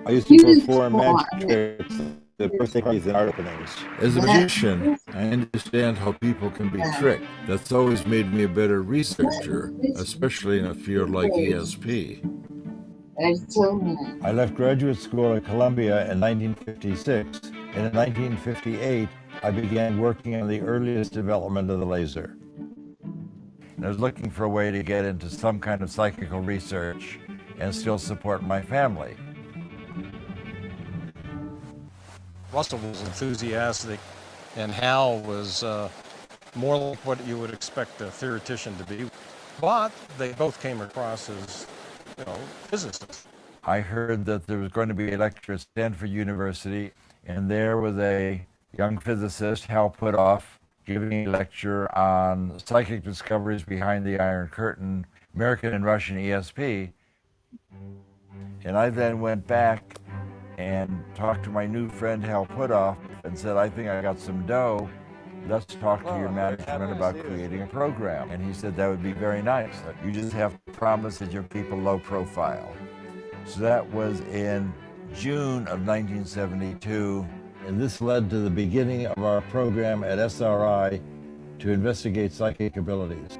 I used to perform magic tricks at birthday parties and art openings. As a magician, I understand how people can be tricked. That's always made me a better researcher, especially in a field like ESP. I left graduate school at Columbia in 1956, and in 1958, I began working on the earliest development of the laser. I was looking for a way to get into some kind of psychical research and still support my family. Russell was enthusiastic, and Hal was more like what you would expect a theoretician to be. But they both came across as, physicists. I heard that there was going to be a lecture at Stanford University, and there was a young physicist, Hal Puthoff, giving a lecture on psychic discoveries behind the Iron Curtain, American and Russian ESP. And I then went back and talked to my new friend Hal Puthoff and said, I think I got some dough. Let's talk to your management about creating a program. And he said, that would be very nice. You just have to promise that you'll keep a low profile. So that was in June of 1972. And this led to the beginning of our program at SRI to investigate psychic abilities.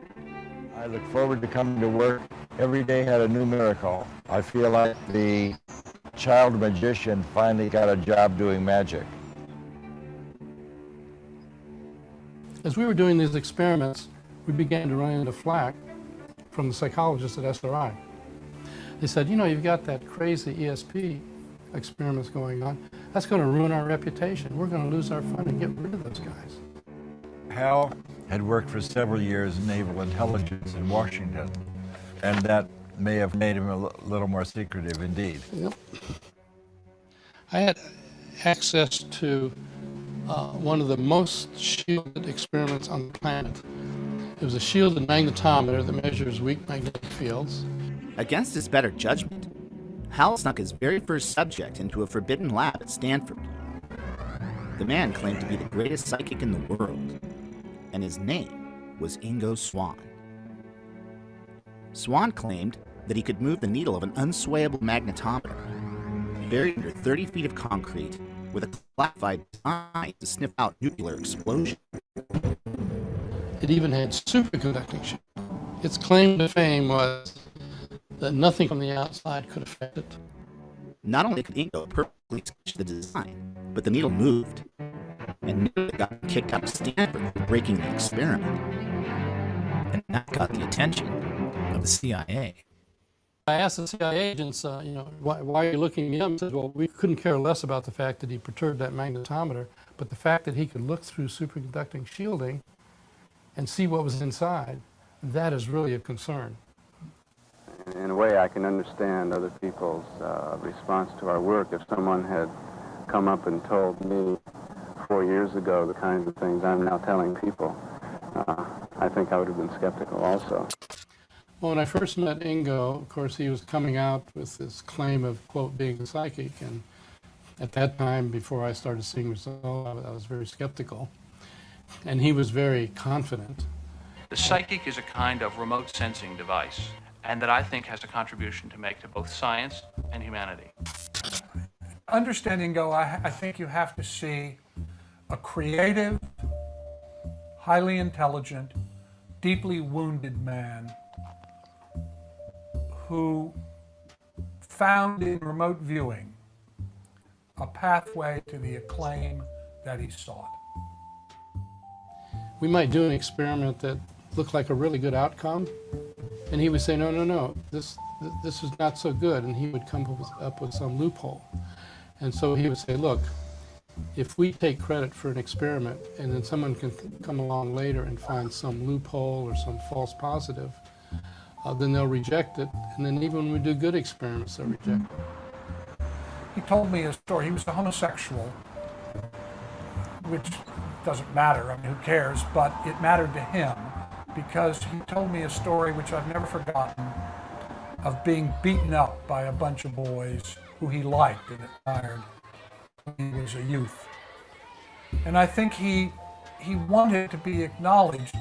I look forward to coming to work. Every day had a new miracle. I feel like the child magician finally got a job doing magic. As we were doing these experiments, we began to run into flack from the psychologists at SRI. They said, you've got that crazy ESP experiments going on. That's going to ruin our reputation. We're going to lose our fun and get rid of those guys. Hal had worked for several years in naval intelligence in Washington, and that may have made him a little more secretive indeed. Yep. I had access to one of the most shielded experiments on the planet. It was a shielded magnetometer that measures weak magnetic fields. Against his better judgment, Hal snuck his very first subject into a forbidden lab at Stanford. The man claimed to be the greatest psychic in the world, and his name was Ingo Swann. Swann claimed that he could move the needle of an unswayable magnetometer, buried under 30 feet of concrete, with a classified design to sniff out nuclear explosion. It even had superconducting shield. Its claim to fame was that nothing from the outside could affect it. Not only could Ingo perfectly sketch the design, but the needle moved, and nearly got kicked out of Stanford for breaking the experiment. And that got the attention of the CIA. I asked the CIA agents, why are you looking at him? He said, well, we couldn't care less about the fact that he perturbed that magnetometer, but the fact that he could look through superconducting shielding and see what was inside, that is really a concern. In a way, I can understand other people's response to our work. If someone had come up and told me 4 years ago the kinds of things I'm now telling people, I think I would have been skeptical also. Well, when I first met Ingo, of course, he was coming out with this claim of, quote, being a psychic. And at that time, before I started seeing results, I was very skeptical. And he was very confident. The psychic is a kind of remote sensing device, and that I think has a contribution to make to both science and humanity. Understanding Ingo, I think you have to see a creative, highly intelligent, deeply wounded man who found in remote viewing a pathway to the acclaim that he sought. We might do an experiment that looked like a really good outcome, and he would say, no, this is not so good, and he would come up with some loophole. And so he would say, look, if we take credit for an experiment and then someone can come along later and find some loophole or some false positive, then they'll reject it. And then even when we do good experiments, they'll reject it. He told me a story. He was a homosexual, which doesn't matter. I mean, who cares? But it mattered to him because he told me a story which I've never forgotten of being beaten up by a bunch of boys who he liked and admired when he was a youth. And I think he wanted to be acknowledged.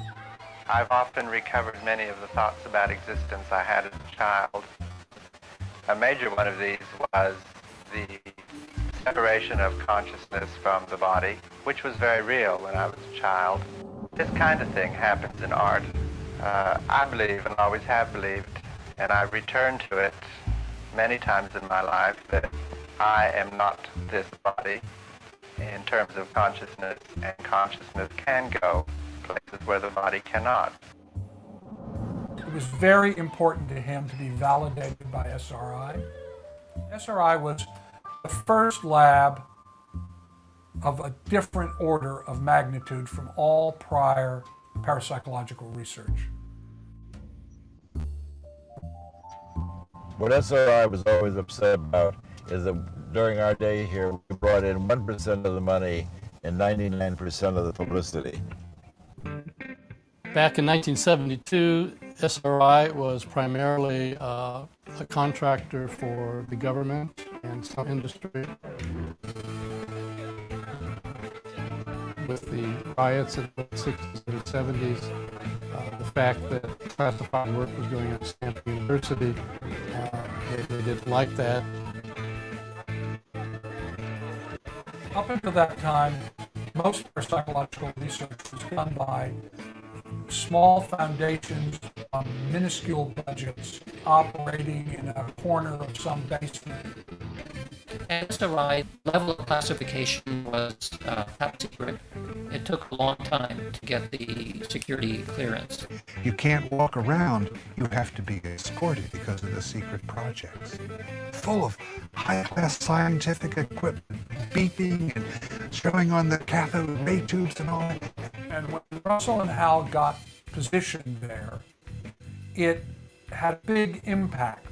I've often recovered many of the thoughts about existence I had as a child. A major one of these was the separation of consciousness from the body, which was very real when I was a child. This kind of thing happens in art. I believe and always have believed, and I return to it many times in my life, that I am not this body in terms of consciousness, and consciousness can go places where the body cannot. It was very important to him to be validated by SRI. SRI was the first lab of a different order of magnitude from all prior parapsychological research. What SRI was always upset about is that during our day here, we brought in 1% of the money and 99% of the publicity. Back in 1972, SRI was primarily a contractor for the government and some industry. With the riots in the 60s and 70s, the fact that classified work was going on at Stanford University, they didn't like that. Up until that time, most psychological research was done by small foundations on minuscule budgets operating in a corner of some basement. SRI level of classification was top secret. It took a long time to get the security clearance. You can't walk around. You have to be escorted because of the secret projects. Full of high-class scientific equipment, beeping and showing on the cathode ray tubes and all that. And when Russell and Hal got positioned there, it had a big impact.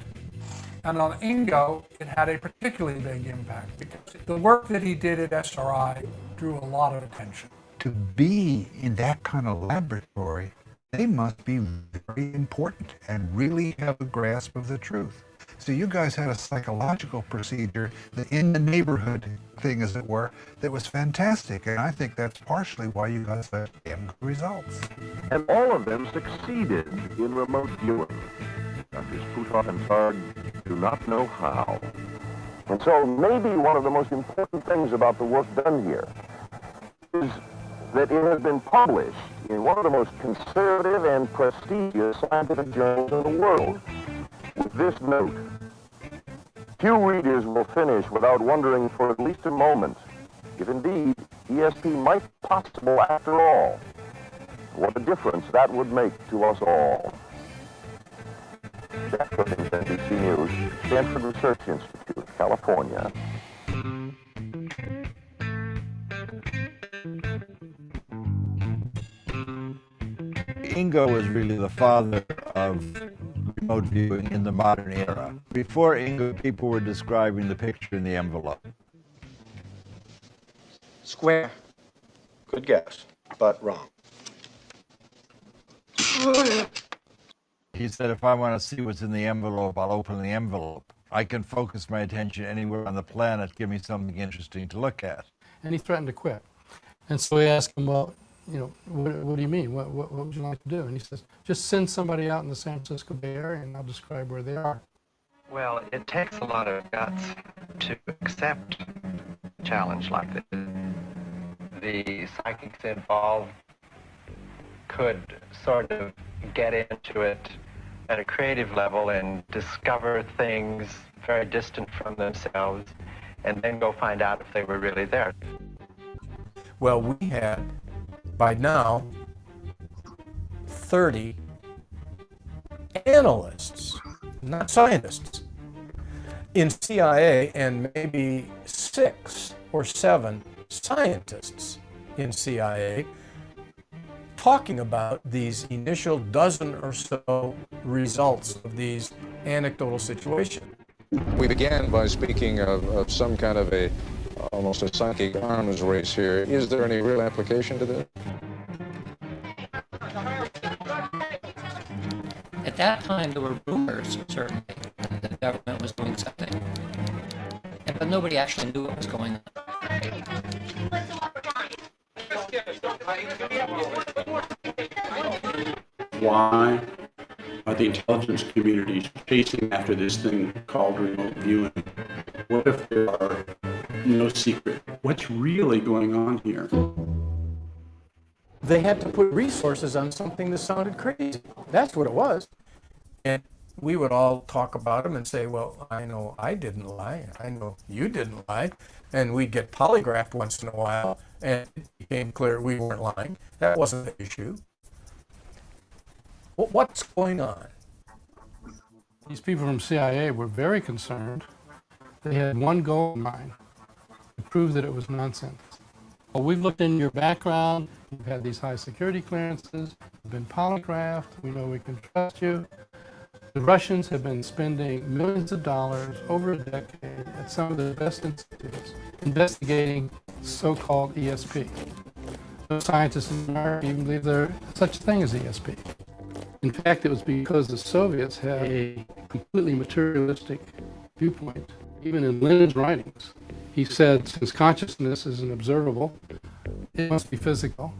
And on Ingo, it had a particularly big impact because the work that he did at SRI drew a lot of attention. To be in that kind of laboratory, they must be very important and really have a grasp of the truth. So you guys had a psychological procedure that in the neighborhood thing, as it were, that was fantastic. And I think that's partially why you guys had damn good results. And all of them succeeded in remote viewing. Drs. Puthoff and Targ do not know how. And so maybe one of the most important things about the work done here is that it has been published in one of the most conservative and prestigious scientific journals in the world. With this note, few readers will finish without wondering for at least a moment if indeed ESP might be possible after all. What a difference that would make to us all. Jack Cummings, NBC News, Stanford Research Institute, California. Ingo was really the father of remote viewing in the modern era. Before Ingo, people were describing the picture in the envelope. Square. Good guess, but wrong. He said, if I want to see what's in the envelope, I'll open the envelope. I can focus my attention anywhere on the planet, give me something interesting to look at. And he threatened to quit. And so we asked him, well, you know, what do you mean? What would you like to do? And he says, just send somebody out in the San Francisco Bay Area and I'll describe where they are. Well, it takes a lot of guts to accept a challenge like this. The psychics involved could sort of get into it at a creative level and discover things very distant from themselves and then go find out if they were really there. Well, we had, by now, 30 analysts, not scientists, in CIA and maybe 6 or 7 scientists in CIA talking about these initial dozen or so results of these anecdotal situations. We began by speaking of some kind of almost a psychic arms race here. Is there any real application to this? At that time, there were rumors, certainly, that the government was doing something. But nobody actually knew what was going on. Why are the intelligence communities chasing after this thing called remote viewing? What if there are no secret? What's really going on here? They had to put resources on something that sounded crazy. That's what it was. And we would all talk about them and say, well, I know I didn't lie. I know you didn't lie. And we'd get polygraphed once in a while, and it became clear we weren't lying. That wasn't the issue. What's going on? These people from CIA were very concerned. They had one goal in mind, to prove that it was nonsense. Well, we've looked in your background. You've had these high security clearances. You've been polygraphed. We know we can trust you. The Russians have been spending millions of dollars over a decade at some of the best institutes investigating so-called ESP. No scientists in America even believe there's such a thing as ESP. In fact, it was because the Soviets had a completely materialistic viewpoint. Even in Lenin's writings, he said, since consciousness isn't observable, it must be physical,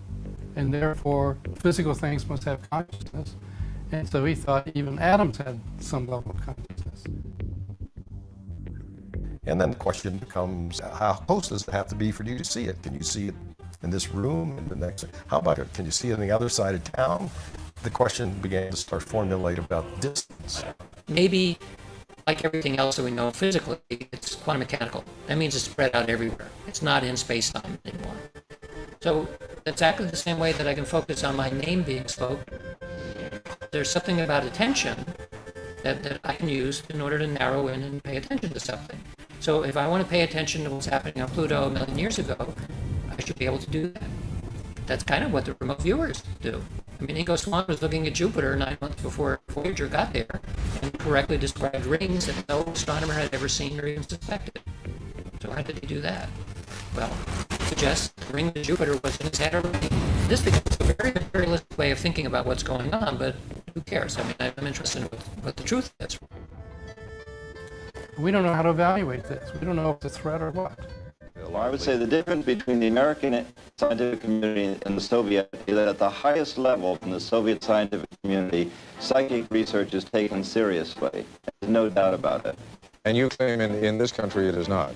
and therefore physical things must have consciousness. And so he thought even atoms had some level of consciousness. And then the question becomes, how close does it have to be for you to see it? Can you see it in this room, in the next? How about it? Can you see it on the other side of town? The question began to start formulate about distance. Maybe, like everything else that we know physically, it's quantum mechanical. That means it's spread out everywhere. It's not in space-time anymore. So exactly the same way that I can focus on my name being spoke, there's something about attention that I can use in order to narrow in and pay attention to something. So if I want to pay attention to what's happening on Pluto a million years ago, I should be able to do that. That's kind of what the remote viewers do. I mean, Ingo Swann was looking at Jupiter 9 months before Voyager got there and correctly described rings that no astronomer had ever seen or even suspected. So how did he do that? Well, it suggests the ring to Jupiter was in his head already. This becomes a very materialistic way of thinking about what's going on, but who cares? I mean, I'm interested in what the truth is. We don't know how to evaluate this. We don't know if it's a threat or what. Well, I would say the difference between the American scientific community and the Soviet is that at the highest level in the Soviet scientific community, psychic research is taken seriously. There's no doubt about it. And you claim in this country it is not?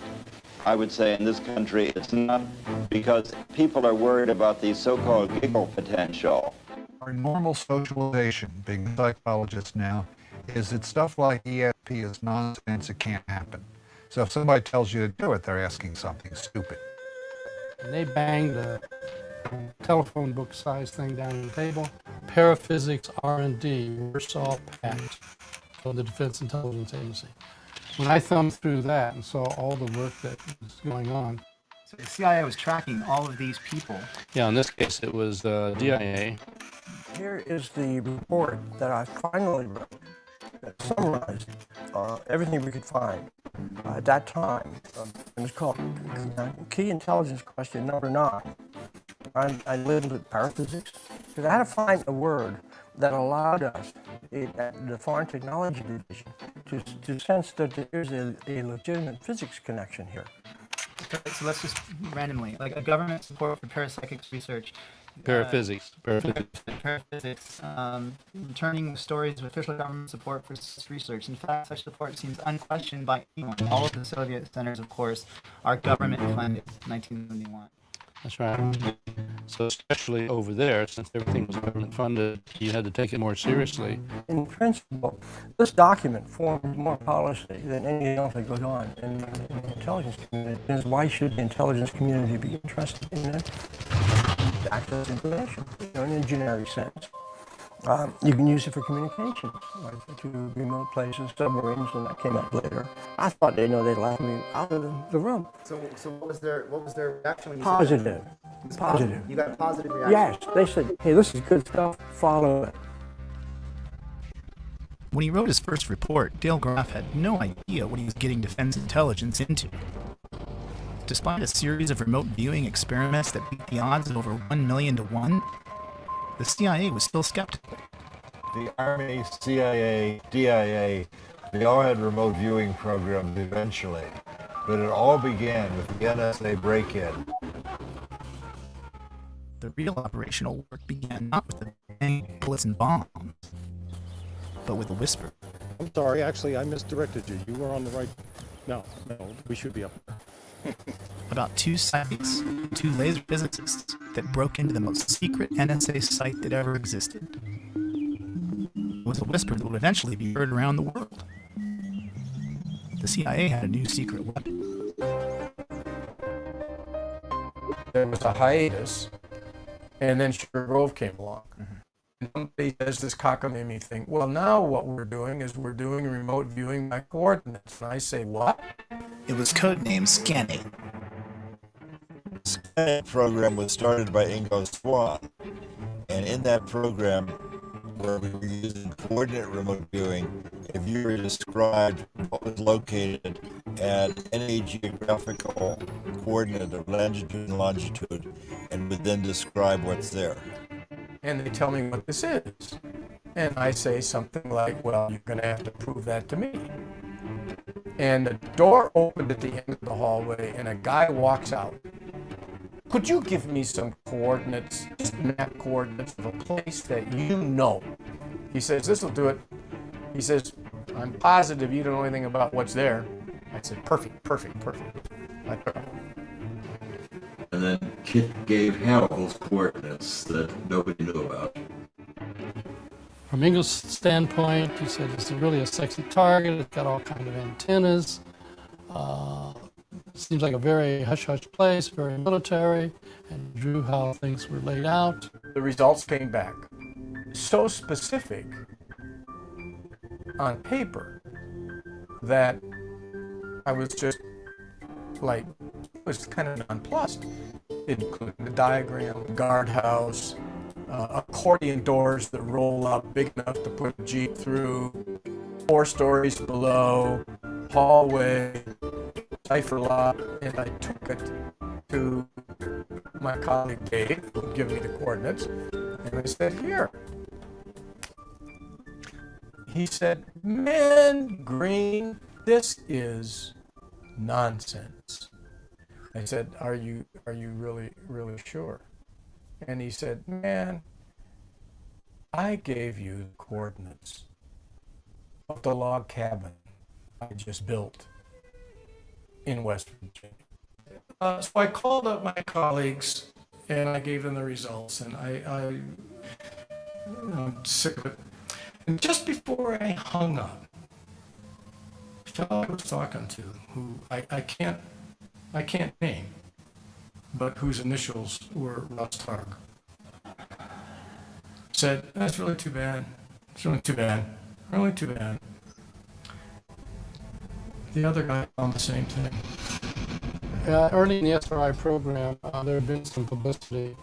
I would say in this country it's not, because people are worried about the so-called giggle potential. Our normal socialization, being psychologists now, is that stuff like ESP is nonsense, it can't happen. So if somebody tells you to do it, they're asking something stupid. And they banged a telephone book size thing down on the table. Paraphysics R&D, Warsaw Pact of the Defense Intelligence Agency. When I thumbed through that and saw all the work that was going on. So the CIA was tracking all of these people. Yeah, in this case it was DIA. Here is the report that I finally wrote that summarized everything we could find at that time. It was called Key Intelligence Question Number 9. I labeled it paraphysics because I had to find a word that allowed us at the Foreign Technology Division to sense that there is a legitimate physics connection here. So let's just randomly, like a government support for parapsychics research. Paraphysics. Paraphysics. Returning stories of official government support for research. In fact, such support seems unquestioned by anyone. All of the Soviet centers, of course, are government funded. 1971. That's right. So especially over there, since everything was government funded, you had to take it more seriously. In principle, this document forms more policy than anything else that goes on in the intelligence community. Because why should the intelligence community be interested in access to information, in a generic sense? You can use it for communication, like to remote places, submarines, and that came up later. I thought they'd laugh me out of the room. So what was their reaction when you Positive. said that? It was Positive. You got a positive reaction? Yes, they said, hey, this is good stuff, follow it. When he wrote his first report, Dale Graff had no idea what he was getting defense intelligence into. Despite a series of remote viewing experiments that beat the odds of over 1 million to 1, the CIA was still skeptical. The Army, CIA, DIA, they all had remote viewing programs eventually, but it all began with the NSA break-in. The real operational work began not with the bang, bullets, and bombs, but with a whisper. I'm sorry, actually, I misdirected you. You were on the right. No, we should be up there. About 2 psychics, 2 laser physicists that broke into the most secret NSA site that ever existed. It was a whisper that would eventually be heard around the world. The CIA had a new secret weapon. There was a hiatus, and then Sugar Grove came along. And somebody says this cockamamie thing. Well, now what we're doing is we're doing remote viewing by coordinates. And I say, what? It was codenamed Scanning. The Scanning program was started by Ingo Swann, and in that program, where we were using coordinate remote viewing, a viewer described what was located at any geographical coordinate of latitude and longitude, and would then describe what's there. And they tell me what this is. And I say something like, well, you're going to have to prove that to me. And the door opened at the end of the hallway, and a guy walks out. Could you give me some coordinates, just map coordinates of a place that you know? He says, this will do it. He says, I'm positive you don't know anything about what's there. I said, perfect. I took it. And then Kit gave Hannibal's coordinates that nobody knew about. From Ingo's standpoint, he said it's really a sexy target. It's got all kinds of antennas. Seems like a very hush-hush place, very military, and drew how things were laid out. The results came back so specific on paper that I was just like, it was kind of nonplussed. It included the diagram, guardhouse, accordion doors that roll up big enough to put a Jeep through, 4 stories below, hallway, cipher lock, and I took it to my colleague Dave, who would give me the coordinates, and I said, here. He said, man, Green, this is nonsense. I said, are you really sure? And he said, man, I gave you the coordinates of the log cabin I just built in West Virginia. So I called up my colleagues and I gave them the results, and I'm sick of it. And just before I hung up, the fellow I was talking to, who I can't name, but whose initials were Russ Targ, said, that's really too bad. It's really too bad. Really too bad. The other guy found the same thing. Early in the SRI program, there had been some publicity,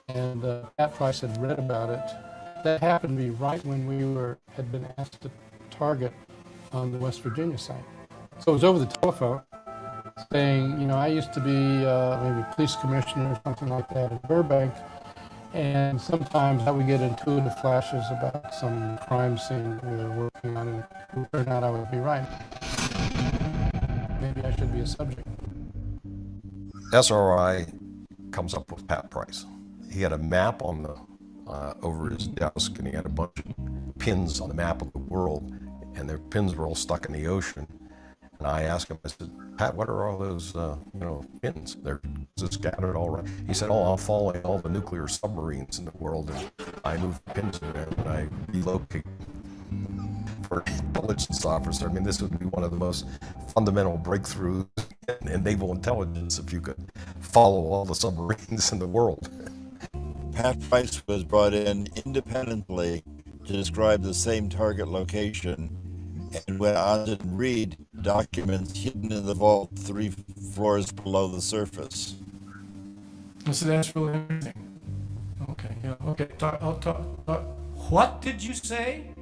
and Pat Price had read about it. That happened to be right when we had been asked to target on the West Virginia site. So it was over the telephone, saying, I used to be maybe police commissioner or something like that in Burbank, and sometimes I would get intuitive flashes about some crime scene we were working on, and it turned out I would be right. Maybe I should be a subject. SRI comes up with Pat Price. He had a map on the over his desk, and he had a bunch of pins on the map of the world, and their pins were all stuck in the ocean. And I asked him, I said, Pat, what are all those, pins? They're just scattered all around. He said, I'm following all the nuclear submarines in the world, and I move the pins in there, and I relocate for an intelligence officer. I mean, this would be one of the most fundamental breakthroughs in naval intelligence if you could follow all the submarines in the world. Pat Price was brought in independently to describe the same target location and went on to read documents hidden in the vault 3 floors below the surface. So that's really interesting. Okay, yeah, okay. I'll talk. What did you say?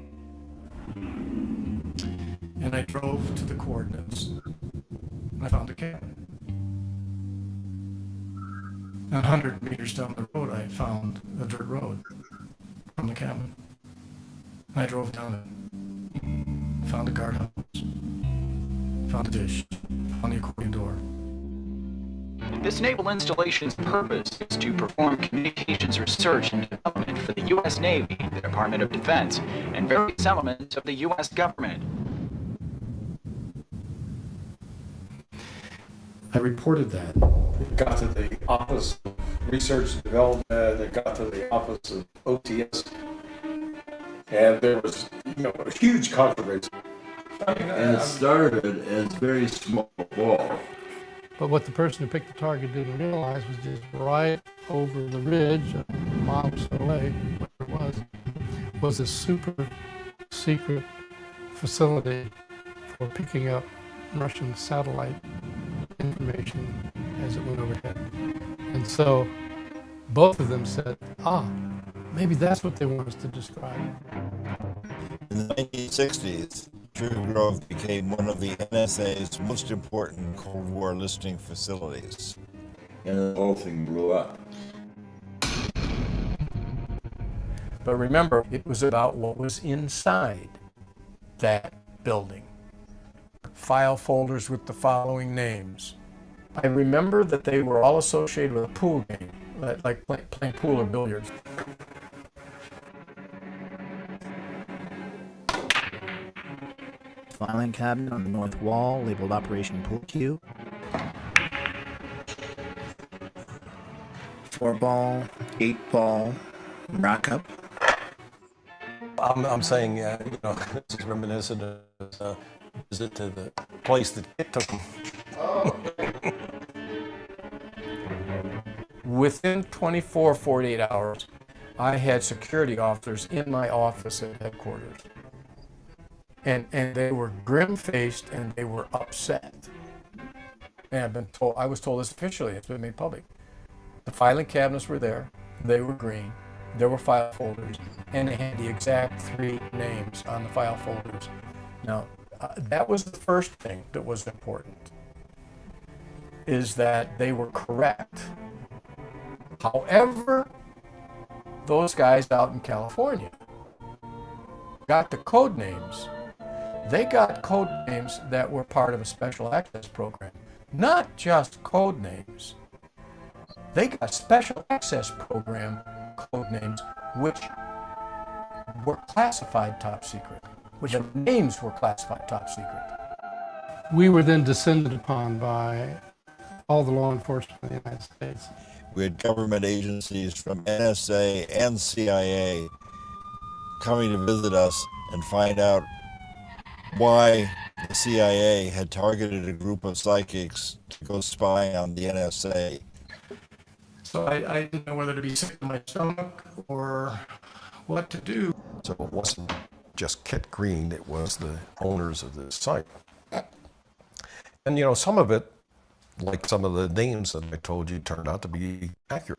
And I drove to the coordinates. I found a cabin. 100 meters down the road, I found a dirt road from the cabin. I drove down it, found a guardhouse, found a dish, found the accordion door. This naval installation's purpose is to perform communications research and development for the U.S. Navy, the Department of Defense, and various elements of the U.S. government. I reported that. It got to the Office of Research and Development, it got to the Office of OTS, and there was, a huge controversy. And it started as very small ball. But what the person who picked the target didn't realize was just right over the ridge, a mile or so away, whatever it was a super secret facility for picking up Russian satellite information as it went overhead. And so both of them said, maybe that's what they want us to describe. In the 1960s, Sugar Grove became one of the NSA's most important Cold War listening facilities. And the whole thing blew up. But remember, it was about what was inside that building. File folders with the following names. I remember that they were all associated with a pool game, like playing pool or billiards. Filing cabinet on the north wall labeled Operation Pool Cue. 4-ball, 8-ball, rack up. I'm saying, this is reminiscent of a visit to the place that it took him. Within 24, 48 hours, I had security officers in my office at headquarters. And they were grim-faced and they were upset. And I was told this officially, it's been made public. The filing cabinets were there, they were green, there were file folders, and they had the exact 3 names on the file folders. Now, that was the first thing that was important, is that they were correct. However, those guys out in California got the code names. They got code names that were part of a special access program, not just code names. They got special access program code names which were classified top secret. The names were classified top secret. We were then descended upon by all the law enforcement of the United States. We had government agencies from NSA and CIA coming to visit us and find out why the CIA had targeted a group of psychics to go spy on the NSA. So I didn't know whether to be sick to my stomach or what to do. So it wasn't just Kit Green, it was the owners of this site. And some of it, like some of the names that I told you, turned out to be accurate.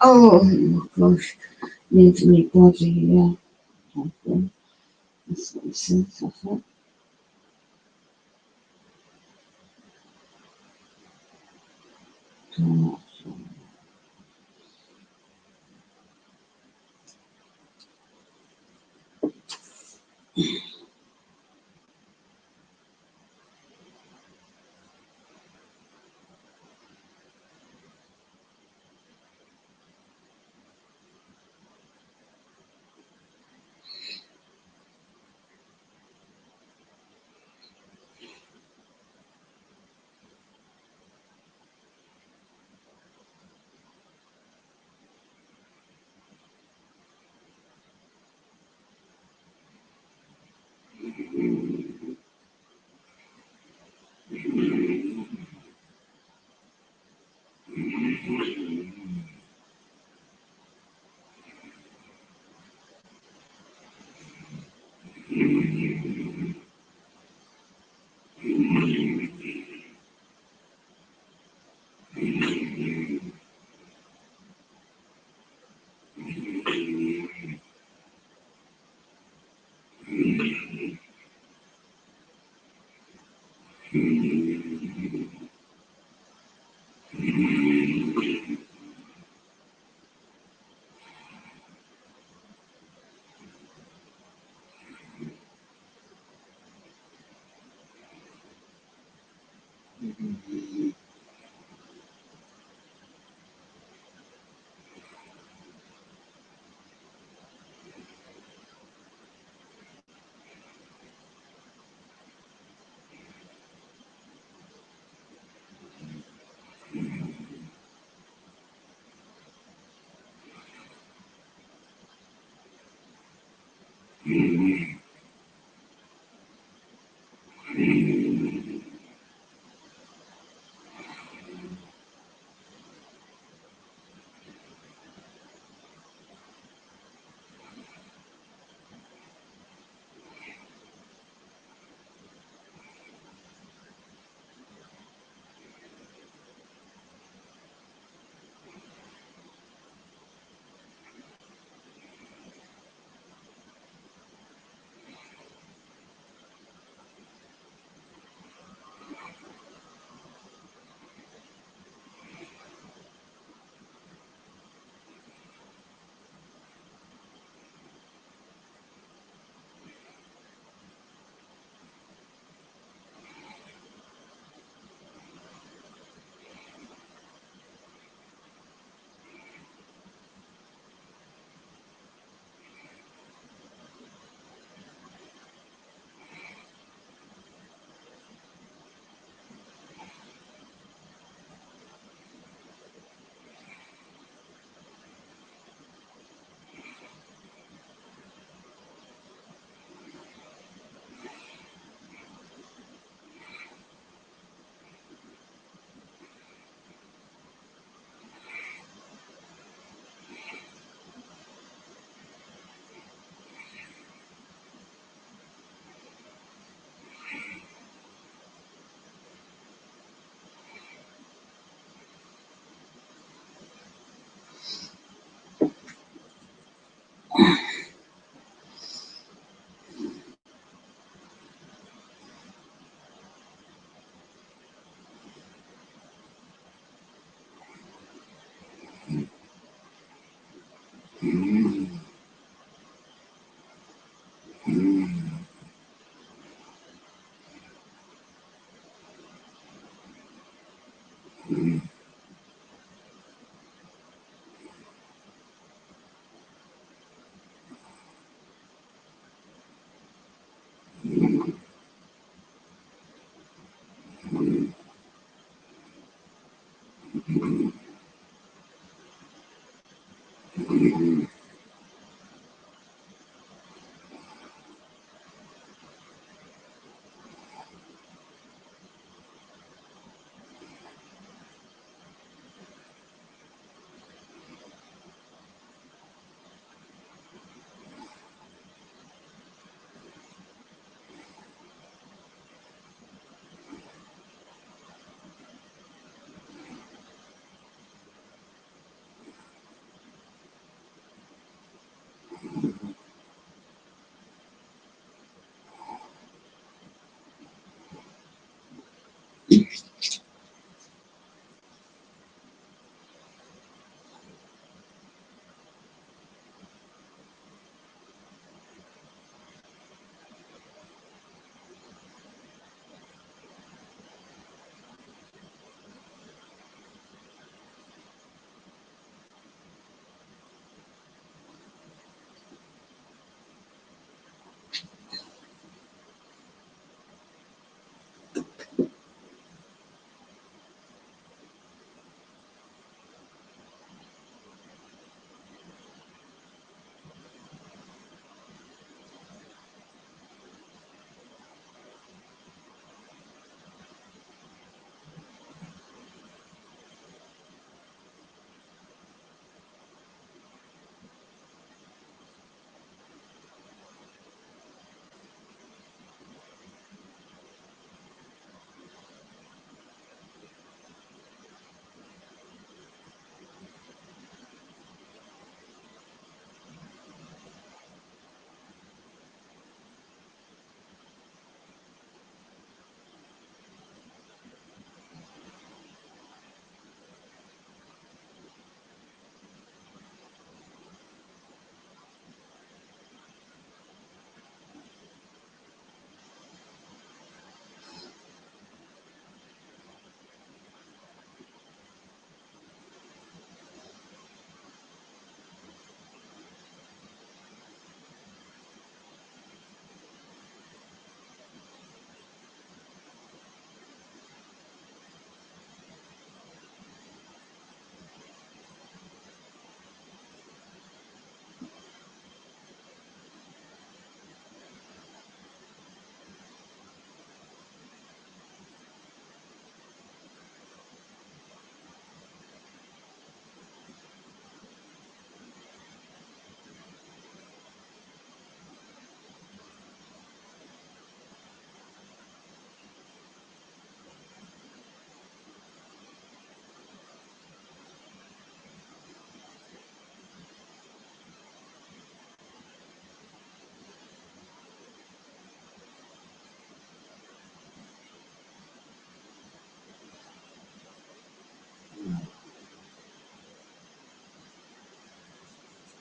Oh gosh, needs me body, yeah. Okay. That's what it says, I thought.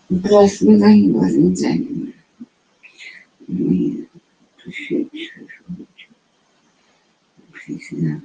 Здравствуй, дорогие возлюбленные. Мы пришедшие пришли сюда.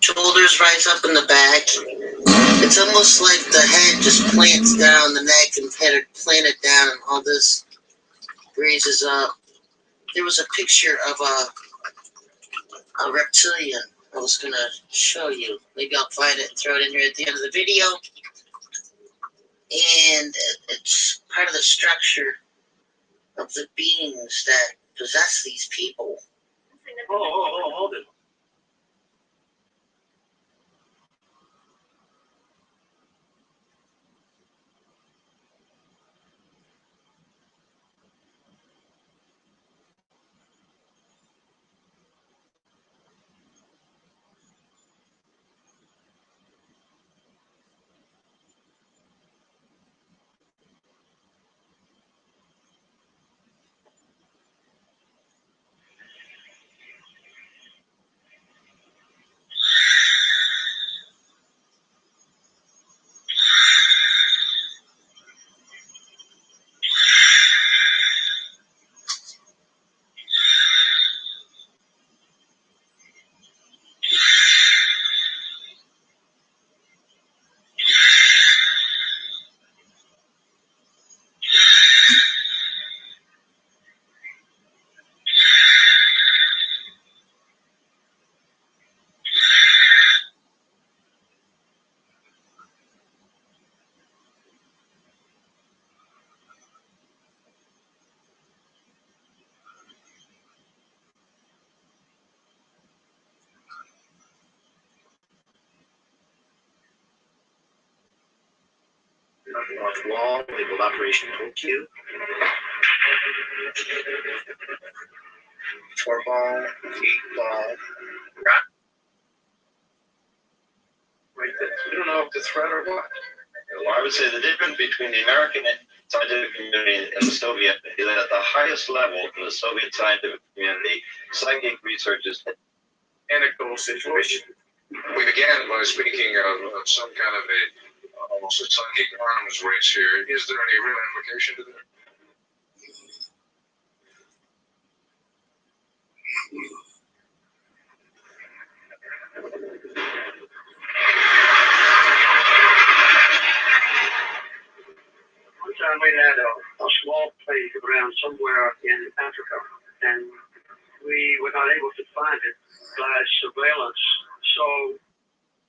Shoulders rise up in the back. It's almost like the head just plants down, the neck and head are planted down, and all this raises up. There was a picture of a reptilian I was going to show you. Maybe I'll find it and throw it in here at the end of the video. And it's part of the structure of the beings that possess these people. Hold it. North wall, labeled Operation Q. 4-ball, 8-ball, right there. We don't know if it's right or what. Well, I would say the difference between the American scientific community and the Soviet is that at the highest level in the Soviet scientific community, psychic research is an anecdotal situation. We began by speaking of some kind of a almost a psychic arms race here. Is there any real implication to that? One time we had a small plane around somewhere in Africa, and we were not able to find it by surveillance. So,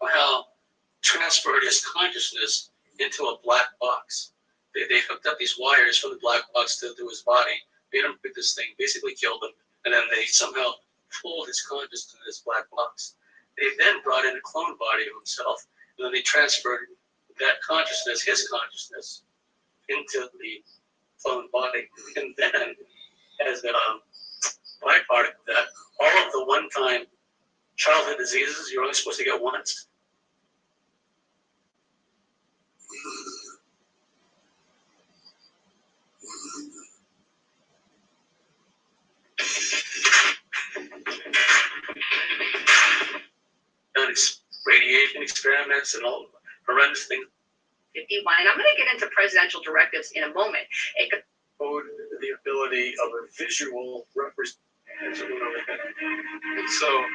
well, transferred his consciousness into a black box. They hooked up these wires from the black box to his body, made him pick this thing, basically killed him, and then they somehow pulled his consciousness to this black box. They then brought in a clone body of himself, and then they transferred that consciousness, his consciousness, into the clone body. And then, as a byproduct of that, all of the one-time childhood diseases you're only supposed to get once, done radiation experiments and all horrendous things. 51, and I'm going to get into presidential directives in a moment. the ability of a visual representation. So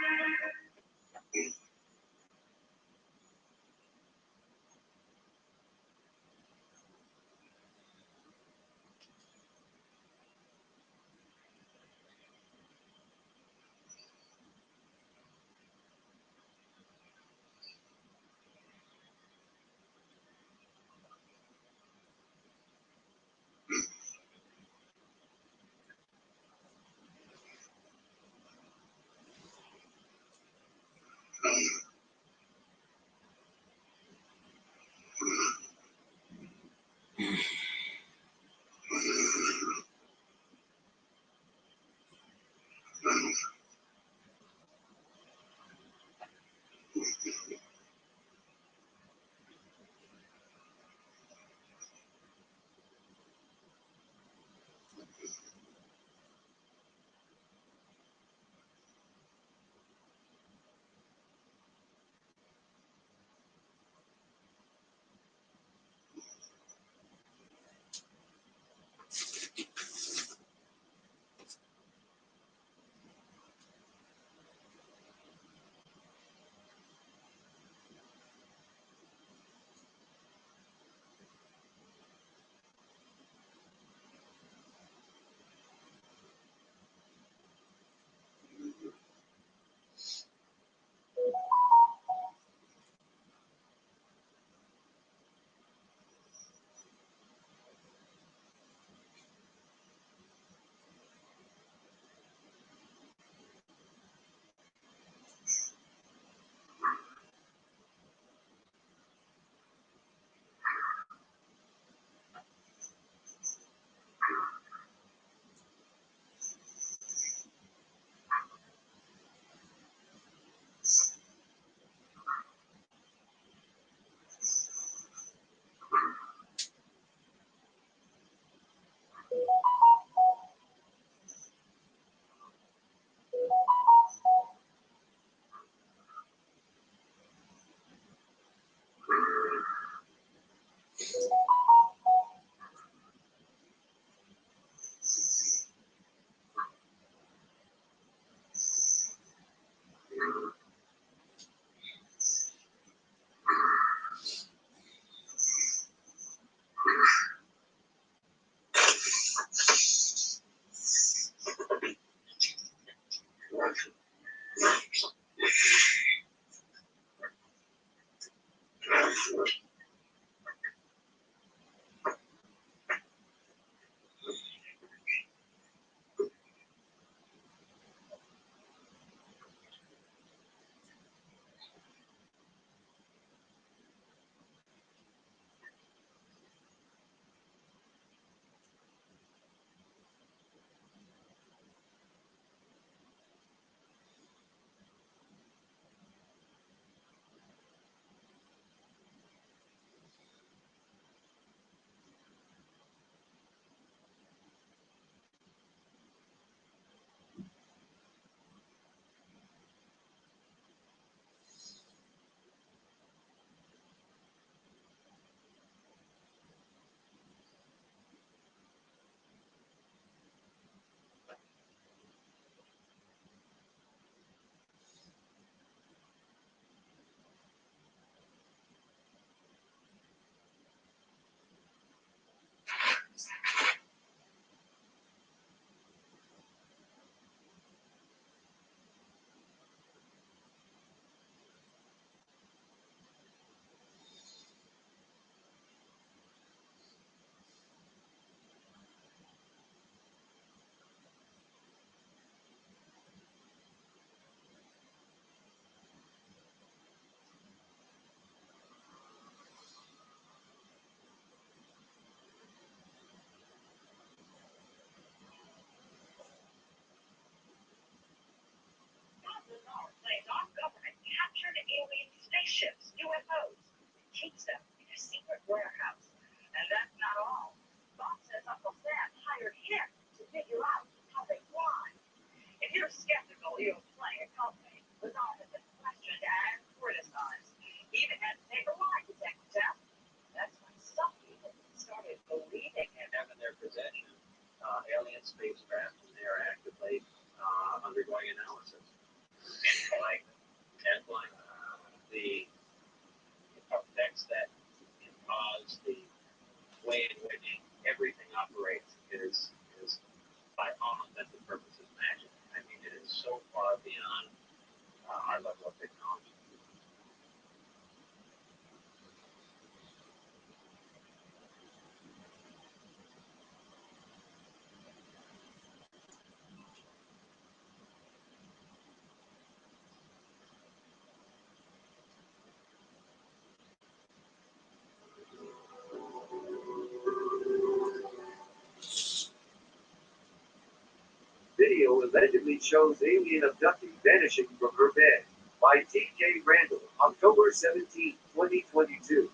allegedly shows alien abductee vanishing from her bed. By T.K. Randall, October 17, 2022.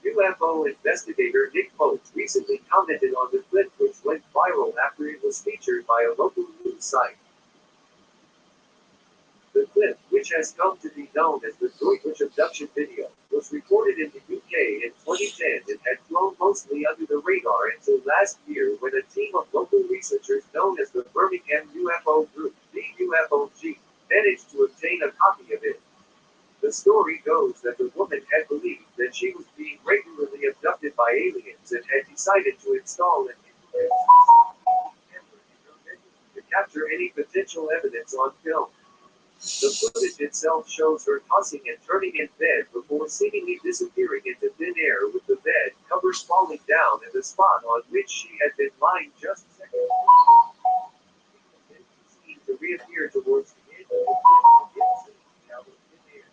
UFO investigator Nick Boats recently commented on the clip which went viral after it was featured by a local news site. The clip, which has come to be known as the Droitwich abduction video, was recorded in the UK in 2010 and had flown mostly under the radar until last year when a team of local researchers known as the Birmingham UFO Group, BUFOG, managed to obtain a copy of it. The story goes that the woman had believed that she was being regularly abducted by aliens and had decided to install an infrared camera in her bedroom to capture any potential evidence on film. The footage itself shows her tossing and turning in bed before seemingly disappearing into thin air with the bed covers falling down and the spot on which she had been lying just seconds before. Then she seemed to reappear towards the end of the clip again singing out of thin air.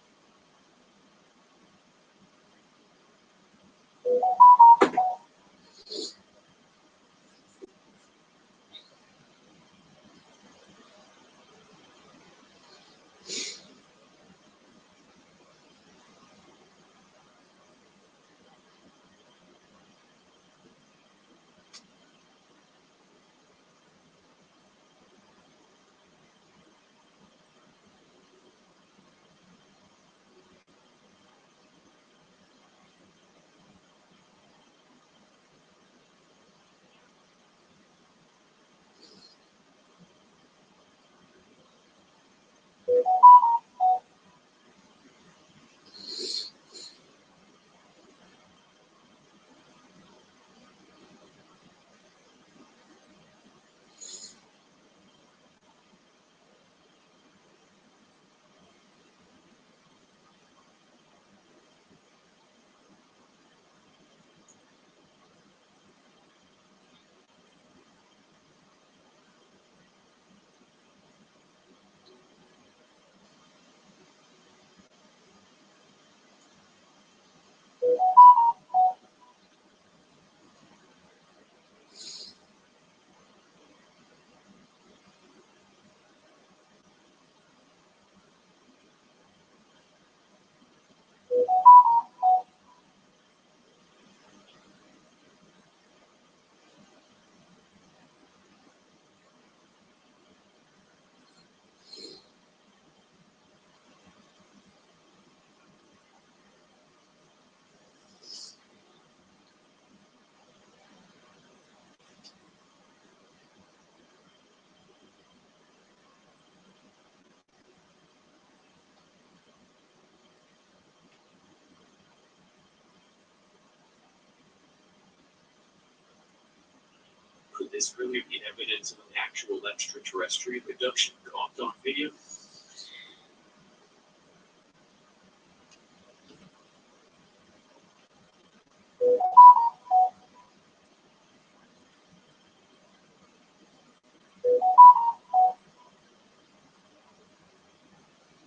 Could this really be evidence of an actual extraterrestrial abduction caught on video?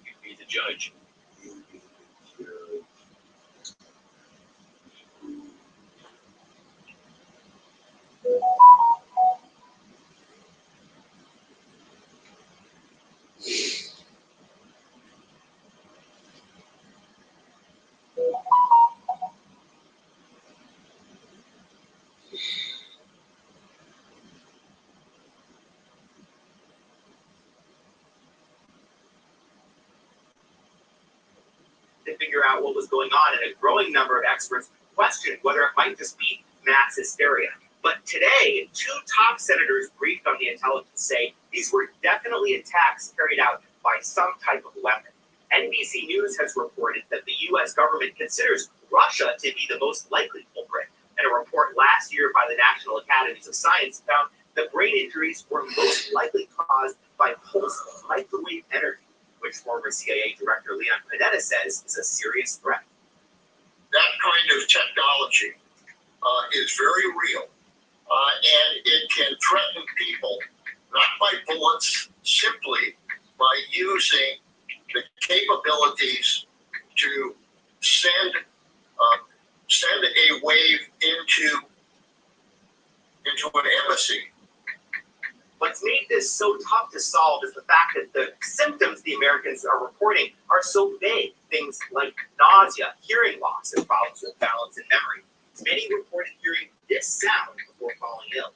You'd be the judge. To figure out what was going on, and a growing number of experts questioned whether it might just be mass hysteria. But today, two top senators briefed on the intelligence say these were definitely attacks carried out by some type of weapon. NBC News has reported that the U.S. government considers Russia to be the most likely culprit, and a report last year by the National Academies of Science found that brain injuries were most likely caused by pulsed microwave energy, which former CIA Director Leon Panetta says is a serious threat. That kind of technology is very real, and it can threaten people, not by bullets, simply by using the capabilities to send a wave into an embassy What's made this so tough to solve is the fact that the symptoms the Americans are reporting are so vague. Things like nausea, hearing loss, and problems with balance and memory. Many reported hearing this sound before falling ill.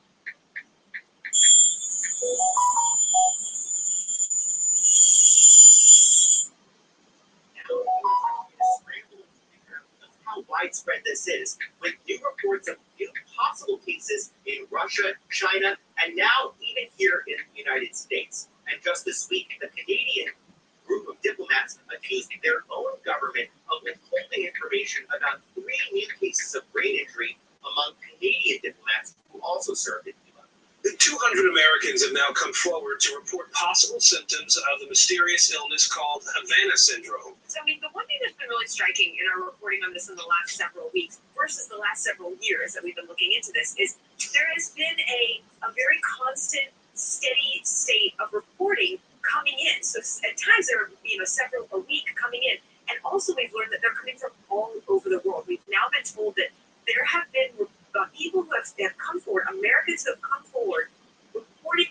How widespread this is, with new reports of new possible cases in Russia, China, and now even here in the United States. And just this week, the Canadian group of diplomats accused their own government of withholding information about 3 new cases of brain injury among Canadian diplomats who also served in Cuba. The 200 Americans have now come forward to report possible symptoms of the mysterious illness called Havana syndrome. So, I mean, the one thing that's been really striking in our reporting on this in the last several weeks versus the last several years that we've been looking into this is there has been a very constant, steady state of reporting coming in. So at times there are, several a week coming in. And also we've learned that they're coming from all over the world. We've now been told that there have been people who have come forward, Americans who have come forward, reporting.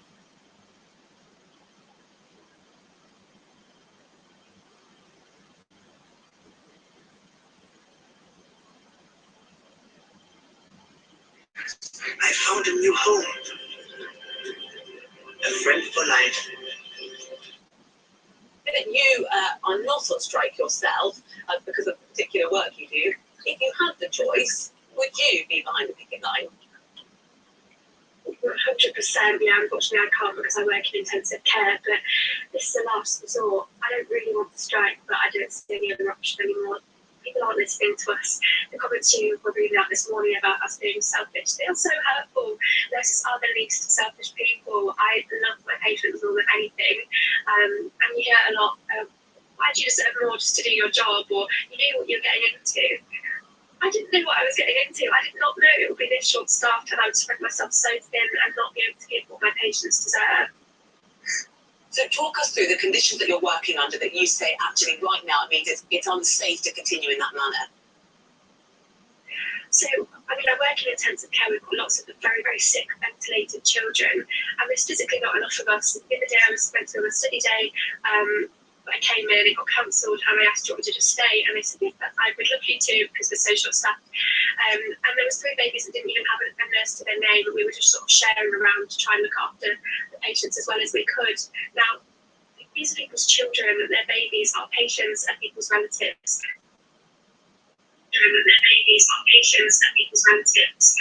I found a new home. A friend for life. That you are not on strike yourself because of the particular work you do. If you had the choice, would you be behind the picket line? 100%. Yeah, unfortunately I can't because I work in intensive care, but this is a last resort. I don't really want to strike, but I don't see any other option anymore. People aren't listening to us. The comments you were reading out this morning about us being selfish, they are so hurtful. Nurses are the least selfish people. I love my patients more than anything. And you hear a lot of, why do you deserve more just to do your job? Or you know what you're getting into. I didn't know what I was getting into. I did not know it would be this short-staffed and I would spread myself so thin and not be able to give what my patients deserve. So talk us through the conditions that you're working under that you say actually right now it means it's unsafe to continue in that manner. So, I mean, I work in intensive care. We've got lots of very, very sick, ventilated children, and there's physically not enough of us. In the day I was meant to have a study day, I came in, it got cancelled, and I asked, do you want me to just stay? And they said, yeah, I would love you to, because we're so short-staffed. And there was 3 babies that didn't even have a nurse to their name, and we were just sort of sharing around to try and look after the patients as well as we could. Now, these are people's children, their babies, our patients, and people's relatives. Their babies, our patients, and people's relatives.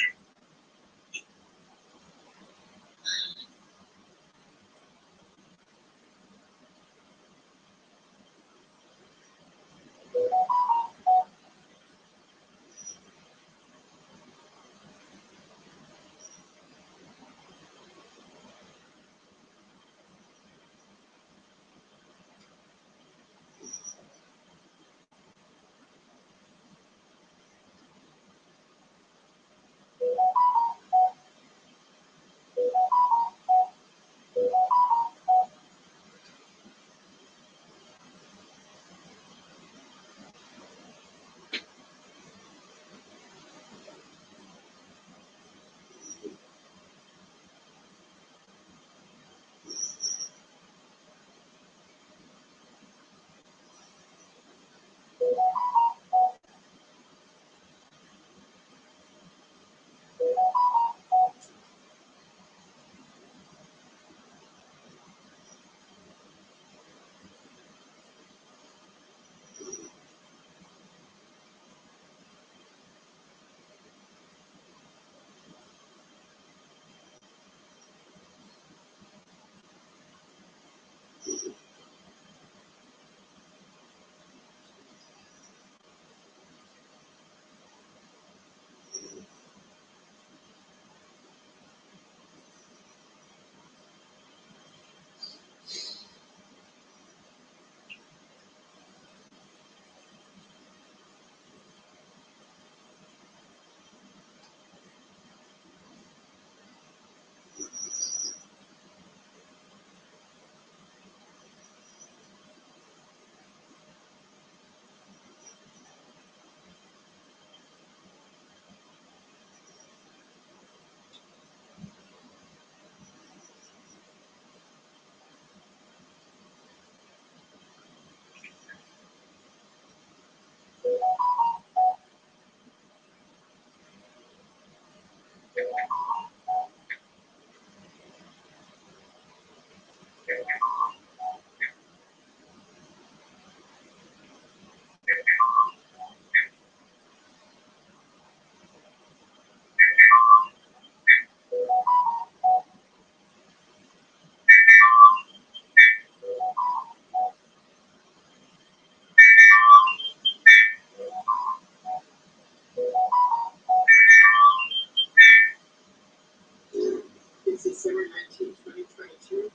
December 19, 2022,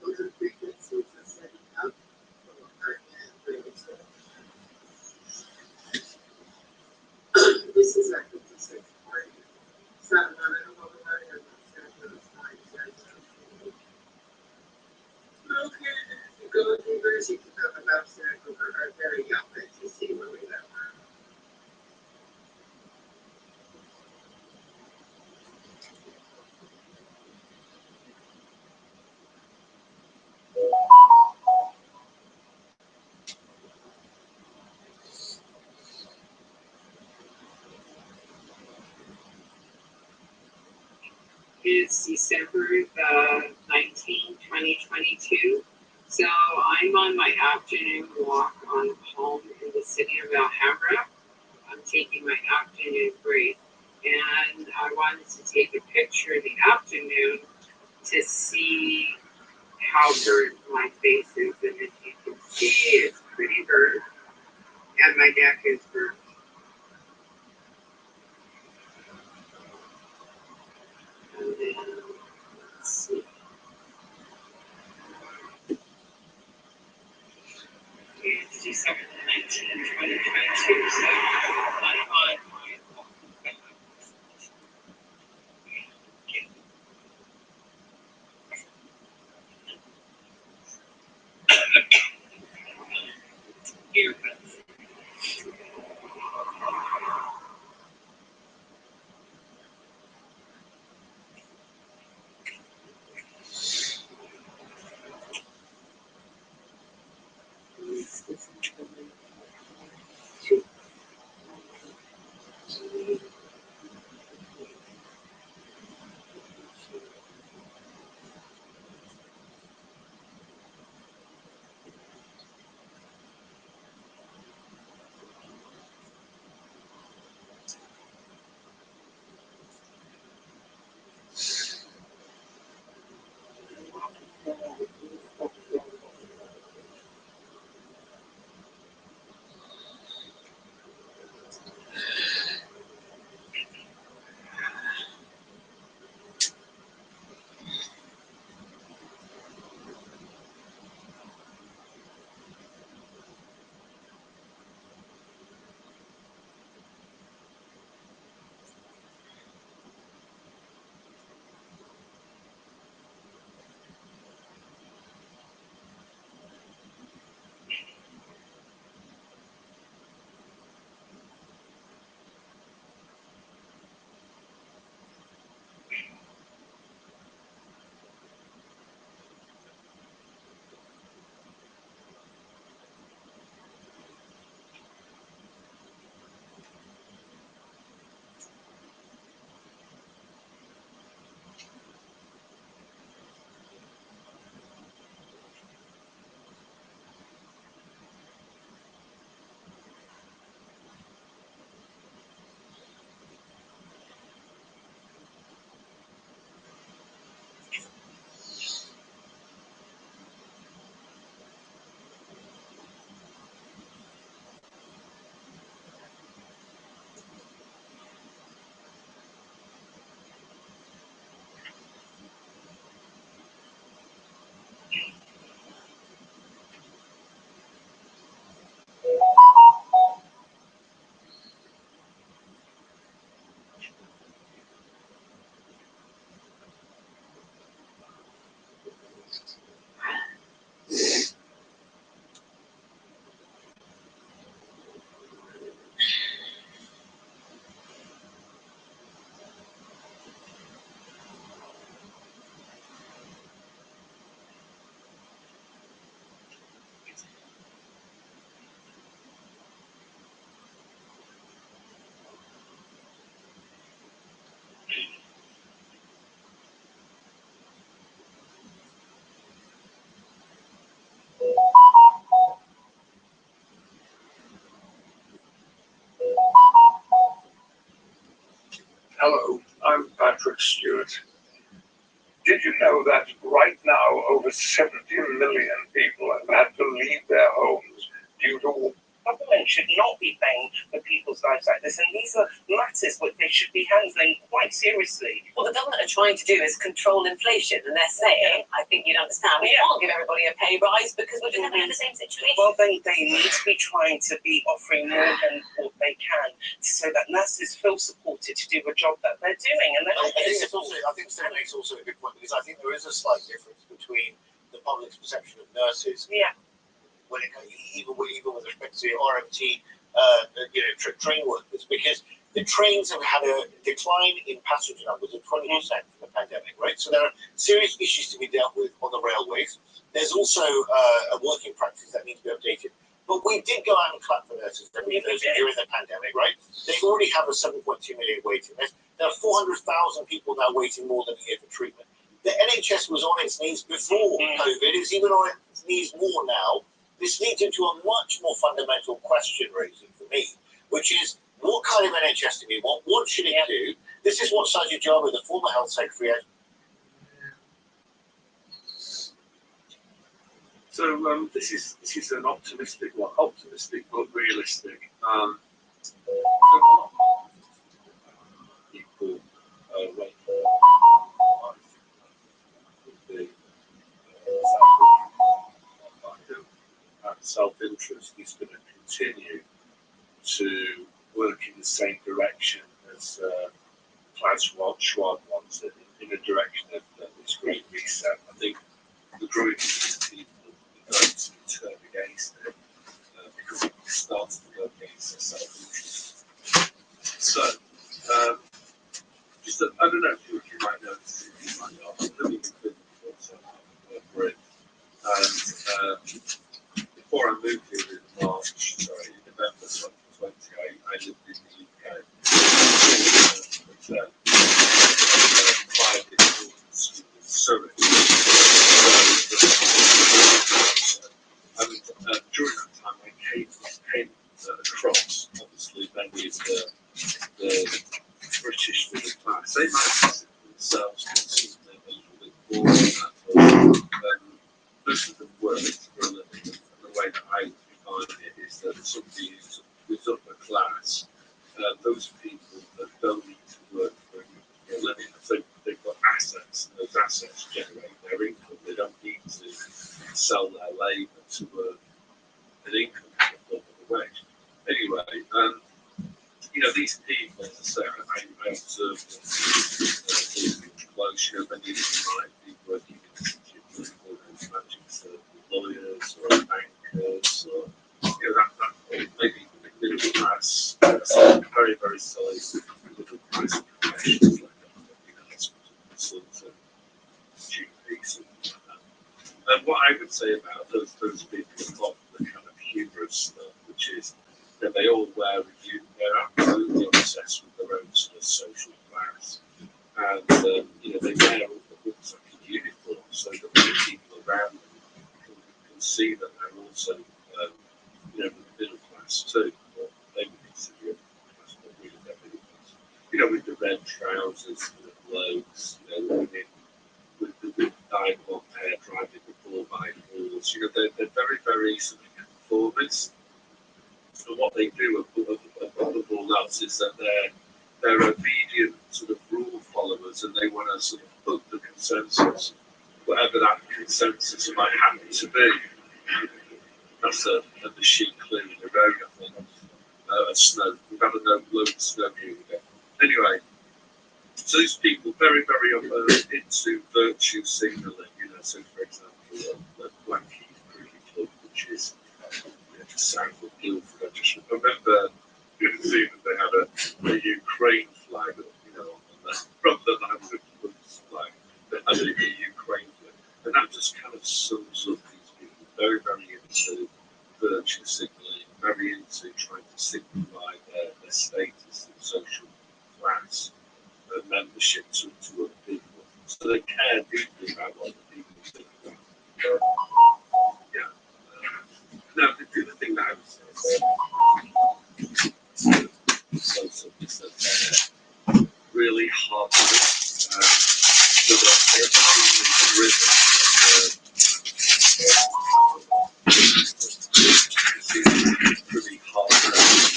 those are frequencies are setting up from apartment rooms. This is our 56th party. So I'm not in a moment where I'm okay, you go to university to talk about Santa are very young to see where we live. It's December the 19th, 2022. So I'm on my afternoon walk on home in the city of Alhambra. I'm taking my afternoon break. And I wanted to take a picture in the afternoon to see how burnt my face is. And as you can see, it's pretty burnt. And my neck is burnt. And then, let's see. It's December 19, 2022, so I'm on my walk. Earbuds. Hello, I'm Patrick Stewart. Did you know that right now over 70 million people have had to leave their homes due to Government should not be paying for people's lives like this, and these are matters which they should be handling quite seriously. What the government are trying to do is control inflation, and they're saying, I think you'd understand, we can't give everybody a pay rise because we're just in the same situation. Well, they need to be trying to be offering more than what they can, so that nurses feel supported to do a job that they're doing. And I think Stephen makes also a good point, because I think there is a slight difference between the public's perception of nurses. When it even with respect to RMT, train workers, because the trains have had a decline in passenger numbers of 20% from the pandemic, right? So there are serious issues to be dealt with on the railways. There's also a working practice that needs to be updated. But we did go out and clap for nurses during the pandemic, right? They already have a 7.2 million waiting list. There are 400,000 people now waiting more than a year for treatment. The NHS was on its knees before COVID. It's even on its knees more now. This leads into a much more fundamental question raising for me, which is, what kind of NHS do we want? What should it do? This is what Sajid Jaber, the former health secretary, has. So this is an optimistic but realistic. People wait self-interest is going to continue to work in the same direction as Klaus Schwab wants it, in the direction of this great reset. I think the growing people are going to turn against it because it starts to go against their self-interest. So, I don't know if you might notice, if you might not, I'm living in Britain, and before I moved here in November 2020, I lived in the UK. Private schools in Surrey. And during that time, I came across, obviously, many of the British middle class. They might consider themselves consistently a little bit boring. Most of them work for a living. And the way that I would define it is that somebody who's upper class, those people that don't need to work for a living, so they've got assets, and those assets generate their income. They don't need to sell their labour to earn an income above the wage. Anyway, these people, as I say, I observed them close. Many of them might be working in political and managing lawyers or bankers, or maybe middle class, very, very solid middle class professionals like hospital consultants, GPs, and like that. And what I would say about those people have got the kind of humorous stuff, which is that they all they're absolutely obsessed with their own sort of social class, and they wear all the looks like a uniform, so that the people around them can see that they're also middle class too. Or they would consider it class, but really they're middle class. With the red trousers, the blokes, women with the dyed blonde hair driving the 4x4s. They're very, very sort of conformist. And what they do above all else is that they're obedient sort of rule followers, and they want to sort of put the consensus, whatever that consensus might happen to be. That's a machine clearing the road, I think. A snow. We've had a load of snow here again. Anyway, so these people very, very into virtue signaling. So for example, the Blackheath Cricket Club, which is just south of Guildford. I just remember seeing that they had a Ukraine flag up, rather than having a club's flag, they had a Ukraine flag. And that just kind of sums up these people very, very into virtue signaling, very into trying to signify their status and social class and membership to other people. So they care deeply about what the people think about. Now, the other thing that I would say is that they're really hard to do. So they're pretty hard to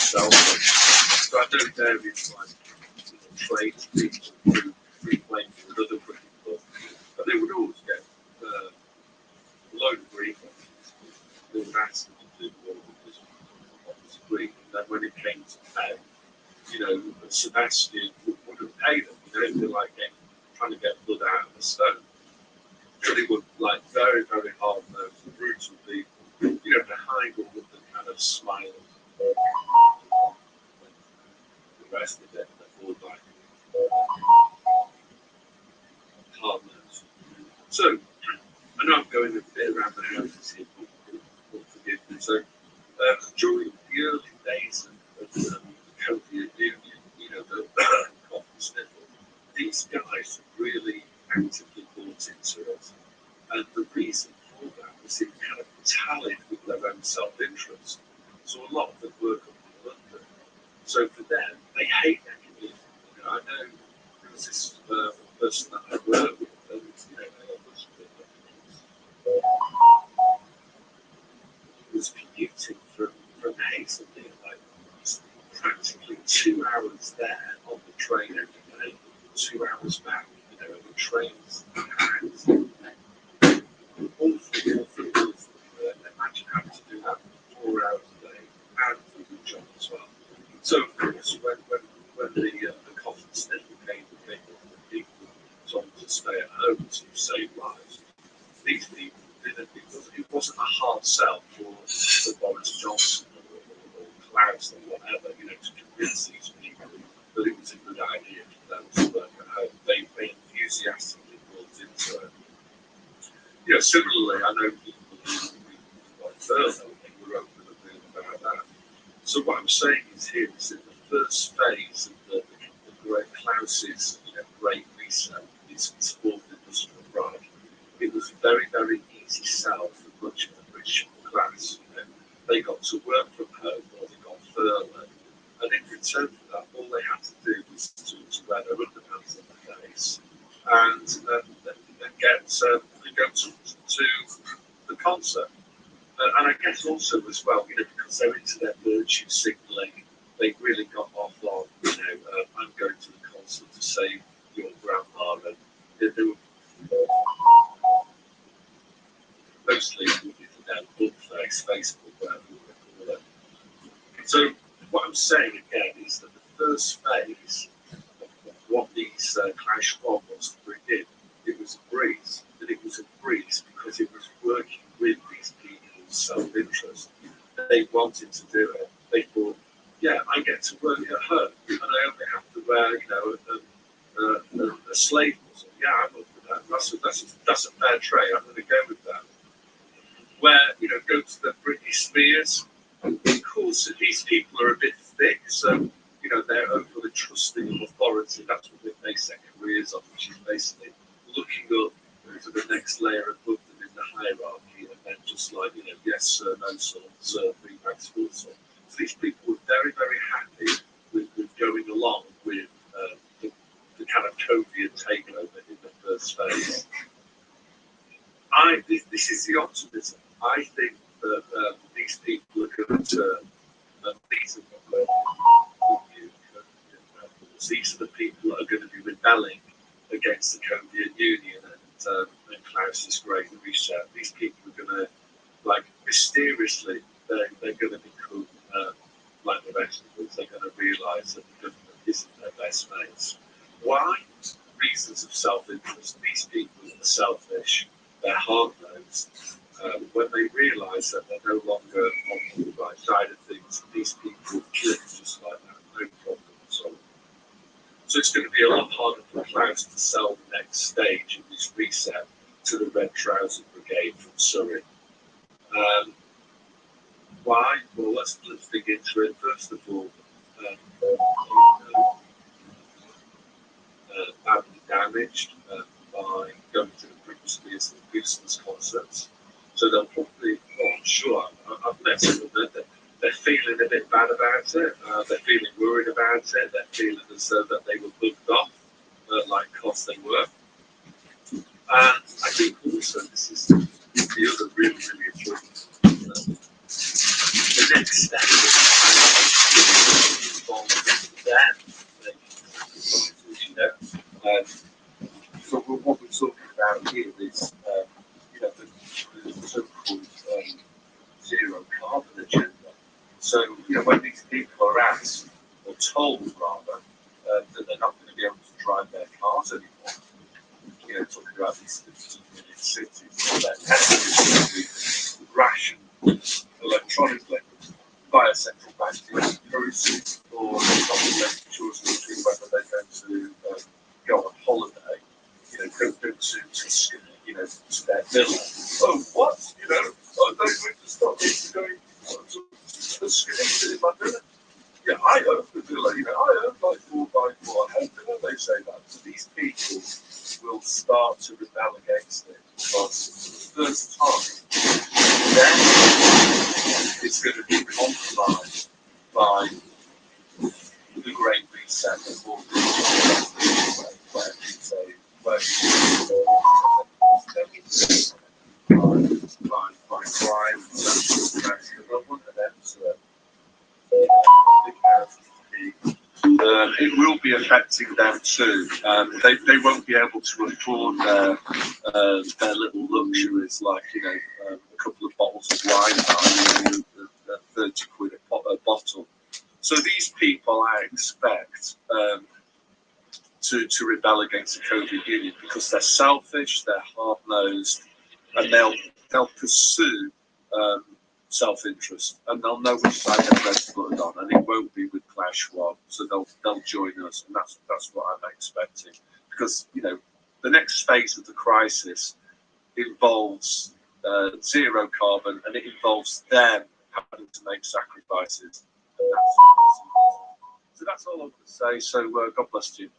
sell. So I know there is like trades people free playing for another cricket club, and they would always get a load of grief. They would ask them to do more because what was agreed. And then when it came to pay, you know, Sebastian wouldn't pay them. You know, they're like trying to get blood out of a stone. So they were like very, very hard nosed, brutal people. You know, behind all of the kind of smiling, the rest of it, they're all like hard nosed. So, I know I'm going a bit around the houses here, but forgive me. So, during the early days of the Soviet Union, you know, the cotton sniffle, these guys really actively bought into it. And the reason for that was it kind of tallied with their own self-interest. So a lot of them work up in London. So for them, they hate their community. You know, I know there was this person that I worked with, and you know, was commuting from Hazelmere, like practically 2 hours there on the train every day, 2 hours back, you know, and the trains packed. Awful. Imagine having to do that for 4 hours a day and for your job as well. So of course, when the coffin sniffle came and people told to stay at home to save lives, these people didn't. It wasn't a hard sell for Boris Johnson or Klaus or whatever, you know, to convince these people that it was a good idea for them to work at home. They enthusiastically bought into it. You know, similarly, I know people who got furloughed and were open and real about that. So what I'm saying is here is that the first phase of the great Klaus's, you know, great reset, his fourth industrial drive, it was very, very easy sell for much of the British class. You know, they got to work from home or they got furloughed, and in return for that, all they had to do was to wear their underpants on their face and go to the concert. And I guess also as well, you know, because they're into their virtue signalling, they really got off on, you know, I'm going to the concert to save your grandma, and they were mostly with their book-face, Facebook, whatever you want to call it. So what I'm saying again is that the first phase of what these Klaus Schwab wants to bring in, it was a breeze. And it was a breeze because it was working with these people's self-interest. They wanted to do it. They thought, yeah, I get to work at home and I only have to wear, you know, a slave muzzle. Yeah, I'm up for that. That's a fair trade. I'm going to go with that. Where, you know, go to the Britney Spears. Of course, these people are a bit thick, so, you know, they're overly trusting of authority. That's what they base their careers on, which is basically looking up to the next layer above them in the hierarchy, and then just like, you know, yes sir, no sir, sir, bring back school sir. So these people were very, very happy with going along with the kind of Covian takeover in the first phase. This is the optimism. I think that these people are going to turn. These are the people that are going to be rebelling against the Soviet Union and Klaus's Great Reset. These people are going to, like, mysteriously, they're going to become like the vegetables. They're going to realise that the government isn't their best mates. Why? Reasons of self-interest. These people are selfish. They're hard-nosed. When they realise that they're no longer on the right side of things, these people click just like that, no problem at all. So it's going to be a lot harder for Klaus to sell the next stage of this reset to the Red Trouser Brigade from Surrey. Why? Well, let's dig into it. First of all, badly damaged by going to the Britney Spears and Goosebumps concerts. So they'll probably, I'm sure, I've met some of them, they're feeling a bit bad about it, they're feeling worried about it, they're feeling as though that they were bugged off, like cost they were. And I think also this is the other really, really important. The next step is involving them, you know. So, when these people are asked, or told rather, that they're not going to be able to drive their cars anymore, talking about these 15-minute cities, or their packages will be rationed electronically by a central bank currency, or not choose between whether they're going to go on holiday, go to Tuscany, to their villa. Oh, what? Are they going to stop me from going to Tuscany in my villa? Yeah, I own the villa, I own my 4x4. How dare they say that? So these people will start to rebel against it because for the first time, then it's going to be compromised by the Great Reset or the where you say, by crime, social development, and then it will be affecting them too. They won't be able to afford their little luxuries like a couple of bottles of wine at 30 quid a bottle. So these people, I expect, to rebel against the COVID Union because they're selfish, they're hard-nosed, and they'll pursue self-interest, and they'll know which side they're going to put it on, and it won't be with Klaus Schwab, so they'll join us, and that's what I'm expecting, because the next phase of the crisis involves zero carbon, and it involves them having to make sacrifices, and so that's all I'm going to say. So God bless you.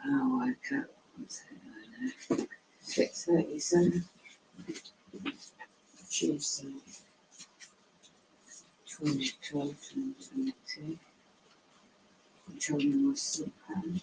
I woke up, 6:37, Tuesday, 2022. Controlling my sleep pattern.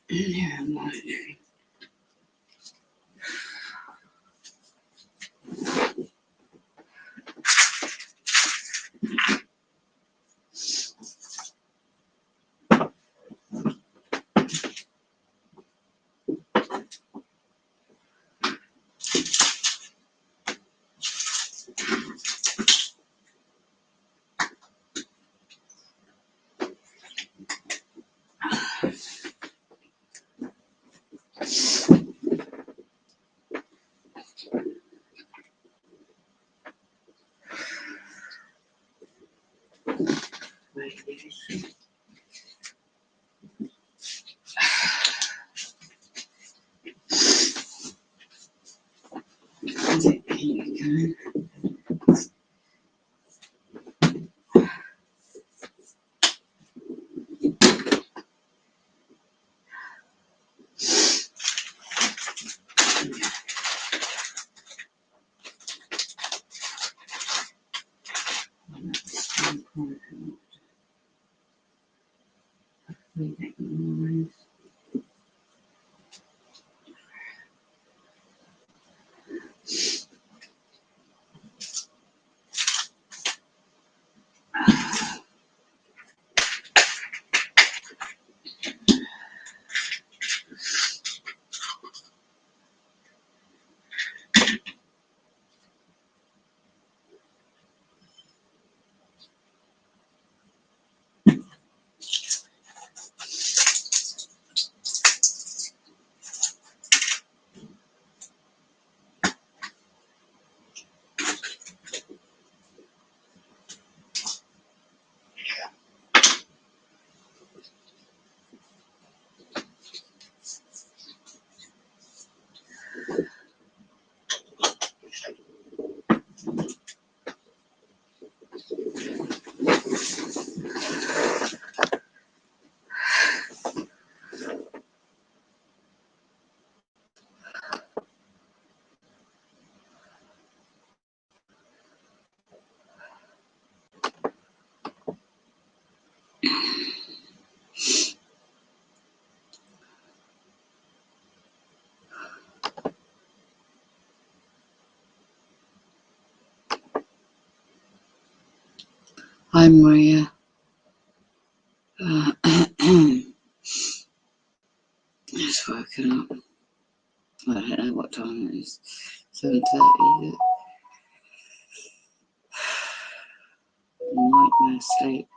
Yeah, I'm not. Hi Maria. Just woken up. I don't know what time it is. 7:30. Nightmare sleep.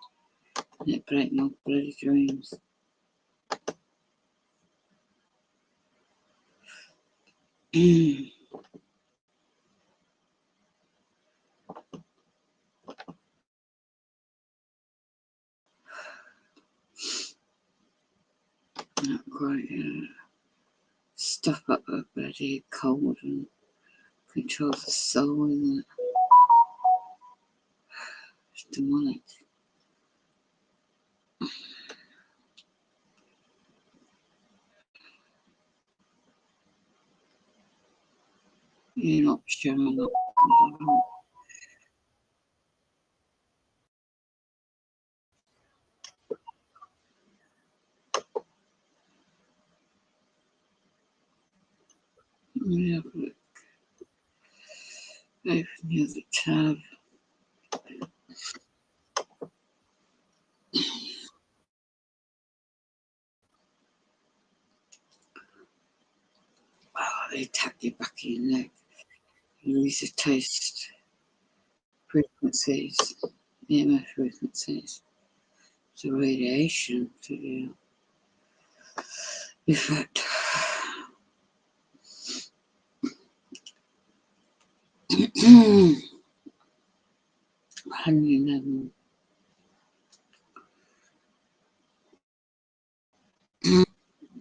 And it break my bloody dreams. Not quite. Stuff up a bloody cold and control the soul, isn't it? It's demonic. You're not showing up. Let me have a look. Open the other tab. Oh, they tap your back of your neck. You lose the taste. Frequencies. EMF frequencies. It's a radiation to you. Effect. 111.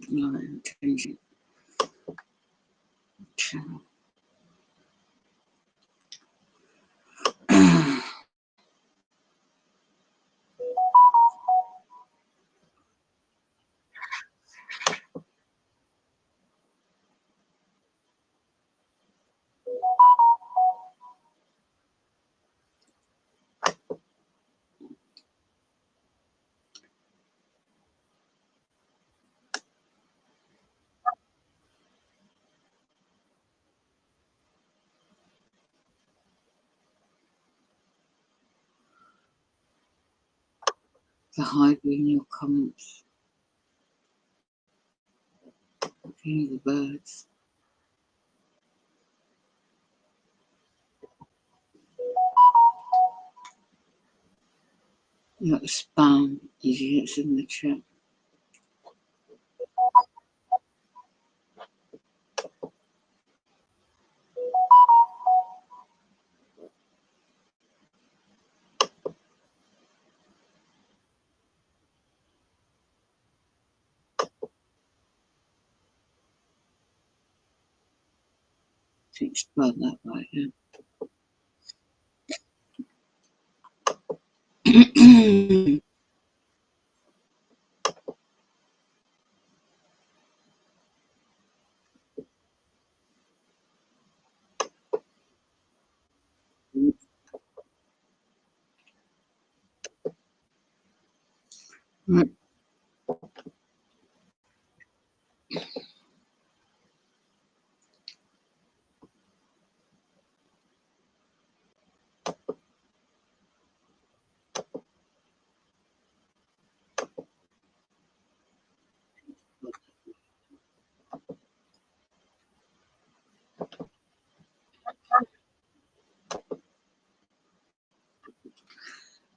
No intention. Channel. The hide in your comments. Hear the birds. You got the spam idiots in the chat. It's spelled that right, yeah. Right.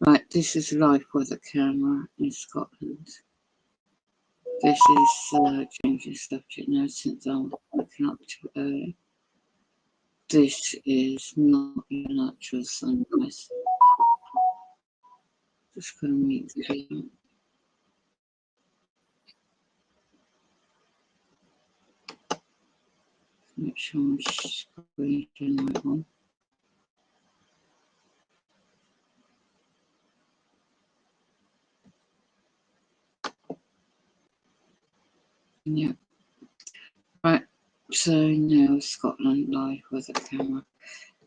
Right, this is live weather camera in Scotland. This is changing subject now since I'm looking up to it early. This is not your natural sunrise. Just going to meet the people. Make sure my screen is the right one. Yeah. Right, so now Scotland live with a camera.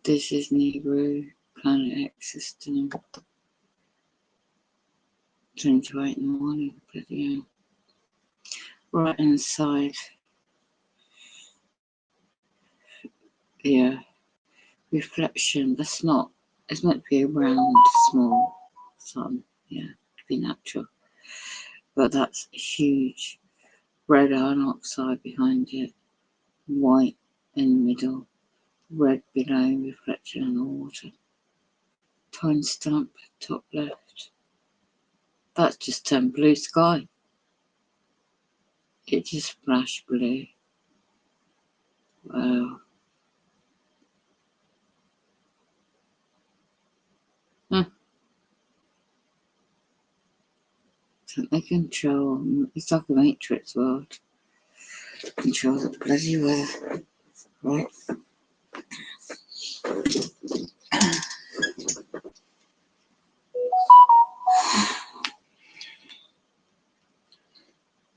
This is Negro, Planet X system. 28 in the morning, bloody hell. Right inside. Yeah. Reflection, that's not, it's meant to be a round, small sun, yeah, to be natural. But that's huge. Red iron oxide behind it, white in the middle, red below, reflection on the water. Timestamp, top left. That's just turned blue sky. It just flashed blue. Wow. Huh. So they control, it's like a matrix world. Control the bloody weather. Right.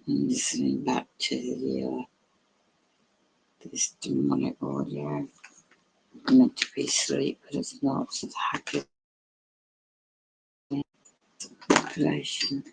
And listening back to this demonic audio. Meant to be sleep, but it's not. It's a hacker population.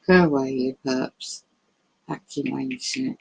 Go away, you perps. Pack your mindset.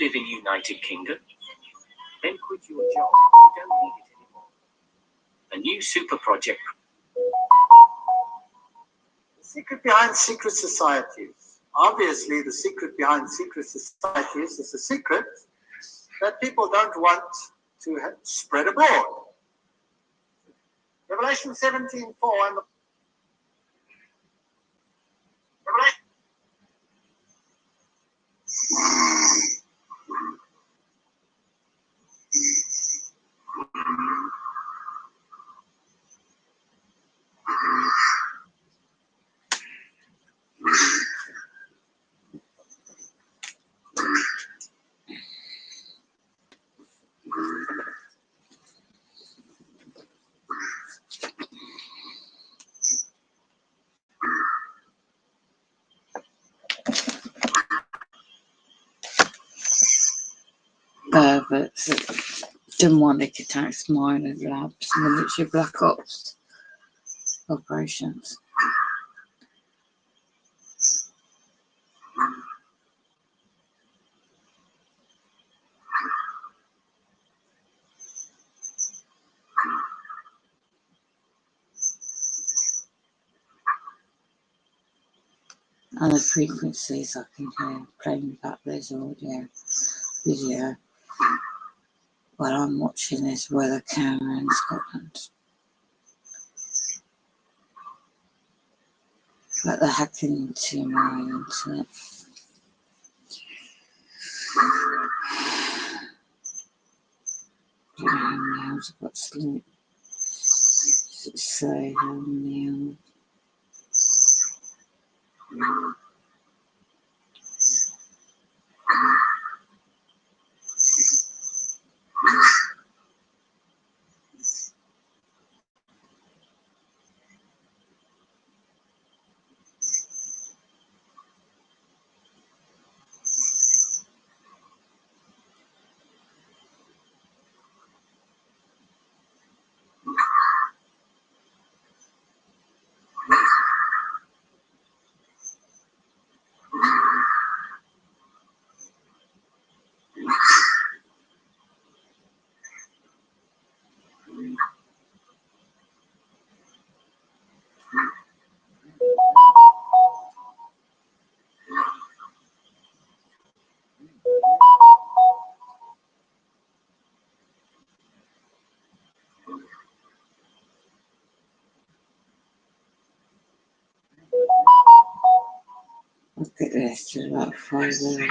live in United Kingdom? Then quit your job. You don't need it anymore. A new super project. The secret behind secret societies. Obviously, the secret behind secret societies is a secret that people don't want to spread abroad. Revelation 17:4 and the Revelation. Perverts, demonic attacks, minor labs, military black ops operations. And the frequencies I can hear playing back there's audio, video while I'm watching this weather camera in Scotland. Like they're hacking into my internet. I don't know how many hours I've got sleep. Does it say how many hours? Look at this, there's about 5 hours.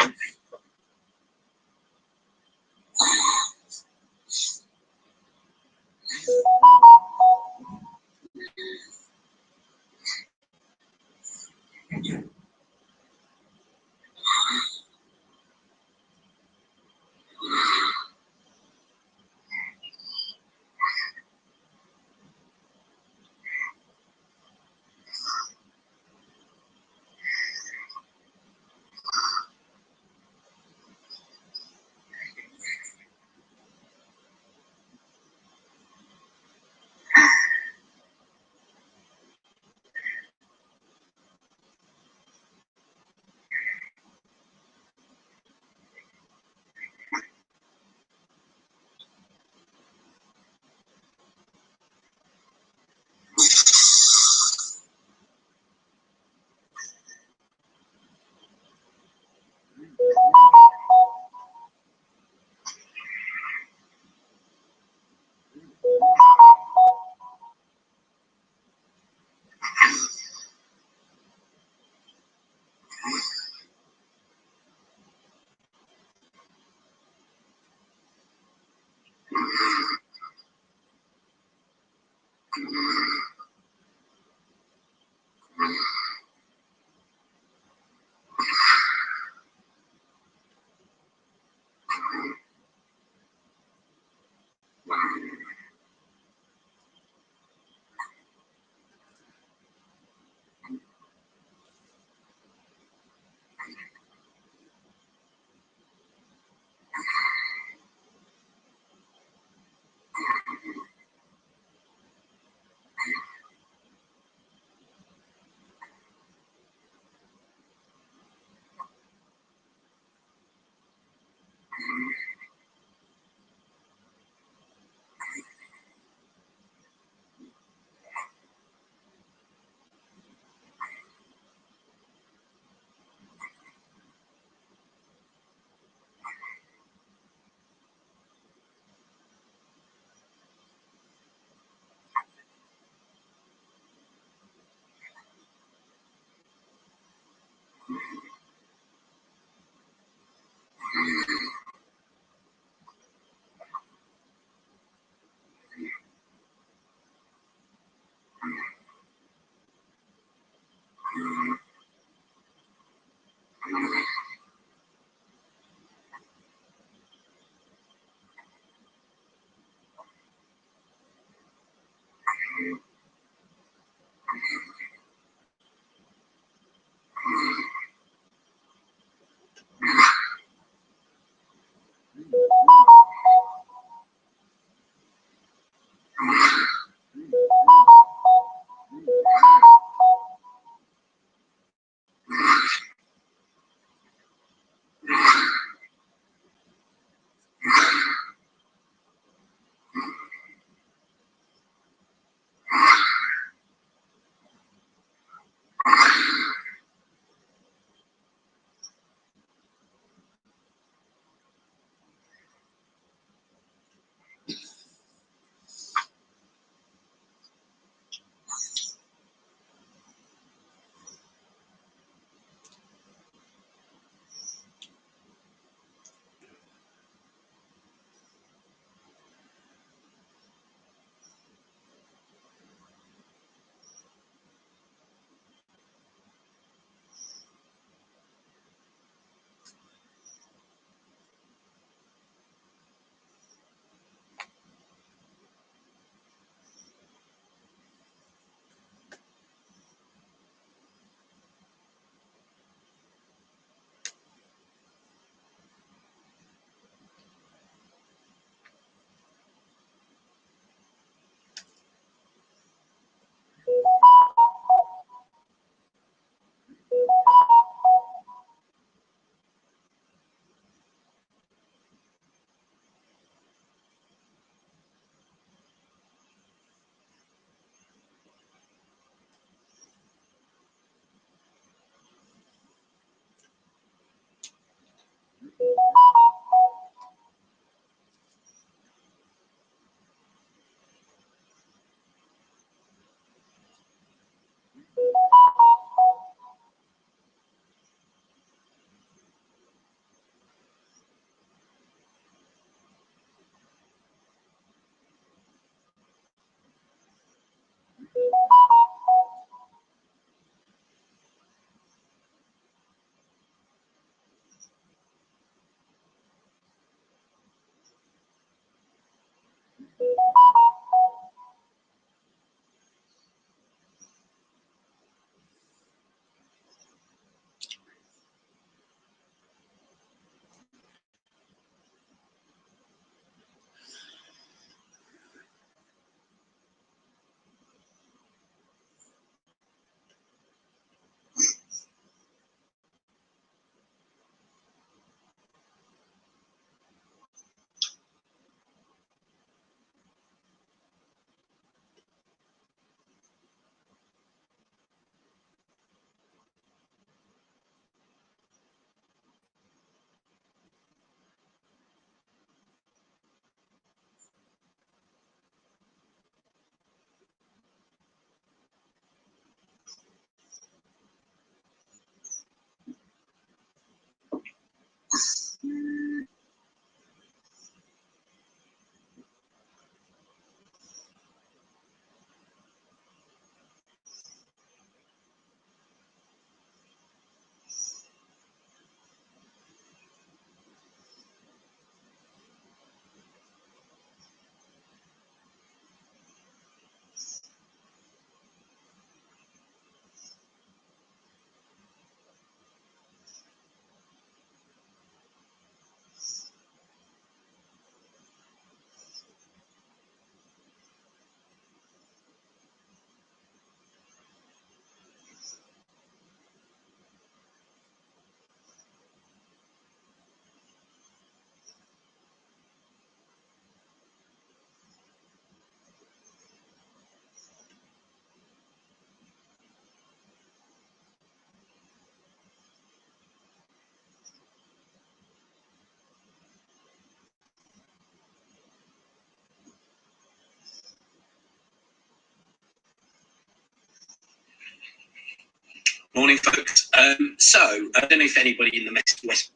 Morning, folks. So, I don't know if anybody in the West.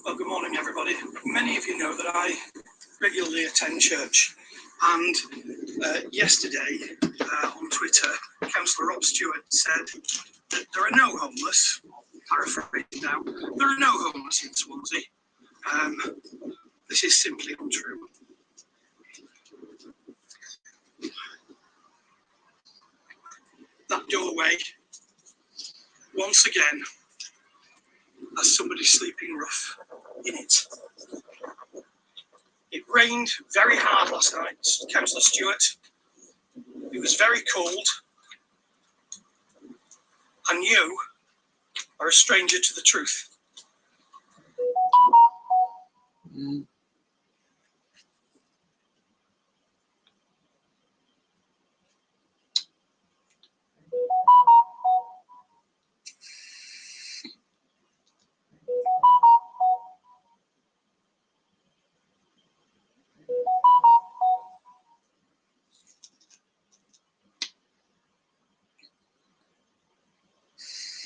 Well, good morning, everybody. Many of you know that I regularly attend church, and yesterday on Twitter, Councillor Rob Stewart said that there are no homeless, paraphrasing now, there are no homeless in Swansea. This is simply untrue. That doorway, once again, has somebody sleeping rough in it. It rained very hard last night, Councillor Stewart. It was very cold. And you are a stranger to the truth. Mm.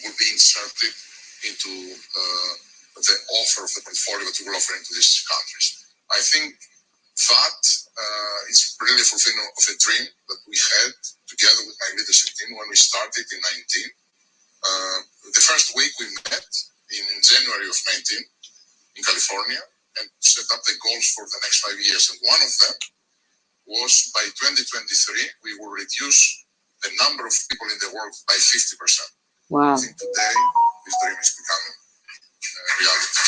Will be inserted into the offer of the portfolio that we will offer into these countries. I think that is really a fulfillment of a dream that we had together with my leadership team when we started in 19. The first week we met in January of 19 in California and set up the goals for the next 5 years. And one of them was by 2023, we will reduce the number of people in the world by 50%. Wow. I think today this dream is becoming reality.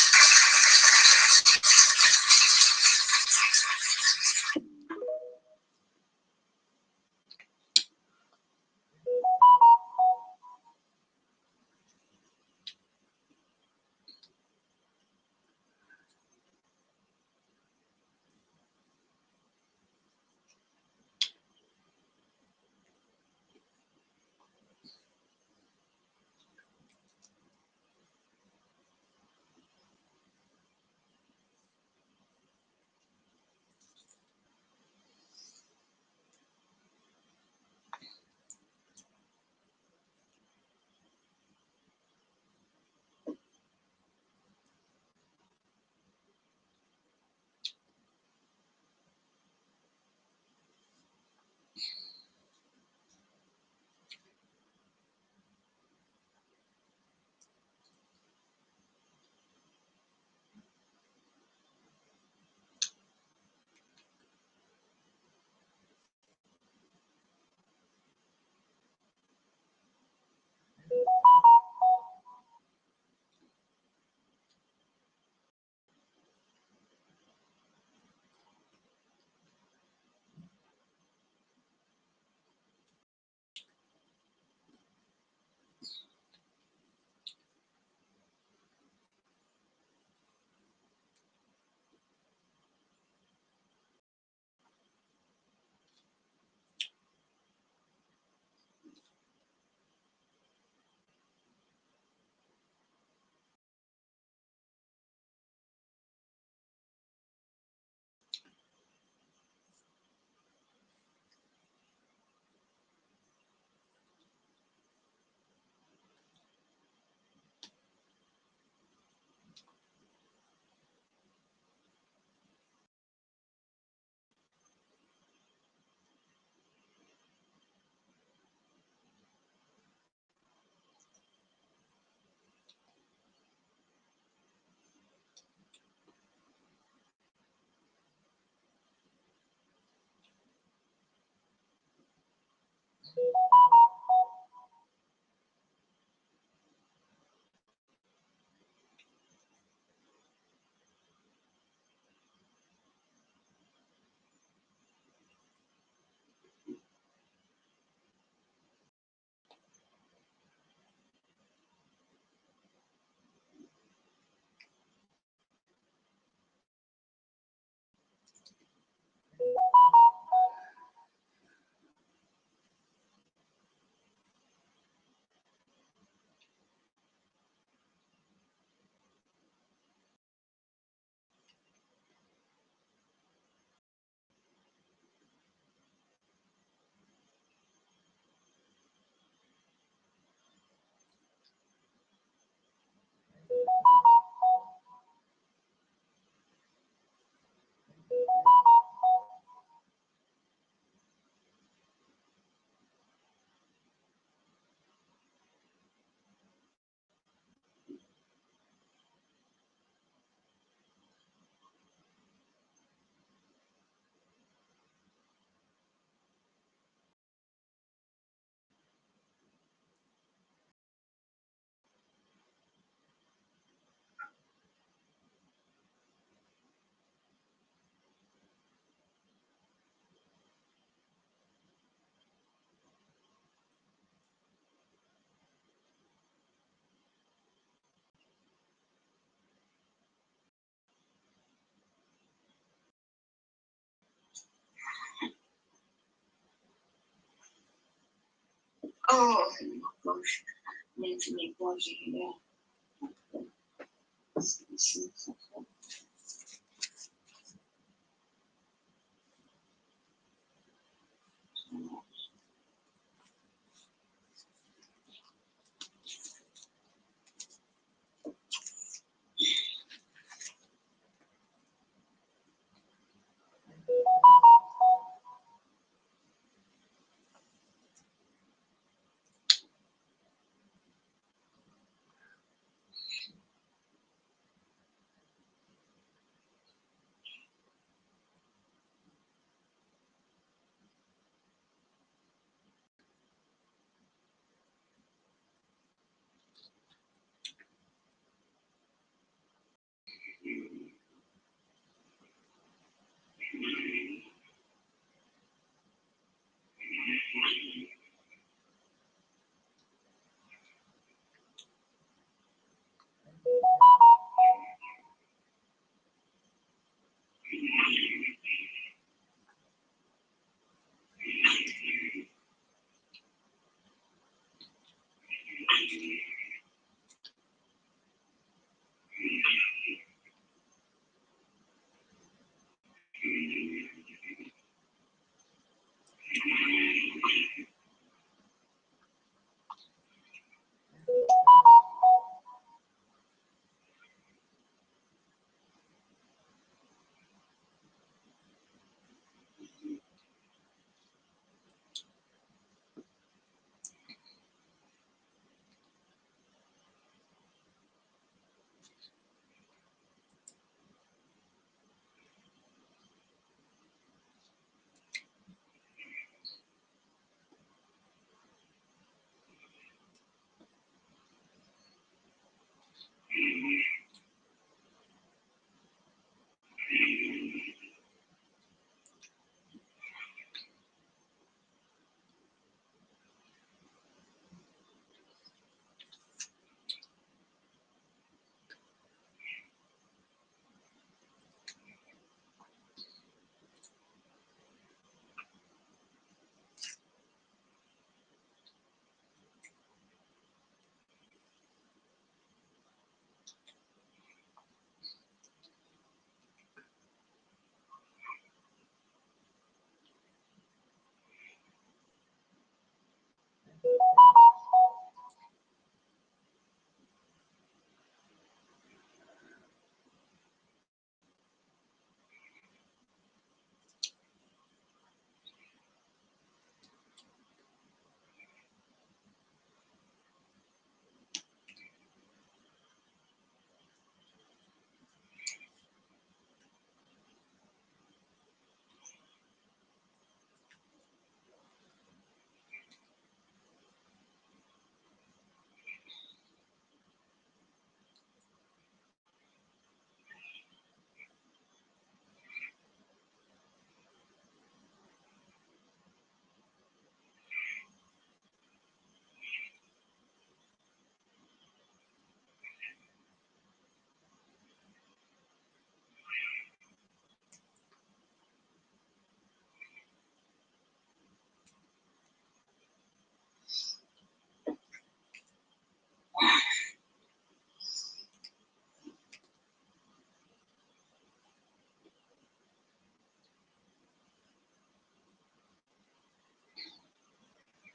Oh gosh, need to make body here.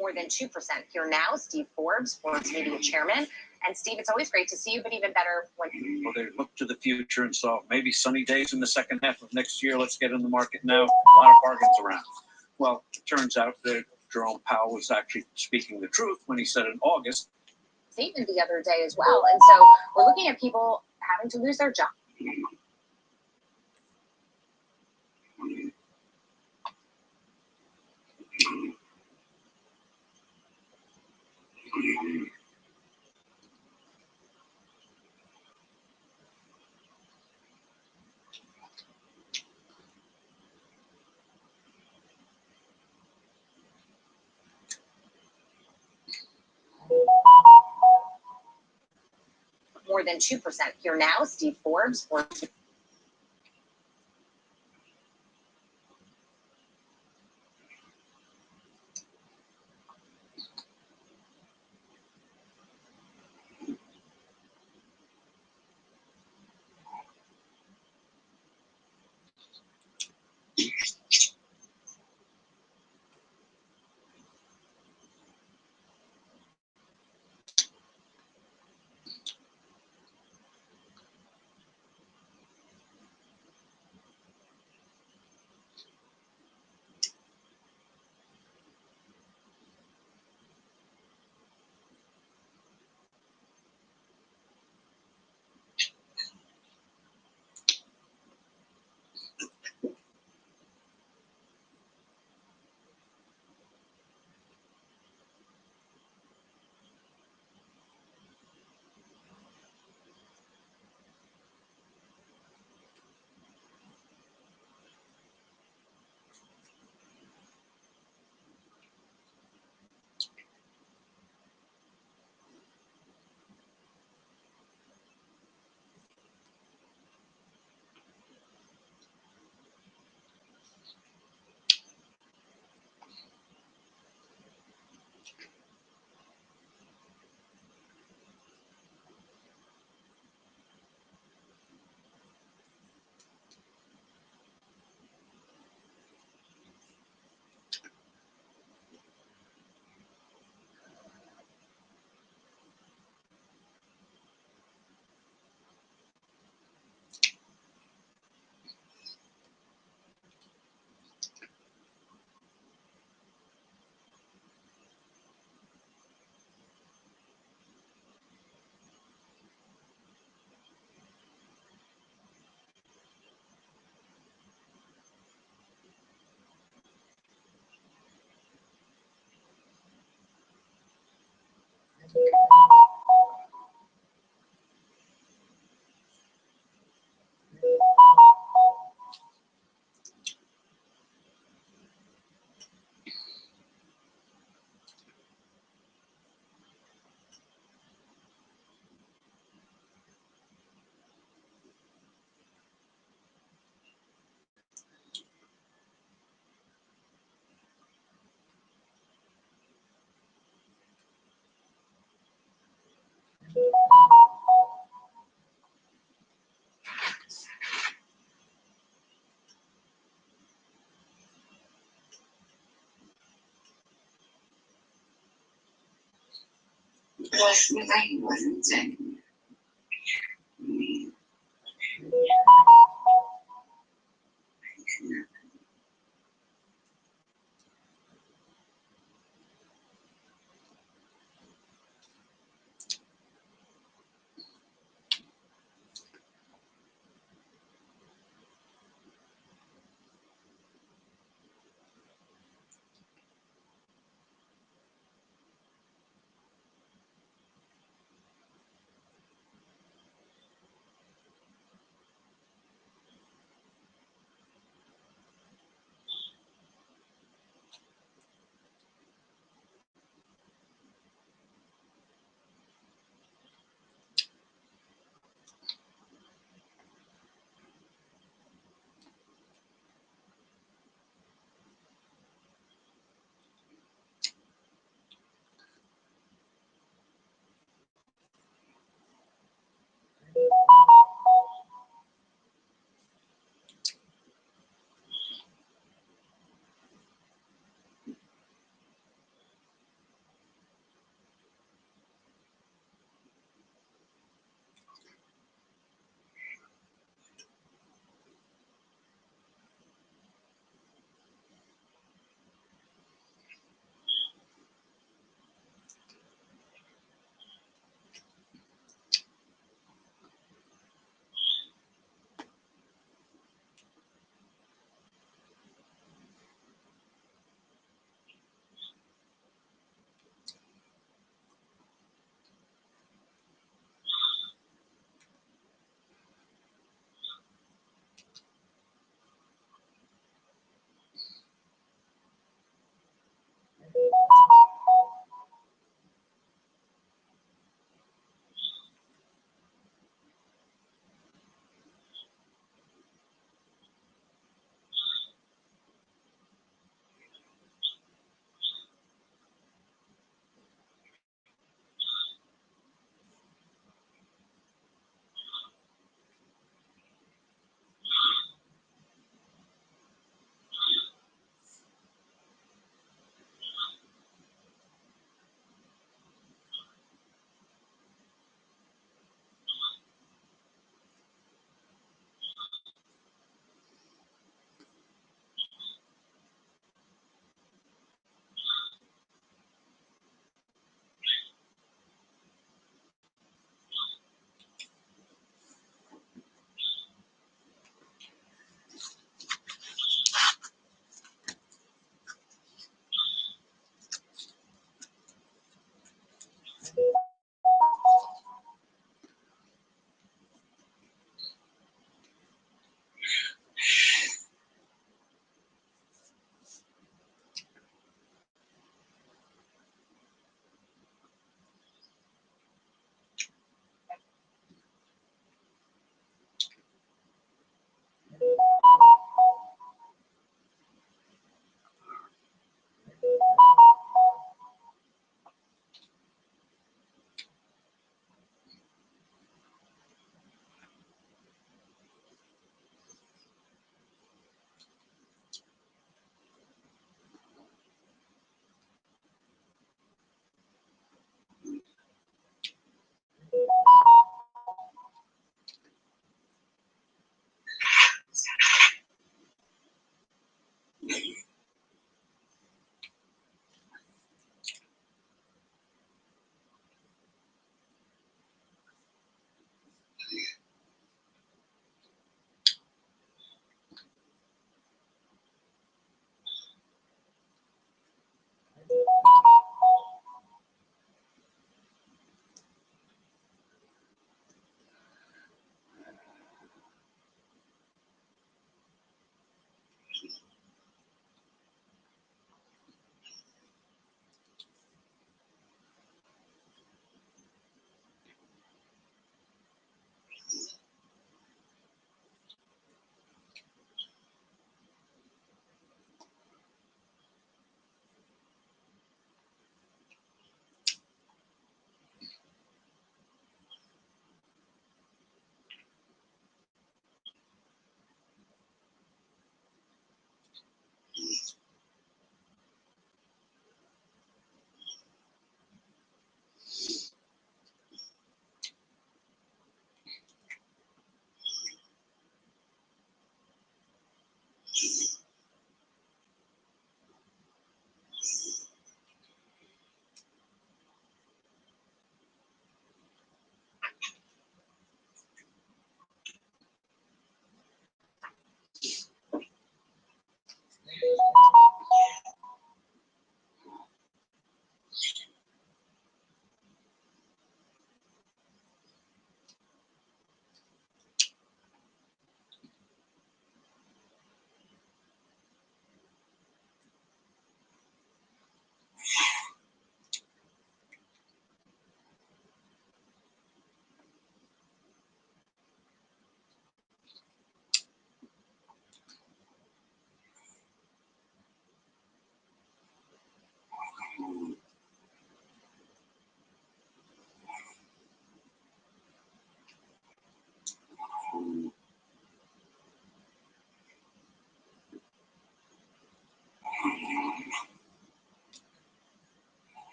More than 2% here now. Steve Forbes, Forbes Media Chairman. And Steve, it's always great to see you, but even better when... Well, they looked to the future and saw maybe sunny days in the second half of next year. Let's get in the market now. A lot of bargains around. Well, it turns out that Jerome Powell was actually speaking the truth when he said in August. Statement the other day as well. And so we're looking at people having to lose their job. More than 2% here now. Steve Forbes. Last night wasn't it?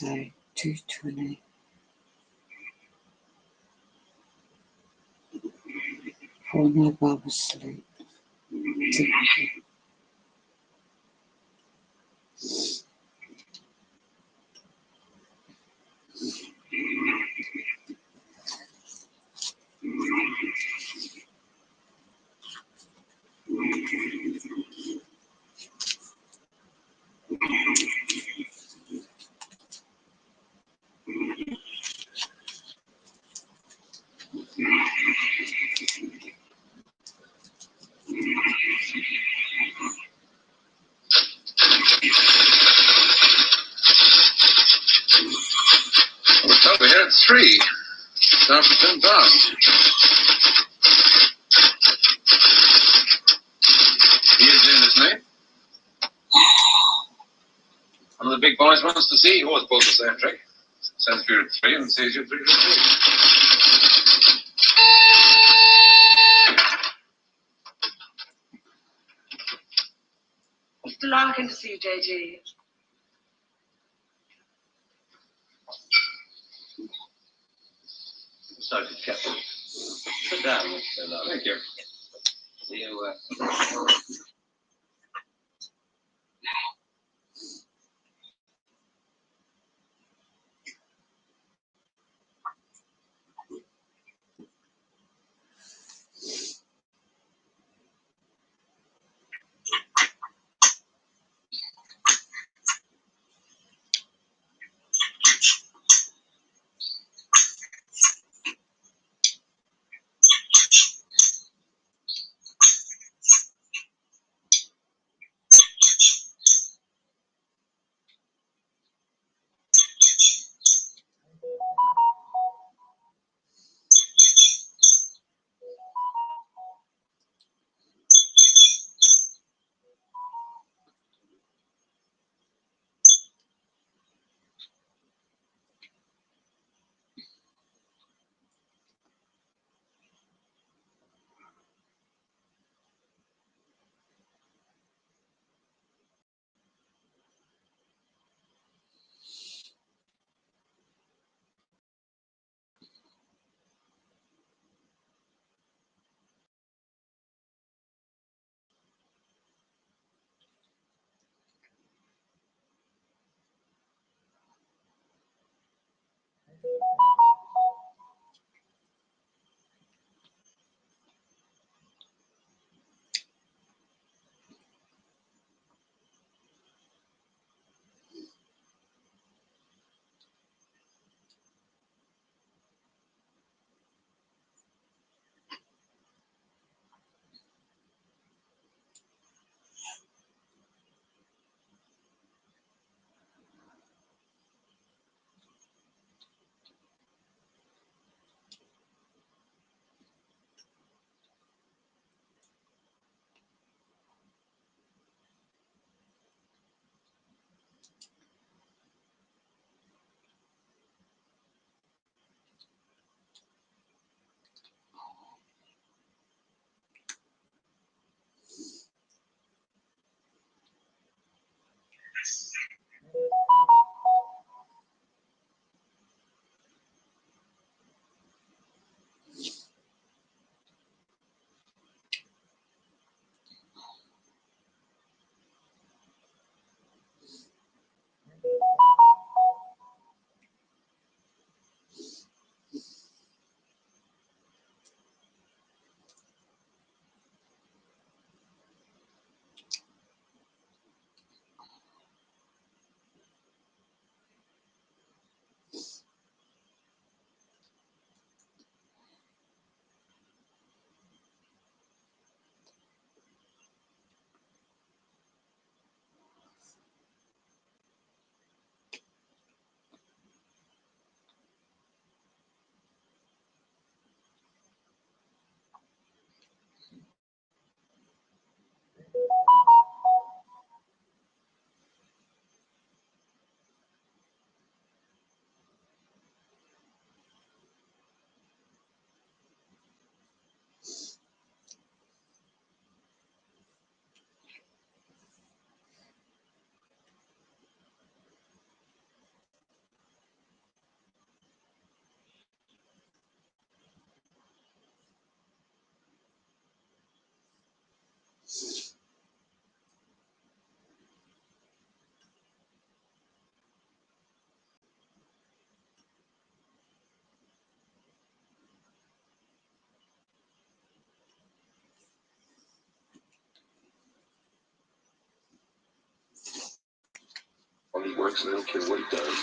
So 220. For no Barbara sleep. 200. Well, we had 3. Down for 10 pounds. He is in his name. One of the big boys wants to see. He always pulls the same trick. Sends you at 3 and sees you 3 for 3. Mr. Larkin to see you, JG. Sergeant Captain. Sit down, Mr. Larkin. Thank you. You, works, and they don't care what he does.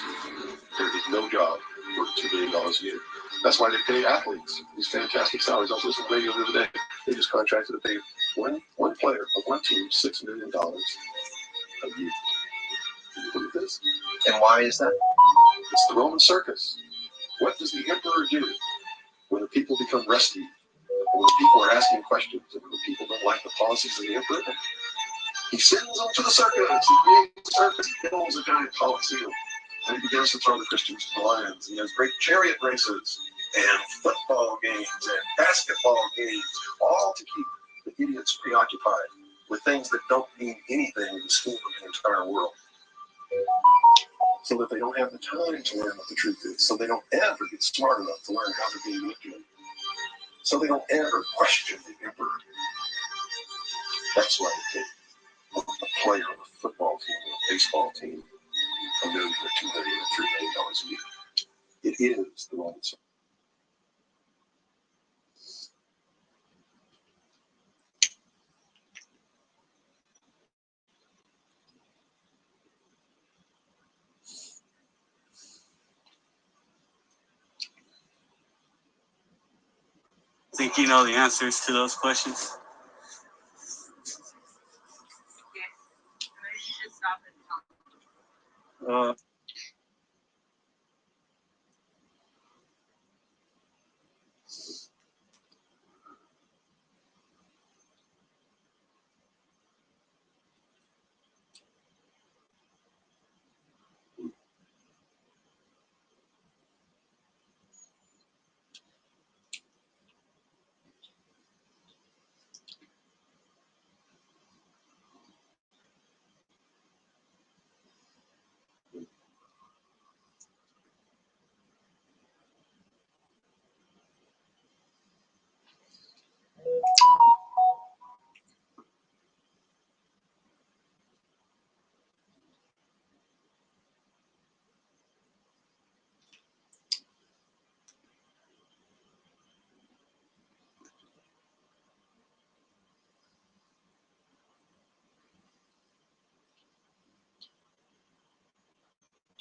There is no job worth $2 million a year. That's why they pay athletes these fantastic salaries. I was listening to the radio the other day. They just contracted to pay one player of one team $6 million a year. Can you believe this? And why is that? It's the Roman circus. What does the emperor do when the people become restive? And when the people are asking questions, and when the people don't like the policies of the emperor? He sends them to the circus. He creates a circus. He builds a giant coliseum. And he begins to throw the Christians to the lions. He has great chariot races and football games and basketball games, all to keep the idiots preoccupied with things that don't mean anything in the scheme of the entire world. So that they don't have the time to learn what the truth is. So they don't ever get smart enough to learn how they're being manipulated. So they don't ever question the emperor. That's why they take a player on a football team or a baseball team $1 million or $2 million or $3 million a year. It is the Roman circus. Think you know the answers to those questions?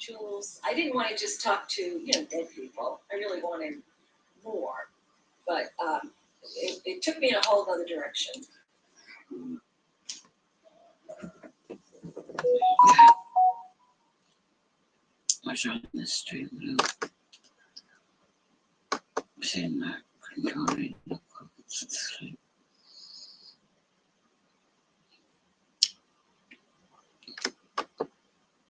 Jules, I didn't want to just talk to, dead people. I really wanted more. But it took me in a whole other direction. What's on the street? Saying that couldn't go in the sleep.